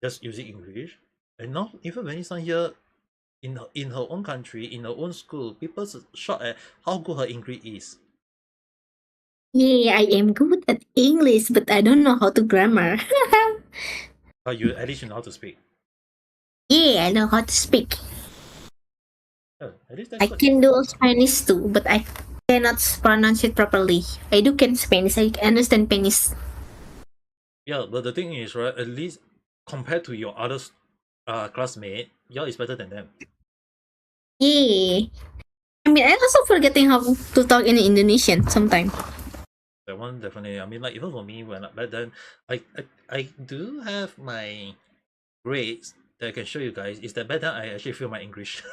just using English. And now, even when it's here in her own country, in her own school, people shocked at how good her English is. Yeah, I am good at English, but I don't know how to grammar. But you at least you know how to speak. Yeah, I know how to speak. Yeah, at least that's I good. can do Spanish too, but I cannot pronounce it properly. I do can Spanish. I understand Spanish. Yeah, but the thing is, right, at least compared to your other classmate, yours is better than them. Yeah. I mean, I also forgetting how to talk in Indonesian sometimes. That one definitely. I mean, like even for me, when back then, I do have my grades that I can show you guys. Is that back then I actually feel my English.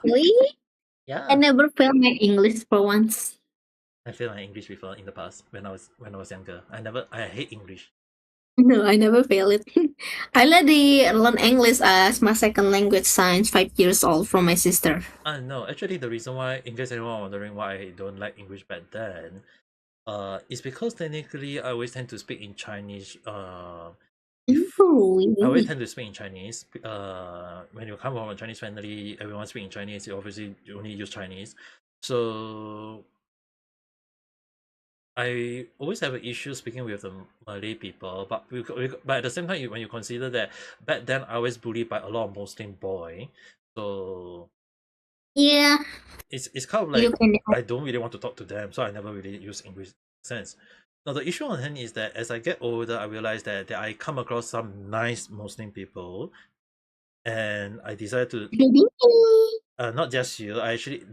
Really? Yeah, I never failed my English for once. I failed my English before in the past when I was younger. I hate English. No, I never failed it. I already learned English as my second language since 5 years old from my sister. No, actually the reason why, in case anyone wondering why I don't like English back then, it's because technically I always tend to speak in Chinese. Oh, I always really? tend to speak in Chinese. When you come from a Chinese family, everyone speak in Chinese. You obviously only use Chinese. So I always have an issue speaking with the Malay people. But but at the same time, when you consider that back then I was bullied by a lot of Muslim boy, so Yeah, it's kind of you like can. I don't really want to talk to them, so I never really use English sense. Now the issue on hand is that as I get older, I realize that I come across some nice Muslim people, and I decided to not just you. I actually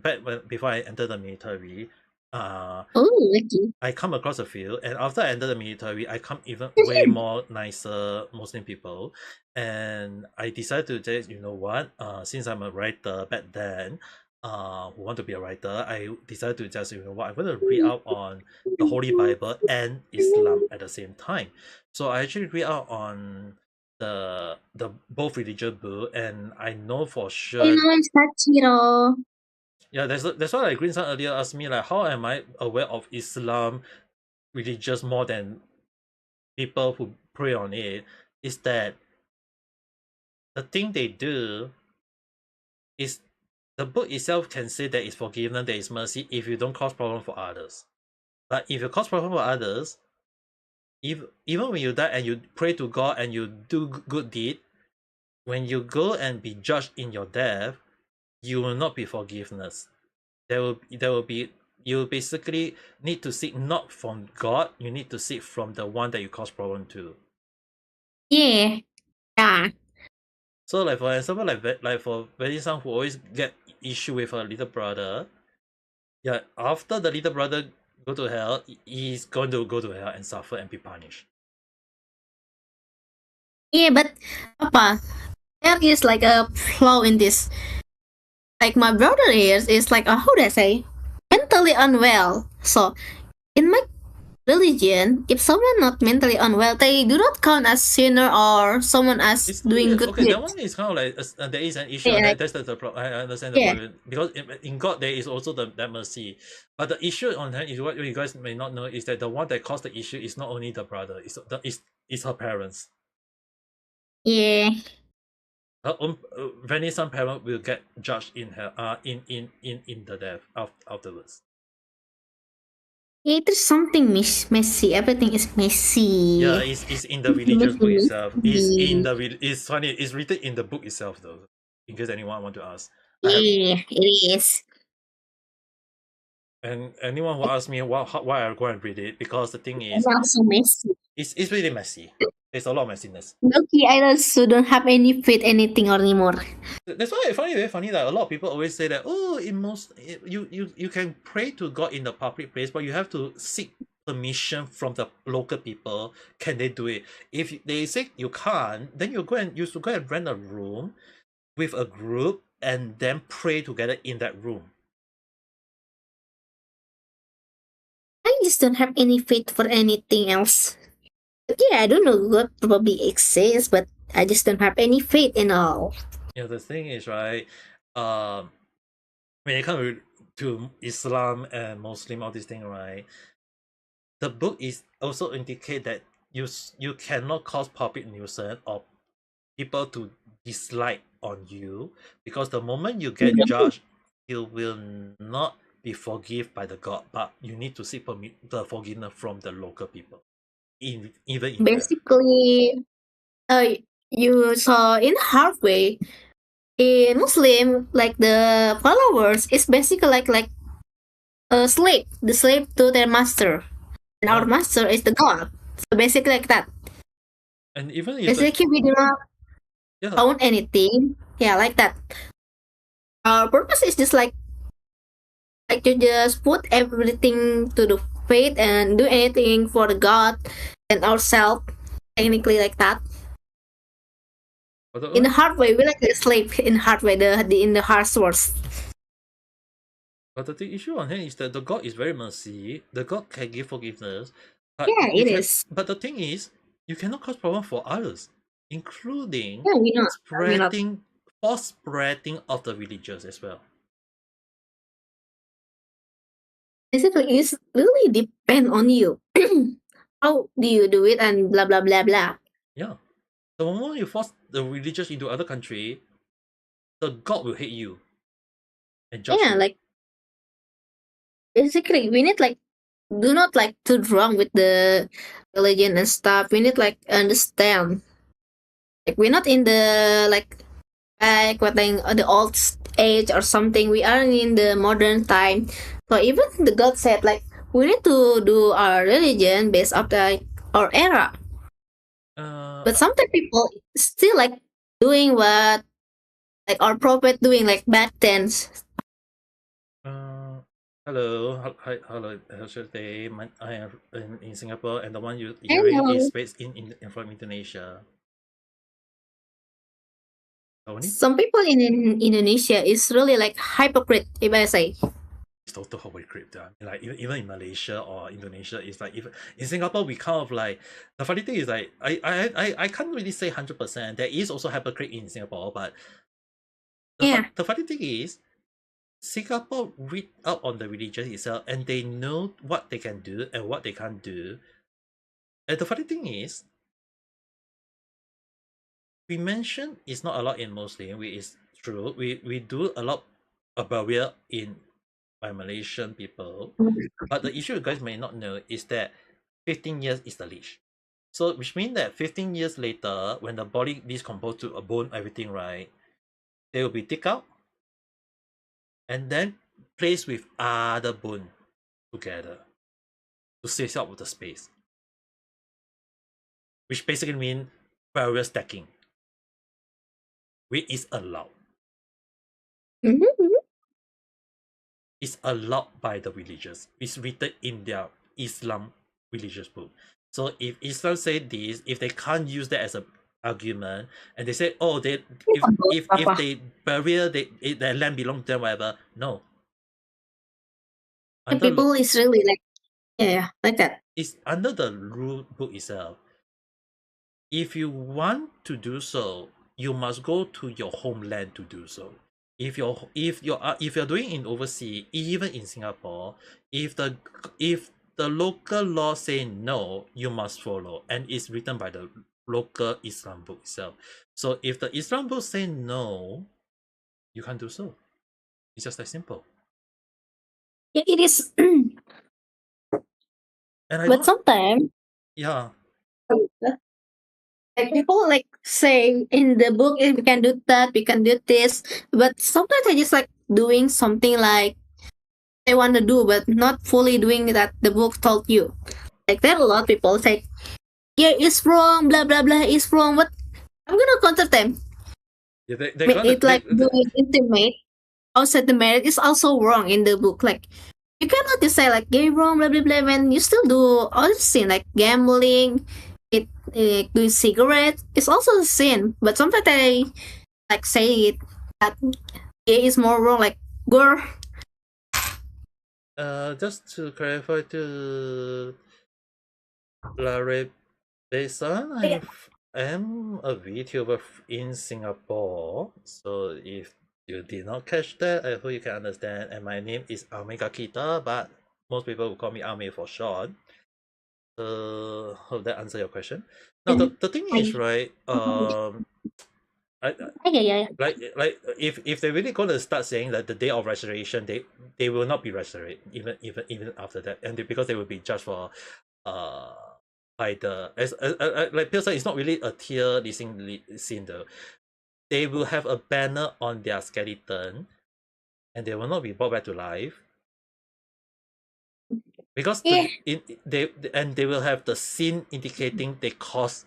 before I entered the military, Oh, lucky. I come across a few, and after I entered the military, I come even way more nicer Muslim people, and I decided to say, you know what? Since I'm a writer back then, who want to be a writer, I decided to just, you know what? I'm going to read out on the Holy Bible and Islam at the same time. So I actually read out on the both religious book, and I know for I sure. know it's Sachiro. Yeah, that's why like Green Sun earlier asked me like, how am I aware of Islam religious more than people who pray on it? Is that the thing they do is the book itself can say that it's forgiveness, there is mercy if you don't cause problem for others. But if you cause problem for others, even when you die and you pray to God and you do good deed, when you go and be judged in your death, you will not be forgiveness. There will be you basically need to seek not from God, you need to seek from the one that you cause problem to. Yeah. Yeah. So like for example, like for very some who always get issue with her little brother, yeah, after the little brother go to hell, he's going to go to hell and suffer and be punished. Yeah, but Papa, there is like a flaw in this. Like my brother is like how do I say mentally unwell. So in my religion, if someone not mentally unwell, they do not count as sinner or someone as It's not doing really, good okay. That deeds. one is kind of like there is an issue, Yeah, and like, that's the problem. I understand the yeah, problem because in God there is also that mercy, but the issue on hand is what you guys may not know is that the one that caused the issue is not only the brother, it's her parents. yeah. Her own Venice's parent will get judged in her in the death afterwards. Yeah, there's something messy. Everything is messy. Yeah, it's in the It's religious book messy, itself. messy. It's funny. It's written in the book itself though. In case anyone want to ask, I have Yeah, it is. and anyone who asks me why I go and read it, because the thing It's is also messy. it's really messy. There's a lot of messiness. Okay, I also don't have any faith anything anymore. That's why I find it very funny that a lot of people always say that, oh, you can pray to God in the public place, but you have to seek permission from the local people. Can they do it? If they say you can't, then you should go and rent a room with a group and then pray together in that room. just don't have any faith for anything else. But yeah, I don't know what probably exists, but I just don't have any faith in all. Yeah, the thing is, right, when it comes to Islam and Muslim, all these things, right, the book is also indicate that you cannot cause public nuisance or people to dislike on you, because the moment you get judged, you will not be forgiven by the God, but you need to seek the forgiveness from the local people. Even in there. Basically, you saw in halfway in Muslim, like the followers is basically like a slave, the slave to their master, and our Yeah. master is the God. So basically like that. And even if Basically, we do not yeah, own anything. Yeah, like that. Our purpose is just like to just put everything to the faith and do anything for the God and ourselves. Technically, like that. In the hard way, we like the slave. In the hard way, in the hard source. but the issue on hand is that the God is very mercy. The God can give forgiveness. But Yeah, it is. But the thing is, you cannot cause problem for others, including Yeah, we not. false spreading of the religious as well. Basically, it's really depend on you. How do you do it and blah blah blah blah. Yeah. The moment you force the religious into other country, the God will hate you and judge Yeah, you. like basically we need like do not like too wrong with the religion and stuff. We need like understand. Like we're not in the like what the old age or something. We are in the modern time. So even the God said like we need to do our religion based off the our era. But sometimes people still like doing what like our prophet doing like back then. Hello, hi, hello, how's your day? I am in Singapore, and the one you Hello. hearing is based in from Indonesia. Some people in Indonesia is really like hypocrite, if I say. It's total hypocrite. Like even in Malaysia or Indonesia, it's like even in Singapore, we kind of like the funny thing is like I can't really say 100%. There is also hypocrite in Singapore, but the funny thing is Singapore read up on the religion itself, and they know what they can do and what they can't do. And the funny thing is, we mentioned it's not a lot in Muslim, which is true. We do a lot of barrier in by Malaysian people, but the issue you guys may not know is that 15 years is the leash. So which means that 15 years later, when the body decomposes to a bone, everything, right, they will be dig out and then placed with other bone together to save up with the space, which basically means barrier stacking, which is allowed. It's allowed by the religious. It's written in their Islam religious book. So if Islam say this, if they can't use that as an argument, and they say, oh, they if they bury their land belong to them, whatever. No. People is really like like that. It's under the rule book itself. If you want to do so, you must go to your homeland to do so. If you're doing in overseas, even in Singapore, if the local law say no, you must follow, and it's written by the local Islam book itself. So if the Islam book say no, you can't do so. It's just that simple. Yeah, it is. But sometimes, like people like say in the book, we can do that, we can do this, but sometimes I just like doing something like I want to do, but not fully doing that the book told you. Like there are a lot of people say, yeah, it's wrong, blah blah blah, it's wrong. But I'm gonna counter them. Yeah, doing intimate outside the marriage is also wrong in the book. Like you cannot just say like gay wrong, blah blah blah, when you still do other sin like gambling, doing cigarettes. It's also a sin. But sometimes they like say it that gay is more wrong. Like girl, Just to clarify to Larry Bason, Yeah. I am a VTuber in Singapore. So if you did not catch that, I hope you can understand. And my name is Ame Gakita, but most people will call me Ame for short. Hope that answer your question. Now the thing is, right? Yeah. Like if they really gonna start saying that the day of restoration, they will not be restored even after that, and because they will be judged for uh by the as like Pilsen is not really a tier listing scene though. They will have a banner on their skeleton, and they will not be brought back to life because Yeah. they will have the scene indicating they caused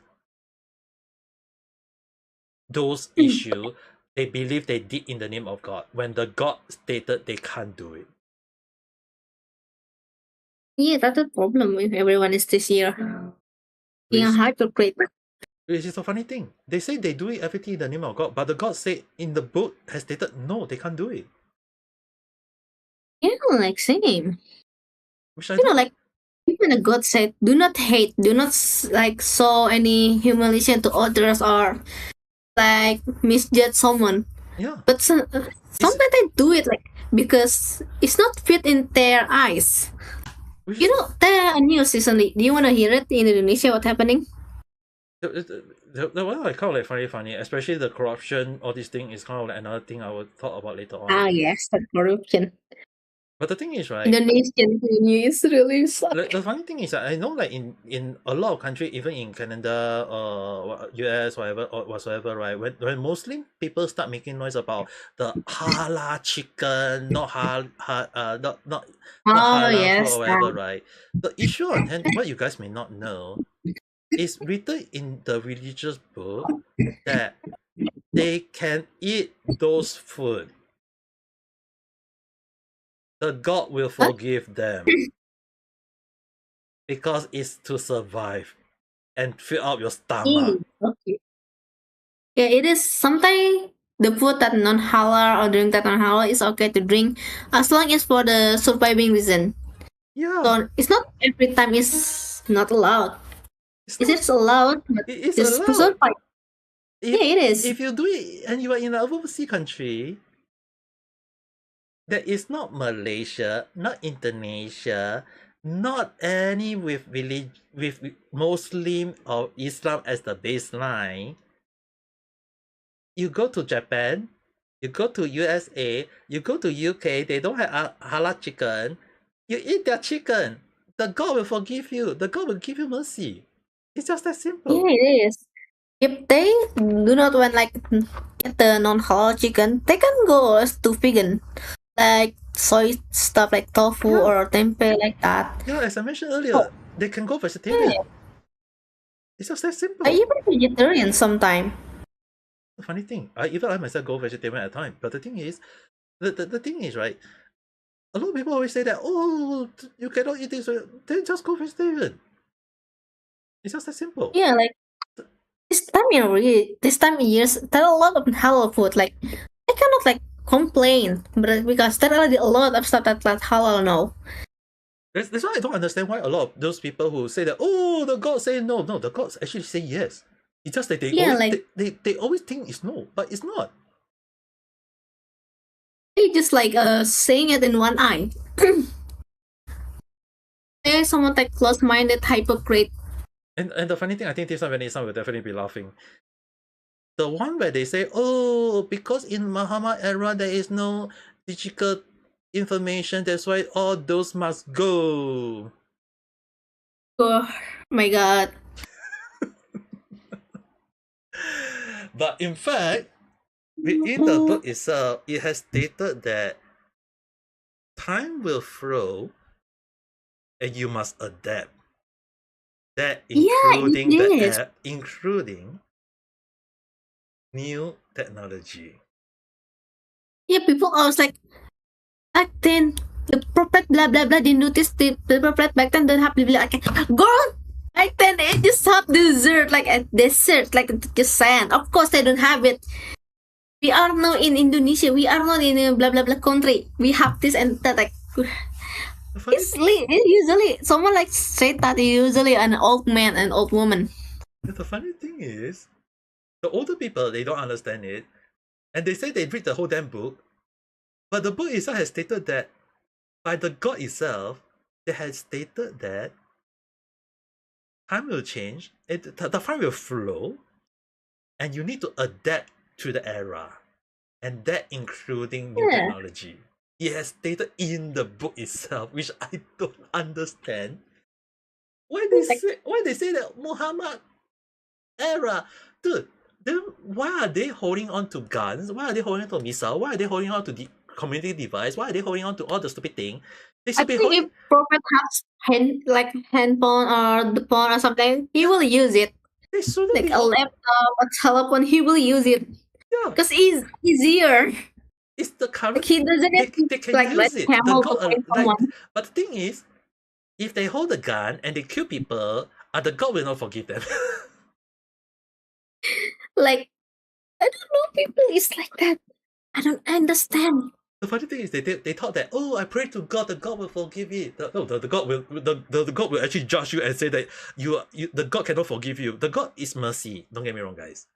those issue they believe they did in the name of God when the God stated they can't do it. Yeah, that's the problem with everyone is this year. Being a Which, hypocrite. which is a funny thing. They say they do it everything in the name of God, but the God said in the book has stated no, they can't do it. Yeah, like same. Which I You know, don't. like even the God said, do not hate, do not like show any humiliation to others or like misjudge someone. Yeah. But sometimes they do it like because it's not fit in their eyes. Which You know, there are news recently. Do you want to hear it in Indonesia? What's happening? the one I kind of like funny, especially the corruption. All this thing is kind of like another thing I will talk about later on. Ah, yes, the corruption. But the thing is, right? Indonesian news really suck. The funny thing is that I know, like in a lot of countries, even in Canada or US, whatever or whatsoever, right? When Muslim people start making noise about the halal chicken, not not Oh, halal food yes. or whatever, right? The issue on hand, what you guys may not know, is written in the religious book that they can eat those food. The God will forgive them because it's to survive and fill up your stomach. Okay. Yeah, it is sometimes the food that non halal or drink that non halal is okay to drink as long as for the surviving reason. Yeah, So it's not every time is not allowed. it's It not. is allowed, but It's just to allowed. survive. If, Yeah, it is. If you do it and you are in an overseas country that is not Malaysia, not Indonesia, not any with village with Muslim or Islam as the baseline, you go to Japan, you go to USA, you go to UK, they don't have halal chicken, you eat their chicken, the God will forgive you, the God will give you mercy. It's just that simple. Yeah, it is. If they do not want like get the non halal chicken, they can go to vegan, like soy stuff like tofu Yeah. or tempeh like that. Yeah, as I mentioned earlier, they can go vegetarian. Yeah. It's just that simple. I even vegetarian sometime. The funny thing, I myself go vegetarian at time. But the thing is, the thing is, right? A lot of people always say that, oh, you cannot eat this. Then just go vegetarian. It's just that simple. Yeah, like this time this time of years, there are a lot of halal food. Like I cannot like complain, but because there are a lot of stuff that's halal now. That's why I don't understand why a lot of those people who say that, oh, the God say no. No, the gods actually say yes. It's just that they Yeah, always like they always think it's no, but it's not. they just like saying it in one eye. There's someone like close-minded hypocrite. And the funny thing, I think this one Vanessa will definitely be laughing. The one where they say, oh, because in Muhammad era there is no digital information, that's why all those must go. Oh my god. But in fact, within the book itself, it has stated that time will flow and you must adapt. That including including new technology. Yeah, people always like back then the prophet blah blah blah. They noticed the prophet back then don't have to be like girl. Back then they just have desert like a desert like just sand. Of course they don't have it. We are now in Indonesia. We are not in a blah blah blah country. We have this and that like funny It's usually someone like said that usually an old man and old woman. The funny thing is, the older people, they don't understand it, and they say they read the whole damn book, but the book itself has stated that by the god itself, they has stated that time will change, the time will flow, and you need to adapt to the era, and that including new Yeah. technology. It has stated in the book itself, which I don't understand. Why they say that Muhammad era, dude? Then why are they holding on to guns? Why are they holding on to missile? Why are they holding on to the community device? Why are they holding on to all the stupid thing? They I should be think holding. if Prophet has handphone or the phone or something, he will use it. They shouldn't Like be. a laptop, a telephone, he will use it Yeah, because it's easier. it's the current. Like he doesn't They, need to they can like use let it. camel to God, find someone. but the thing is, if they hold a gun and they kill people, the God will not forgive them. Like I don't know, people is like that. I don't understand. The funny thing is, they thought that, oh, I pray to God, the God will forgive it. No, the God will the God will actually judge you and say that you the God cannot forgive you. The God is mercy. Don't get me wrong, guys.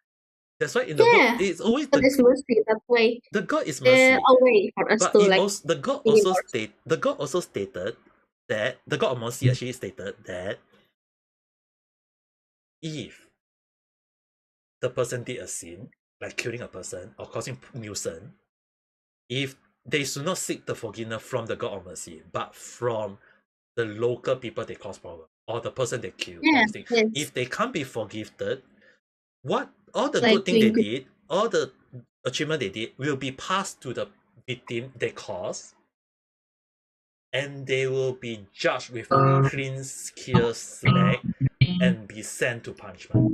That's why in the Yeah, book it's always but it's mercy that way. the God is A mercy. way for us But to it like also, the God also stated that the God of mercy actually stated that if the person did a sin, like killing a person or causing nuisance, if they should not seek the forgiveness from the God of mercy, but from the local people they cause problem or the person they kill. yeah, yes, If they can't be forgiven, what all the like good thing they being good. did, all the achievement they did will be passed to the victim they caused, and they will be judged with a clean skill slack and be sent to punishment,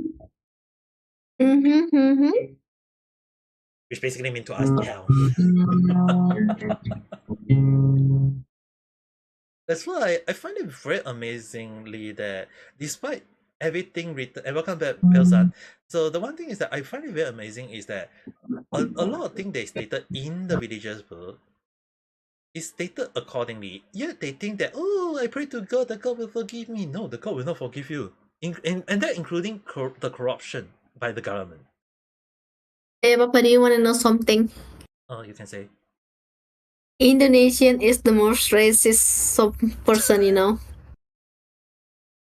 which basically means to us hell. That's why I find it very amazingly that despite everything written, and welcome back, Pelsan. So the one thing is that I find it very amazing is that a lot of things they stated in the religious book is stated accordingly. Yet they think that, oh, I pray to God, the God will forgive me. No, the God will not forgive you. And that including the corruption by the government. Hey, Papa, do you want to know something? You can say. Indonesian is the most racist person, you know.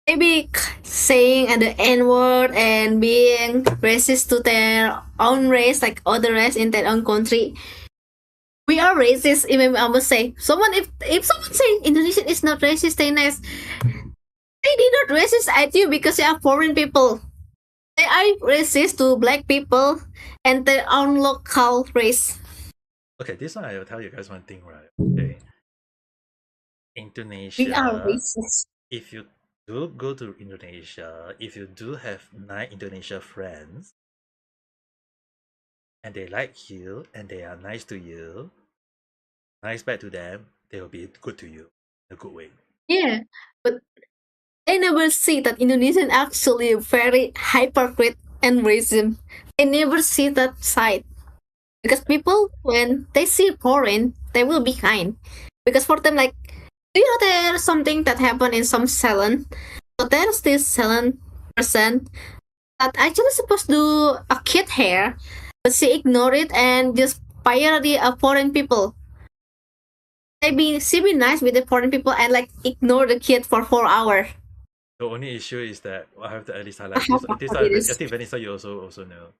Maybe saying the N word and being racist to their own race, like other race in their own country. We are racist. Even I would say, if someone say Indonesian is not racist, they nice. They did not racist at you because they are foreign people. They are racist to black people and their own local race. Okay, this one I will tell you guys one thing, right? Okay. Indonesia. We are racist. If you do go to Indonesia, if you do have 9 Indonesia friends, and they like you, and they are nice to you, nice back to them, they will be good to you in a good way. Yeah, but they never see that Indonesian actually very hypocrite and racist. They never see that side. Because people, when they see foreign, they will be kind. Because for them, like, do you know there's something that happened in some salon? So there's this salon person that actually supposed to do a kid hair, but she ignored it and just fire the foreign people. She be nice with the foreign people and like ignore the kid for 4 hours. The only issue is that I have to at least highlight this. I think Vanessa, you also know.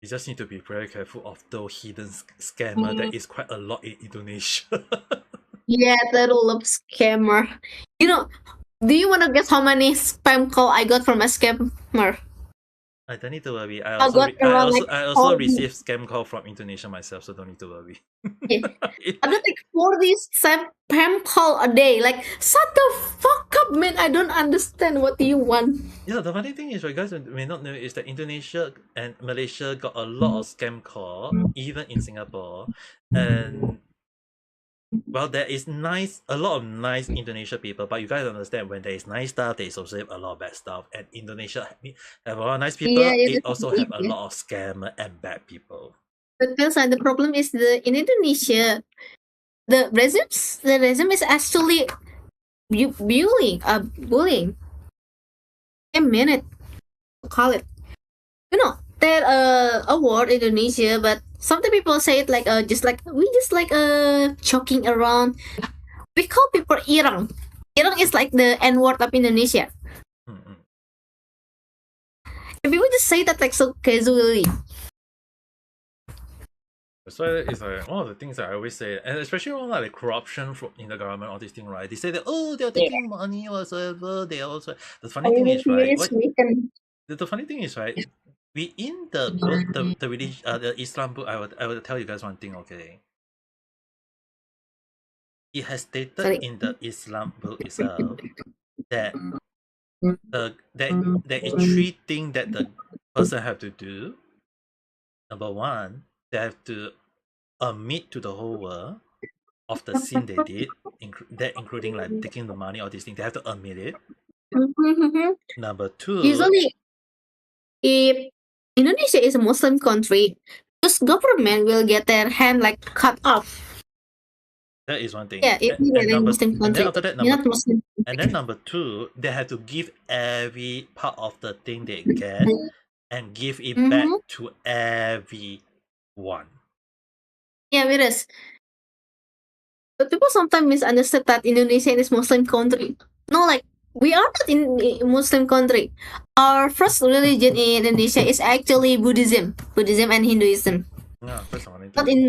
You just need to be very careful of those hidden scammer that is quite a lot in Indonesia. Yeah, that love scammer. You know, do you want to guess how many spam call I got from a scammer? I don't need to worry. I got around, like, also 40. receive scam call from Indonesia myself, so don't need to worry. Yeah. I got like 40 spam call a day. Like, shut the fuck up, man. I don't understand what you want. Yeah, the funny thing is, what you guys may not know is that Indonesia and Malaysia got a lot of scam call, even in Singapore. And well, there is a lot of nice Indonesia people, but you guys understand when there is nice stuff, there is also a lot of bad stuff. And Indonesia have a lot of nice people. Yeah, It also have a lot of scammer and bad people. But Pilsan, the problem is in Indonesia, the resume is actually bullying. A minute to call it. You know, that award in Indonesia, but some people say it like joking around. We call people irang. Irang is like the N word of Indonesia. Mm-mm. And people just say that like so casually. So it's like one of the things that I always say, and especially on like corruption in the government, all these things, right? They say that they're taking money whatsoever. They also the funny thing is, right? The funny thing is, right? We in the book, the religion, the Islam book. I would tell you guys one thing, okay? It has stated Sorry. in the Islam book itself that there is 3 things that the person have to do. Number 1, they have to admit to the whole world of the sin they did, including like taking the money, all these things. They have to admit it. Number 2, Usually, if Indonesia is a Muslim country, this government will get their hand like cut off. that is one thing. Yeah, if you're in a Muslim and then country, after that, you're not Muslim. and then number 2, they have to give every part of the thing they get and give it back to everyone. Yeah, it is. But people sometimes misunderstand that Indonesia is Muslim country. No, like we are not in a Muslim country. Our first religion in Indonesia is actually Buddhism and Hinduism. Yeah, that's the funny Not thing.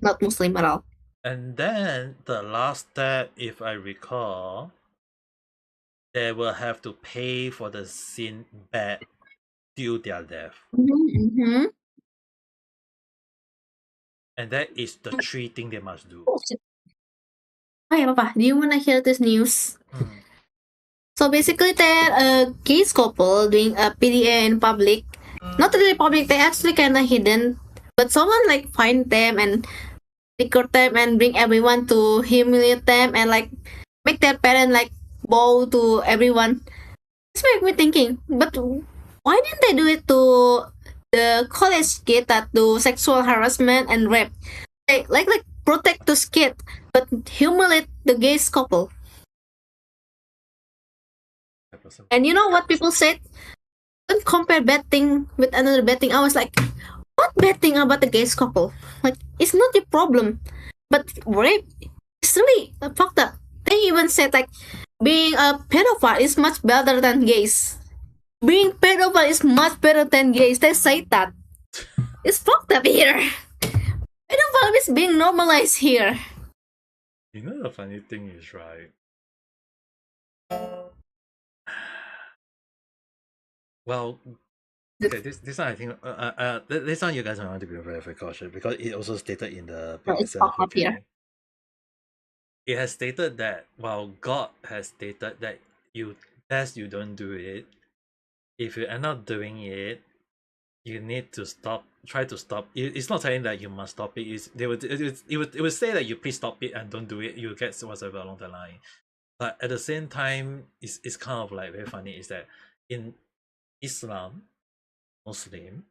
not Muslim at all. And then the last step, if I recall, they will have to pay for the sin back till their death. And that is the 3 things they must do. Oh yeah, Papa, do you wanna hear this news? So basically, they're a gay couple doing a PDA in public. Not really public, they actually kinda hidden. But someone like find them and record them and bring everyone to humiliate them and like make their parent like bow to everyone. This make me thinking, but why didn't they do it to the college kid that do sexual harassment and rape? They like protect those kids, but humiliate the gay couple. And you know what people said? Don't compare bad thing with another bad thing. I was like, what bad thing about the gay couple? Like, it's not your problem. But rape is really fucked up. They even said like, being a pedophile is much better than gays. Being pedophile is much better than gays. They say that. It's fucked up here. Pedophile is being normalized here. You know the funny thing is, right? Well, okay, this one I think this one you guys are going to be very, very cautious because it also stated in the book It's itself. fucked up here. It has stated that God has stated that you don't do it. If you end up doing it, you need to stop. Try to stop. It's not saying that you must stop it. It would say that you please stop it and don't do it. You'll get whatsoever along the line. But at the same time, it's kind of like very funny. Is that in Islam, Muslim,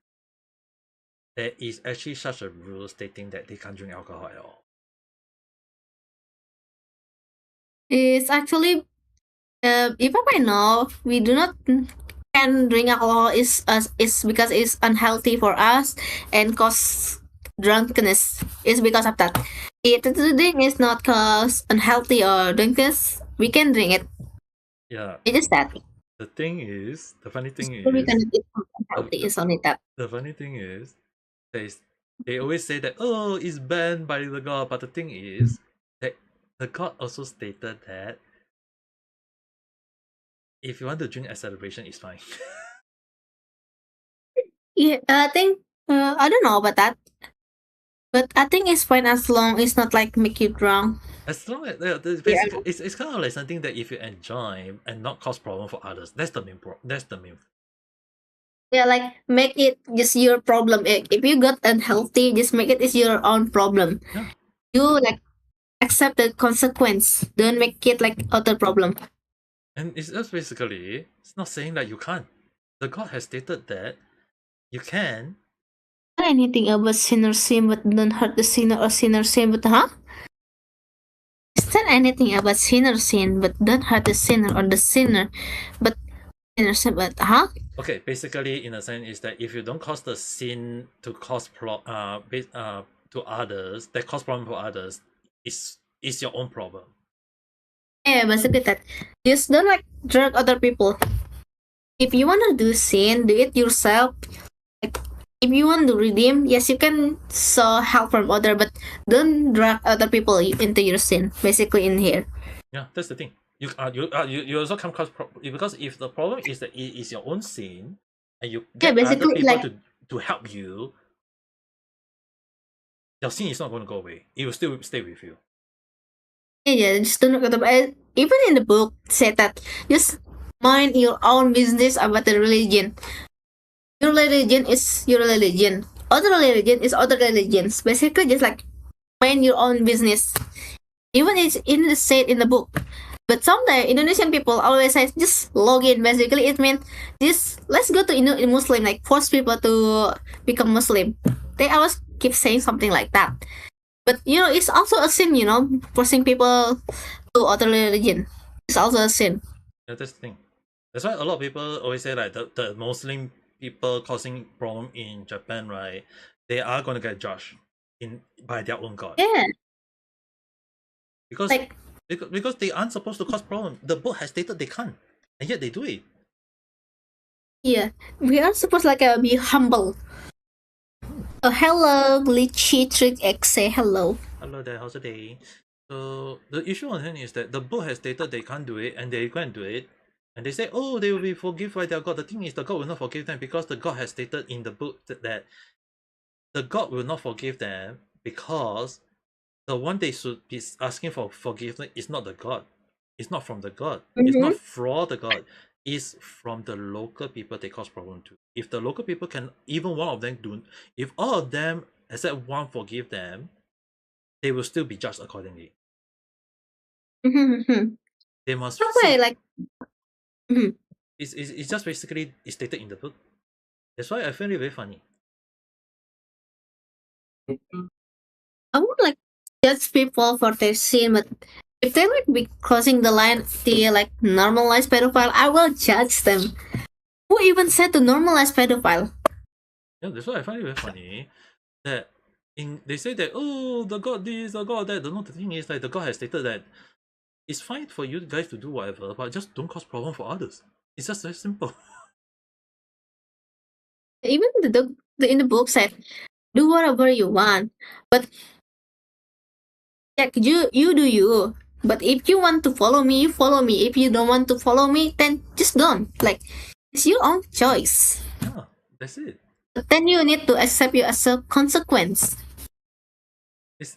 there is actually such a rule stating that they can't drink alcohol at all. It's actually, if I know, we do not can drink alcohol is because it's unhealthy for us and cause drunkenness. It's because of that. If the drink is not cause unhealthy or drunkenness, we can drink it. Yeah. It is that. The funny thing is, We can eat unhealthy. It's only that. the funny thing is, they always say that it's banned by the God, but the thing is that the God also stated that if you want to drink at celebration, it's fine. Yeah, I think I don't know about that, but I think it's fine as long it's not like make you drunk. As long as basically, it's kind of like something that if you enjoy and not cause problem for others, that's the main Yeah, like make it just your problem. If you got unhealthy, just make it is your own problem. Yeah. You like accept the consequence. Don't make it like other problem. And it's just basically, it's not saying that you can't. The God has stated that you can. Anything about sinner sin but don't hurt the sinner or sinner sin but anything about sinner's sin, but don't hurt the sinner or the sinner, but sinner sin. But Okay, basically, in a sense, is that if you don't cause the sin to cause to others, that cause problem for others, is your own problem. Yeah, basically that. Just don't like drag other people. If you wanna do sin, do it yourself. Like if you want to redeem, yes, you can saw help from other, but don't drag other people into your sin. Basically, in here. Yeah, that's the thing. You also come across because if the problem is that it is your own sin, and you Yeah, get other basically people like to help you, your sin is not going to go away. It will still stay with you. yeah, just don't look at the. Even in the book, said that just mind your own business about the religion. Your religion is your religion. Other religion is other religions. Basically, just like mind your own business. Even it's in the said in the book. But sometimes Indonesian people always say just log in. Basically, it means just let's go to Muslim, like force people to become Muslim. They always keep saying something like that. But it's also a sin. Forcing people to other religion. It's also a sin. Yeah, that's the thing. That's why a lot of people always say like the Muslim people causing problem in Japan, right? They are going to get judged by their own god. Yeah. Because Like because they aren't supposed to cause problem. The book has stated they can't, and yet they do it. yeah, we are supposed like be humble. Hello, glitchy trick X. Say hello. Hello there, how's the day? So the issue on hand is that the book has stated they can't do it, and they go and do it, and they say, oh, they will be forgiven by their god. The thing is, the god will not forgive them because the god has stated in the book that the god will not forgive them because the one they should be asking for forgiveness is not the god. It's not from the god. It's not for the god. It's from the local people they cause problem to. If the local people can, even one of them do, if all of them except one forgive them, they will still be judged accordingly. They must Okay, like it's just basically it's stated in the book. That's why I find it very funny. I would like judge people for their sin, but if they like be crossing the line, they like normalize pedophile, I will judge them. Who even said to normalize pedophile? Yeah, that's why I find it very funny that they say that, oh, the god this, the god that. The thing is, like, the god has stated that it's fine for you guys to do whatever, but just don't cause problem for others. It's just very simple. Even in the book said, do whatever you want, but like you do you. But if you want to follow me, you follow me. If you don't want to follow me, then just don't. Like it's your own choice. Yeah, that's it. But then you need to accept you as a consequence.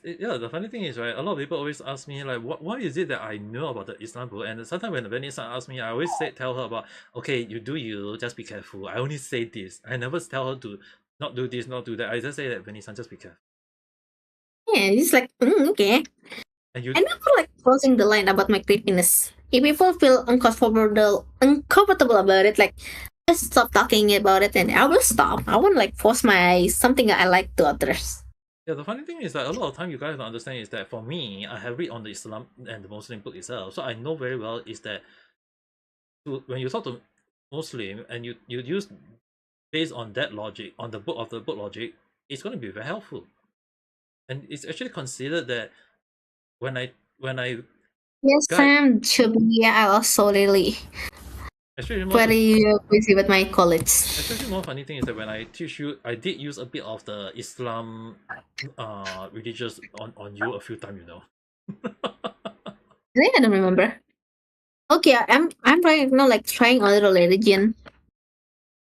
Yeah, the funny thing is, right, a lot of people always ask me, like, why is it that I know about the Islam book? And sometimes when Vanessa asks me, I always tell her about, okay, you do you, just be careful. I only say this. I never tell her to not do this, not do that. I just say that, Vanessa, just be careful. Yeah, it's like okay. And you I never like crossing the line about my creepiness. If people feel uncomfortable about it, like just stop talking about it, and I will stop. I won't like force my something that I like to others. Yeah, the funny thing is that a lot of time you guys don't understand is that for me, I have read on the Islam and the Muslim book itself, so I know very well is that when you talk to Muslim and you use based on that logic, on the book logic, it's going to be very helpful. And it's actually considered that when I Yes, guide, I'm chubby. I also really especially more very busy with my college. especially more funny thing is that when I teach you, I did use a bit of the Islam religious on you a few times, you know. I don't remember. Okay, I'm right now like trying other religion.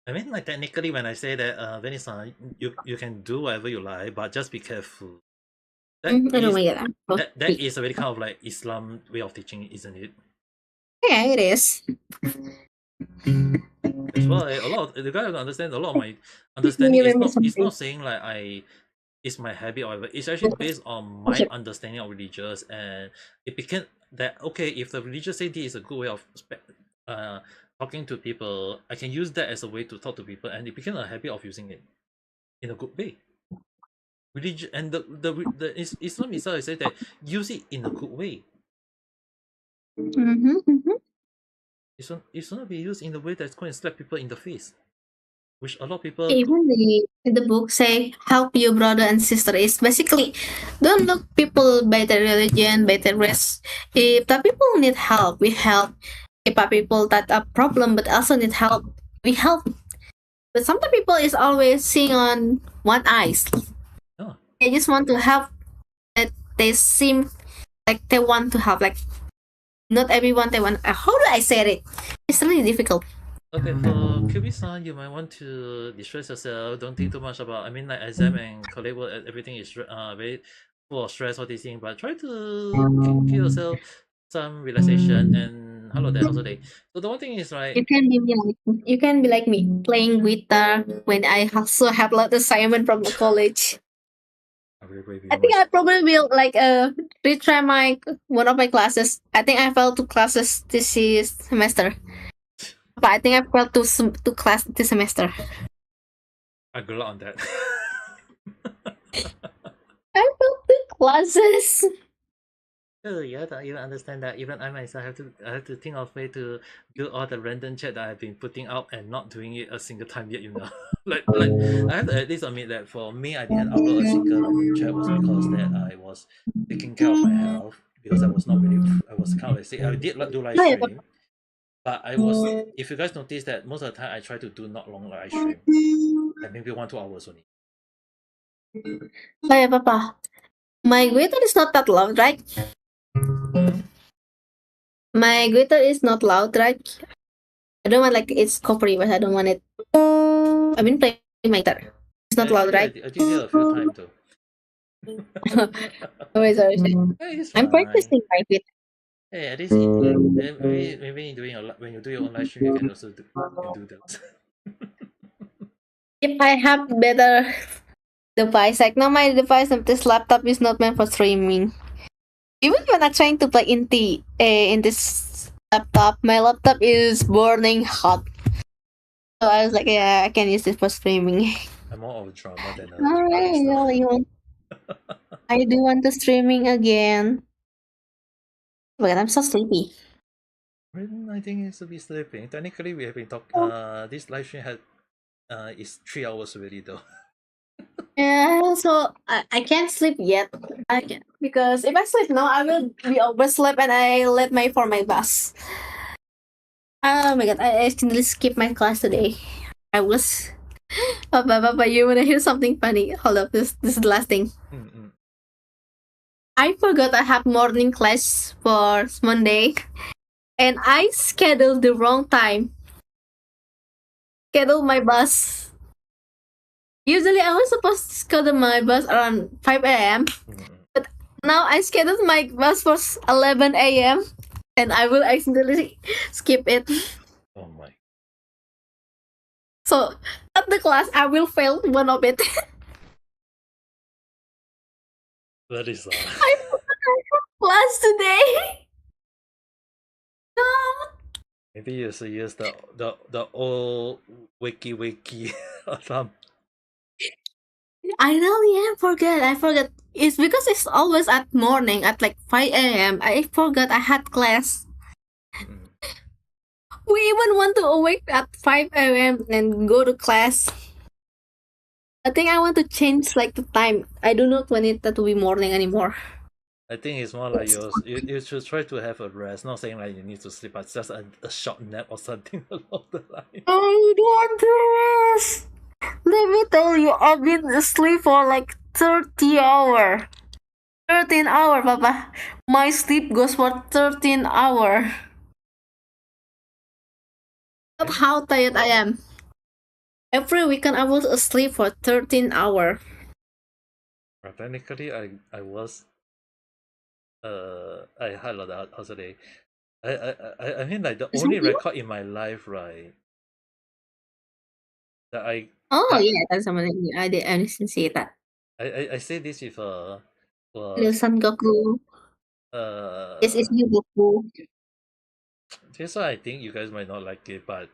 I mean, like, technically, when I say that, Vanessa, you can do whatever you like, but just be careful. That Oh my is god, that is a very kind of like Islam way of teaching, isn't it? yeah, it is. That's why a lot of the guy understand a lot of my understanding You is remember not it's something? not saying like it's my habit or whatever. It's actually based on my understanding of religious, and it became that okay, if the religious say this is a good way of talking to people, I can use that as a way to talk to people, and it became a habit of using it in a good way. Religion and the Islam itself says that use it in a good way. It should not be used in a way that's going to slap people in the face, which a lot of people. Even the book say help your brother and sister is basically don't look people by their religion, by their race. If the people need help, we help. If the people that a problem but also need help, we help. But some people is always seeing on one eyes. Oh. They just want to help. That they seem like they want to help. Like not everyone they want. How do I say it? It's really difficult. Okay, for QB-san, you might want to distress yourself. Don't think too much about. I mean, like exam and college work, everything is very full of stress, all these things. But try to give yourself some relaxation and hello there also day. So the one thing is right. You can be like me playing guitar when I also have a lot of assignment from the college. I think I probably will like retry my one of my classes. I think I fell to classes this semester. But I think I fell to class this semester. I good luck on that. I fell to classes. Oh, you have to even understand that even I myself have to think of way to do all the random chat that I've been putting out and not doing it a single time yet, you know. like I have to at least admit that for me I didn't upload a single random chat was because that I was taking care of my health, because I was not really I was kind of like say I did do live stream. But I was, if you guys notice that most of the time I try to do not long live stream, like maybe 1-2 hours only. Hey, Papa. My guitar is not that loud, right? My guitar is not loud, right? I don't want like it's coppery, but I don't want it. I've been playing my guitar. It's not loud, right? I did it a few times though. Oh, sorry. Hey, I'm practicing my guitar. Hey, at least maybe doing when you do your own live stream, you can also do that. If I have better device, like now my device of this laptop is not meant for streaming. Even when I'm trying to play in this laptop, my laptop is burning hot. So I was like, yeah, I can use it for streaming. I'm more of a drama than a I do want to streaming again. But I'm so sleepy. I think it's to be sleeping. Technically, we have been talking. This live stream is 3 hours already though. Yeah, so I can't sleep yet. I can because if I sleep now, I will be overslept and I late for my bus. Oh my god, I accidentally skipped my class today. I was. Papa, you wanna hear something funny? Hold up, this is the last thing. I forgot I have morning class for Monday, and I scheduled the wrong time. Scheduled my bus. Usually I was supposed to schedule my bus around 5 a.m. But now I scheduled my bus for 11 a.m. and I will accidentally skip it. Oh my. So at the class I will fail one of it. That is I forgot I have class today. No. Maybe you should use the old wakey alarm. I really forget. I forgot. It's because it's always at morning at like 5 a.m. I forgot I had class. We even want to awake at 5 a.m. and go to class. I think I want to change like the time. I do not want it to be morning anymore. I think it's more like you should try to have a rest. Not saying like you need to sleep, but just a short nap or something along the line. I don't want to rest. Let me tell you, I've been asleep for like 30 hours. 13 hours, Papa. My sleep goes for 13 hours. That's how tired I am. Every weekend I was asleep for 13 hours. But technically, I was. I had a lot of also day. I mean like the only record in my life, right? That I. Oh yeah, that's something I didn't see that. I say this with The Son Goku. This is new Goku. This one I think you guys might not like it, but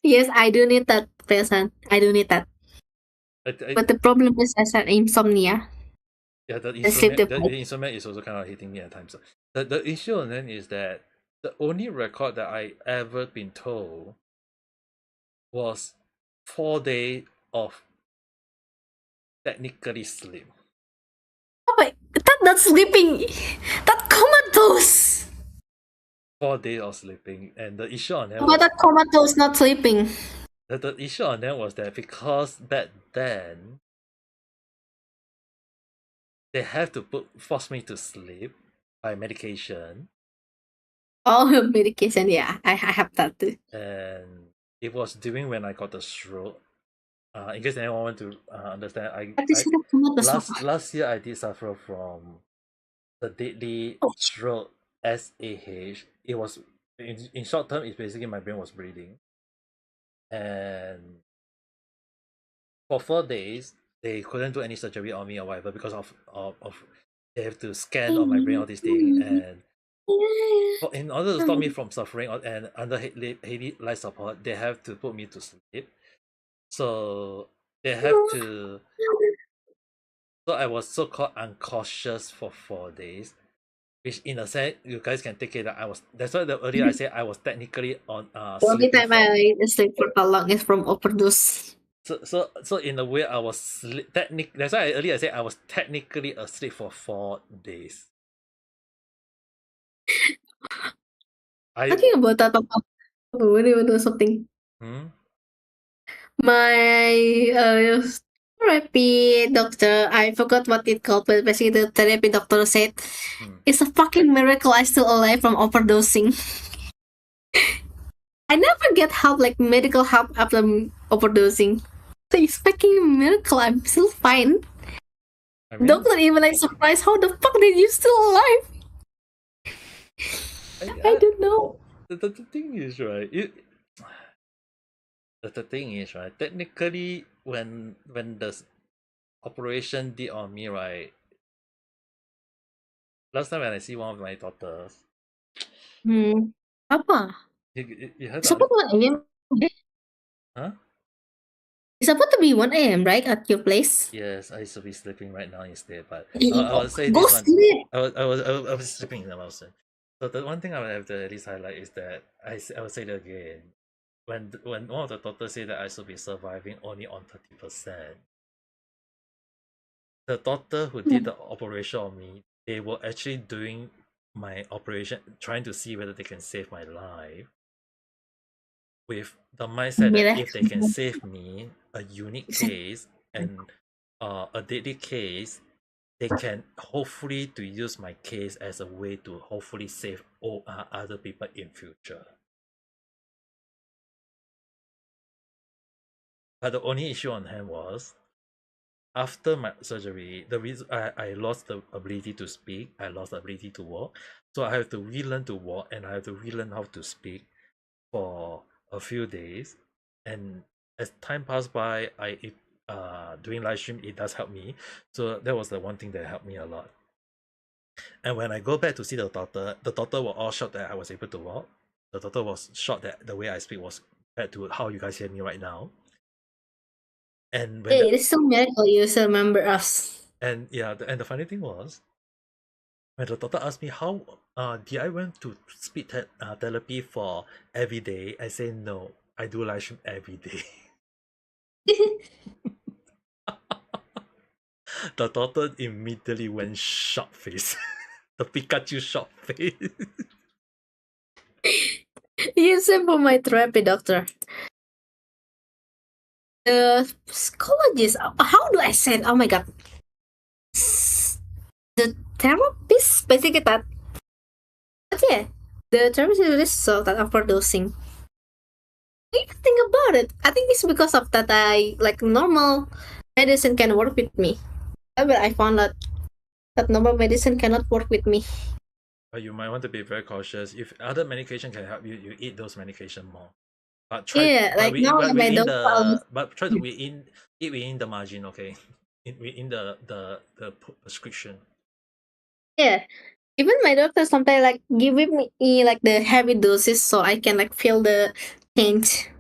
yes, I do need that present. I do need that. But the problem is I had insomnia. Yeah, the insomnia is also kind of hitting me at times. The issue on then is that the only record that I ever been told was 4 days of technically sleep. Oh my, that's sleeping. That comatose. 4 days of sleeping, and the issue on that But was that comatose not sleeping. the issue on that was that because back then they have to force me to sleep by medication, Oh, medication. Yeah, I have that too. and it was during when I got the stroke. In case anyone want to understand, But this I is not comatose. last year I did suffer from the deadly Oh. stroke SAH. It was in short term. It's basically my brain was bleeding, and for 4 days they couldn't do any surgery on me or whatever because of they have to scan on my brain all this thing, and in order to stop me from suffering and under heavy life support, they have to put me to sleep. So they have to. So I was so called unconscious for 4 days, which in a sense you guys can take it that I was. That's why earlier I said I was technically on The only sleeping time for. I sleep for so long is from overdose. So in a way I was that's why earlier I said I was technically asleep for 4 days. Talking about that, what do you want to do something? My therapy doctor, I forgot what it called, but basically the therapy doctor said it's a fucking miracle I'm still alive from overdosing. I never get help, like medical help after overdosing. So it's fucking a miracle I'm still fine. I mean, Doctor even like surprised, how the fuck did you still alive? I don't know. The thing is, right, the thing is, right, technically when the operation did on me, right, last time when I see one of my daughters, Apa? you heard It's supposed to 1 a.m. Huh? It's supposed to be 1 a.m. right at your place? Yes, I used to be sleeping right now instead, but Yeah. I would say Go this one. sleep. I was sleeping in the mouse. So the one thing I would have to at least highlight is that I would say it again. When one of the doctors said that I should be surviving only on 30%, the doctor who did the operation on me, they were actually doing my operation, trying to see whether they can save my life, with the mindset that if they can save me a unique case and a deadly case, they can hopefully to use my case as a way to hopefully save all other people in future. But the only issue on hand was after my surgery, the reason I lost the ability to speak, I lost the ability to walk, so I have to relearn to walk and I have to relearn how to speak for a few days. And as time passed by, doing live stream, it does help me. So that was the one thing that helped me a lot. And when I go back to see the doctor were all shocked that I was able to walk. The doctor was shocked that the way I speak was compared to how you guys hear me right now. And when it is so miracle you still remember us. And yeah, and the funny thing was, when the doctor asked me how did I went to speech therapy for every day, I say no, I do live stream every day. The doctor immediately went shock face. The Pikachu shock face. You said for my therapy doctor. The psychologist, how do I say it? Oh my god. The therapist, basically that. But yeah, the therapist really saw that overdosing. I even think about it. I think it's because of that I like normal medicine can work with me. But I found out that normal medicine cannot work with me. But you might want to be very cautious. If other medication can help you, you eat those medication more. But try, like now my doctor but try to eat within the margin, okay? Within the prescription. Yeah. Even my doctor sometimes like giving me like the heavy doses so I can like feel the change.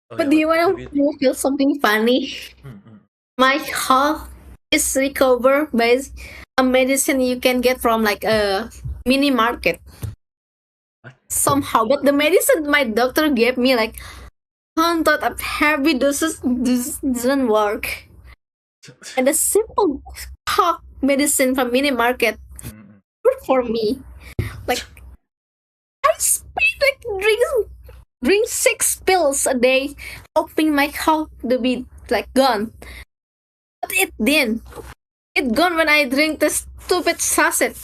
Oh, But yeah, do you want to feel something funny? My health is recovered by a medicine you can get from like mini market What? somehow. But the medicine my doctor gave me, like, hundred of heavy doses, doesn't work. And the simple cough medicine from mini market Mm, worked for me. Like, I spent like drink 6 pills a day, hoping my cough to be like gone. But it didn't. It gone when I drink the stupid sachet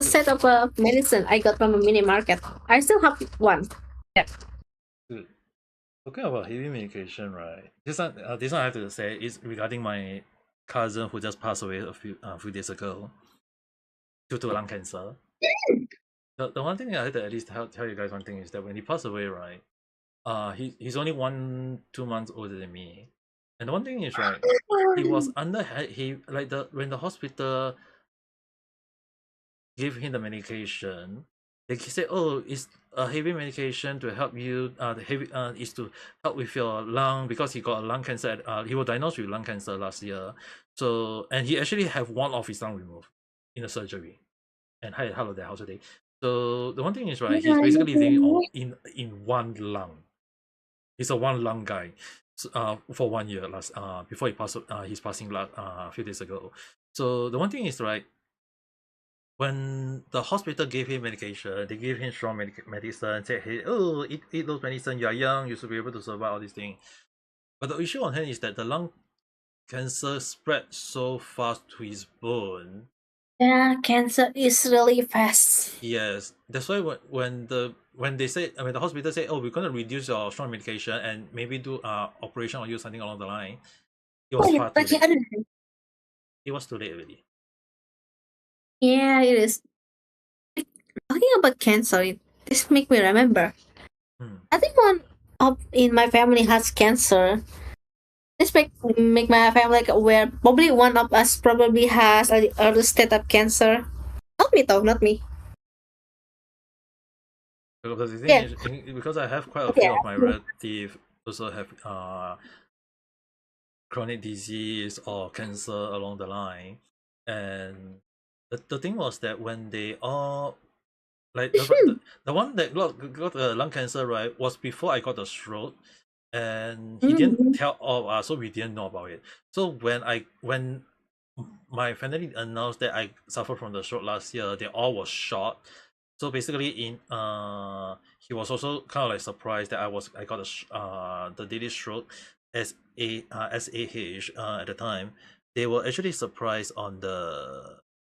set of medicine I got from a mini market. I still have one. Yeah. Dude, talking about heavy medication, right? This one I have to say is regarding my cousin who just passed away a few days ago due to lung cancer. The one thing I had to at least tell you guys one thing is that when he passed away, right? He's only 2 months older than me, and the one thing is, right, he was under he like when the hospital gave him the medication, they said, oh, it's a heavy medication to help you. The heavy is to help with your lung because he got a lung cancer. He was diagnosed with lung cancer last year. So, and he actually have one of his lung removed in the surgery, and had the house today. So the one thing is, right, he's basically living in one lung. He's a one lung guy. For 1 year last before he's passing a few days ago. So the one thing is, right, when the hospital gave him medication, they gave him strong medicine, said, hey, oh, eat those medicine, you're young, you should be able to survive all these things. But the issue on hand is that the lung cancer spread so fast to his bone. Yeah, cancer is really fast. Yes, that's why when the hospital say, oh, we're gonna reduce your strong medication and maybe do operation on you, something along the line, it was far too late. It was too late already. Yeah, it is. Talking about cancer, this make me remember. I think one of in my family has cancer. This make my family like aware. Probably one of us probably has an early state of cancer. Not me though, not me. Because the thing Yeah. is, because I have quite a few of my relatives also have chronic disease or cancer along the line, and the thing was that when they all like the one that got lung cancer, right, was before I got the stroke, and he didn't tell all of us, so we didn't know about it. So when my family announced that I suffered from the stroke last year, they all was shocked. So basically, he was also kind of like surprised that I got the daily stroke as SAH at the time. They were actually surprised on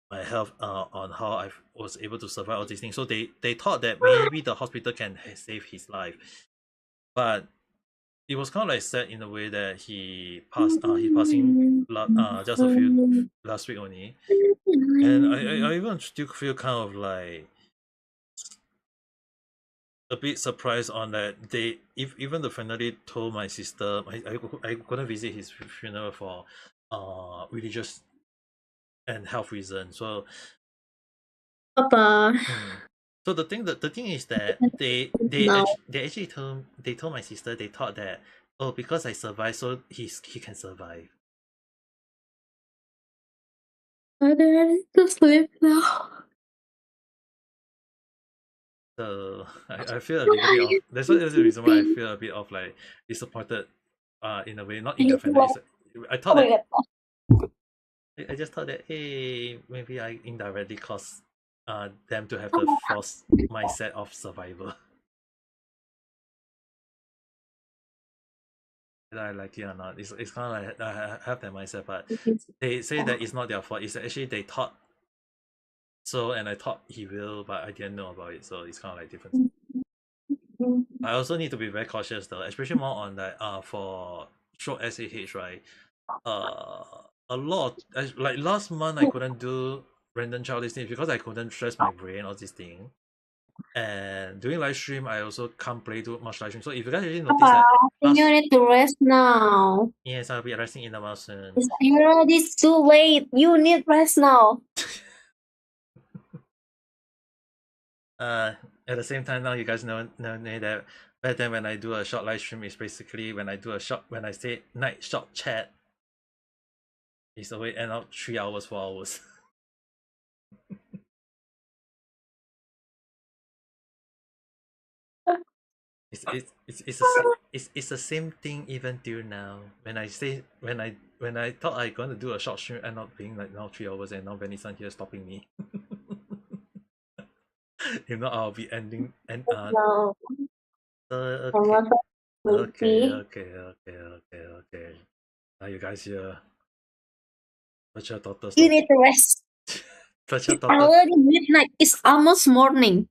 my health, on how I was able to survive all these things. So they thought that maybe the hospital can save his life, but it was kind of like sad in a way that he passing just a few last week only, and I even still feel kind of like a bit surprised on that. Even the family told my sister, I couldn't visit his funeral for religious and health reasons. So Papa. so the thing is that No. they actually told my sister, they thought that, oh, because I survived, so he can survive. I'm ready to sleep now. So I feel a little bit of that's the reason why I feel a bit of like disappointed in a way, not in the family. I thought that I just thought that, hey, maybe I indirectly caused them to have the false mindset of survival. Whether I like it or not, it's kind of like I have that mindset, but they say that it's not their fault. It's actually they thought so, and I thought he will, but I didn't know about it, so it's kind of like different. I also need to be very cautious though, especially more on that for short SAH, right? A lot like last month I couldn't do random child listening because I couldn't stress my brain all this thing. And doing live stream, I also can't play too much live stream. So if you guys really notice that, you need to rest now. yes, I'll be resting in the while soon. It's too late. You need rest now. At the same time, now you guys know that back then when I do a short live stream, is basically when I say night short chat, it's always end up 3 hours, 4 hours. It's the same thing even till now. When I thought I going to do a short stream, end up being like now 3 hours, and now Venison here stopping me. If not, I'll be ending and No, okay. almost Okay, maybe. okay. Now you guys here. But your daughter You stop. need to rest. But your It's daughter. already midnight. It's almost morning.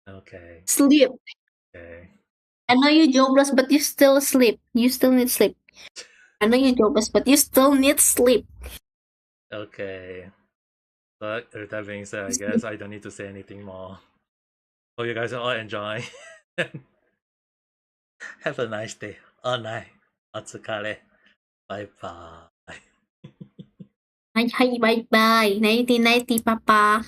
Okay. Sleep. Okay. I know you're jobless, but you still sleep. You still need sleep. I know you're jobless, but you still need sleep. Okay. But with that being said, I guess I don't need to say anything more. Hope you guys all enjoy. Have a nice day. All night. Otsukare. Bye bye. Hi, bye bye. Nighty, nighty, papa.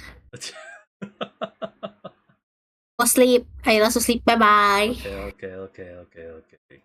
Go sleep. I also sleep. Bye bye. Okay.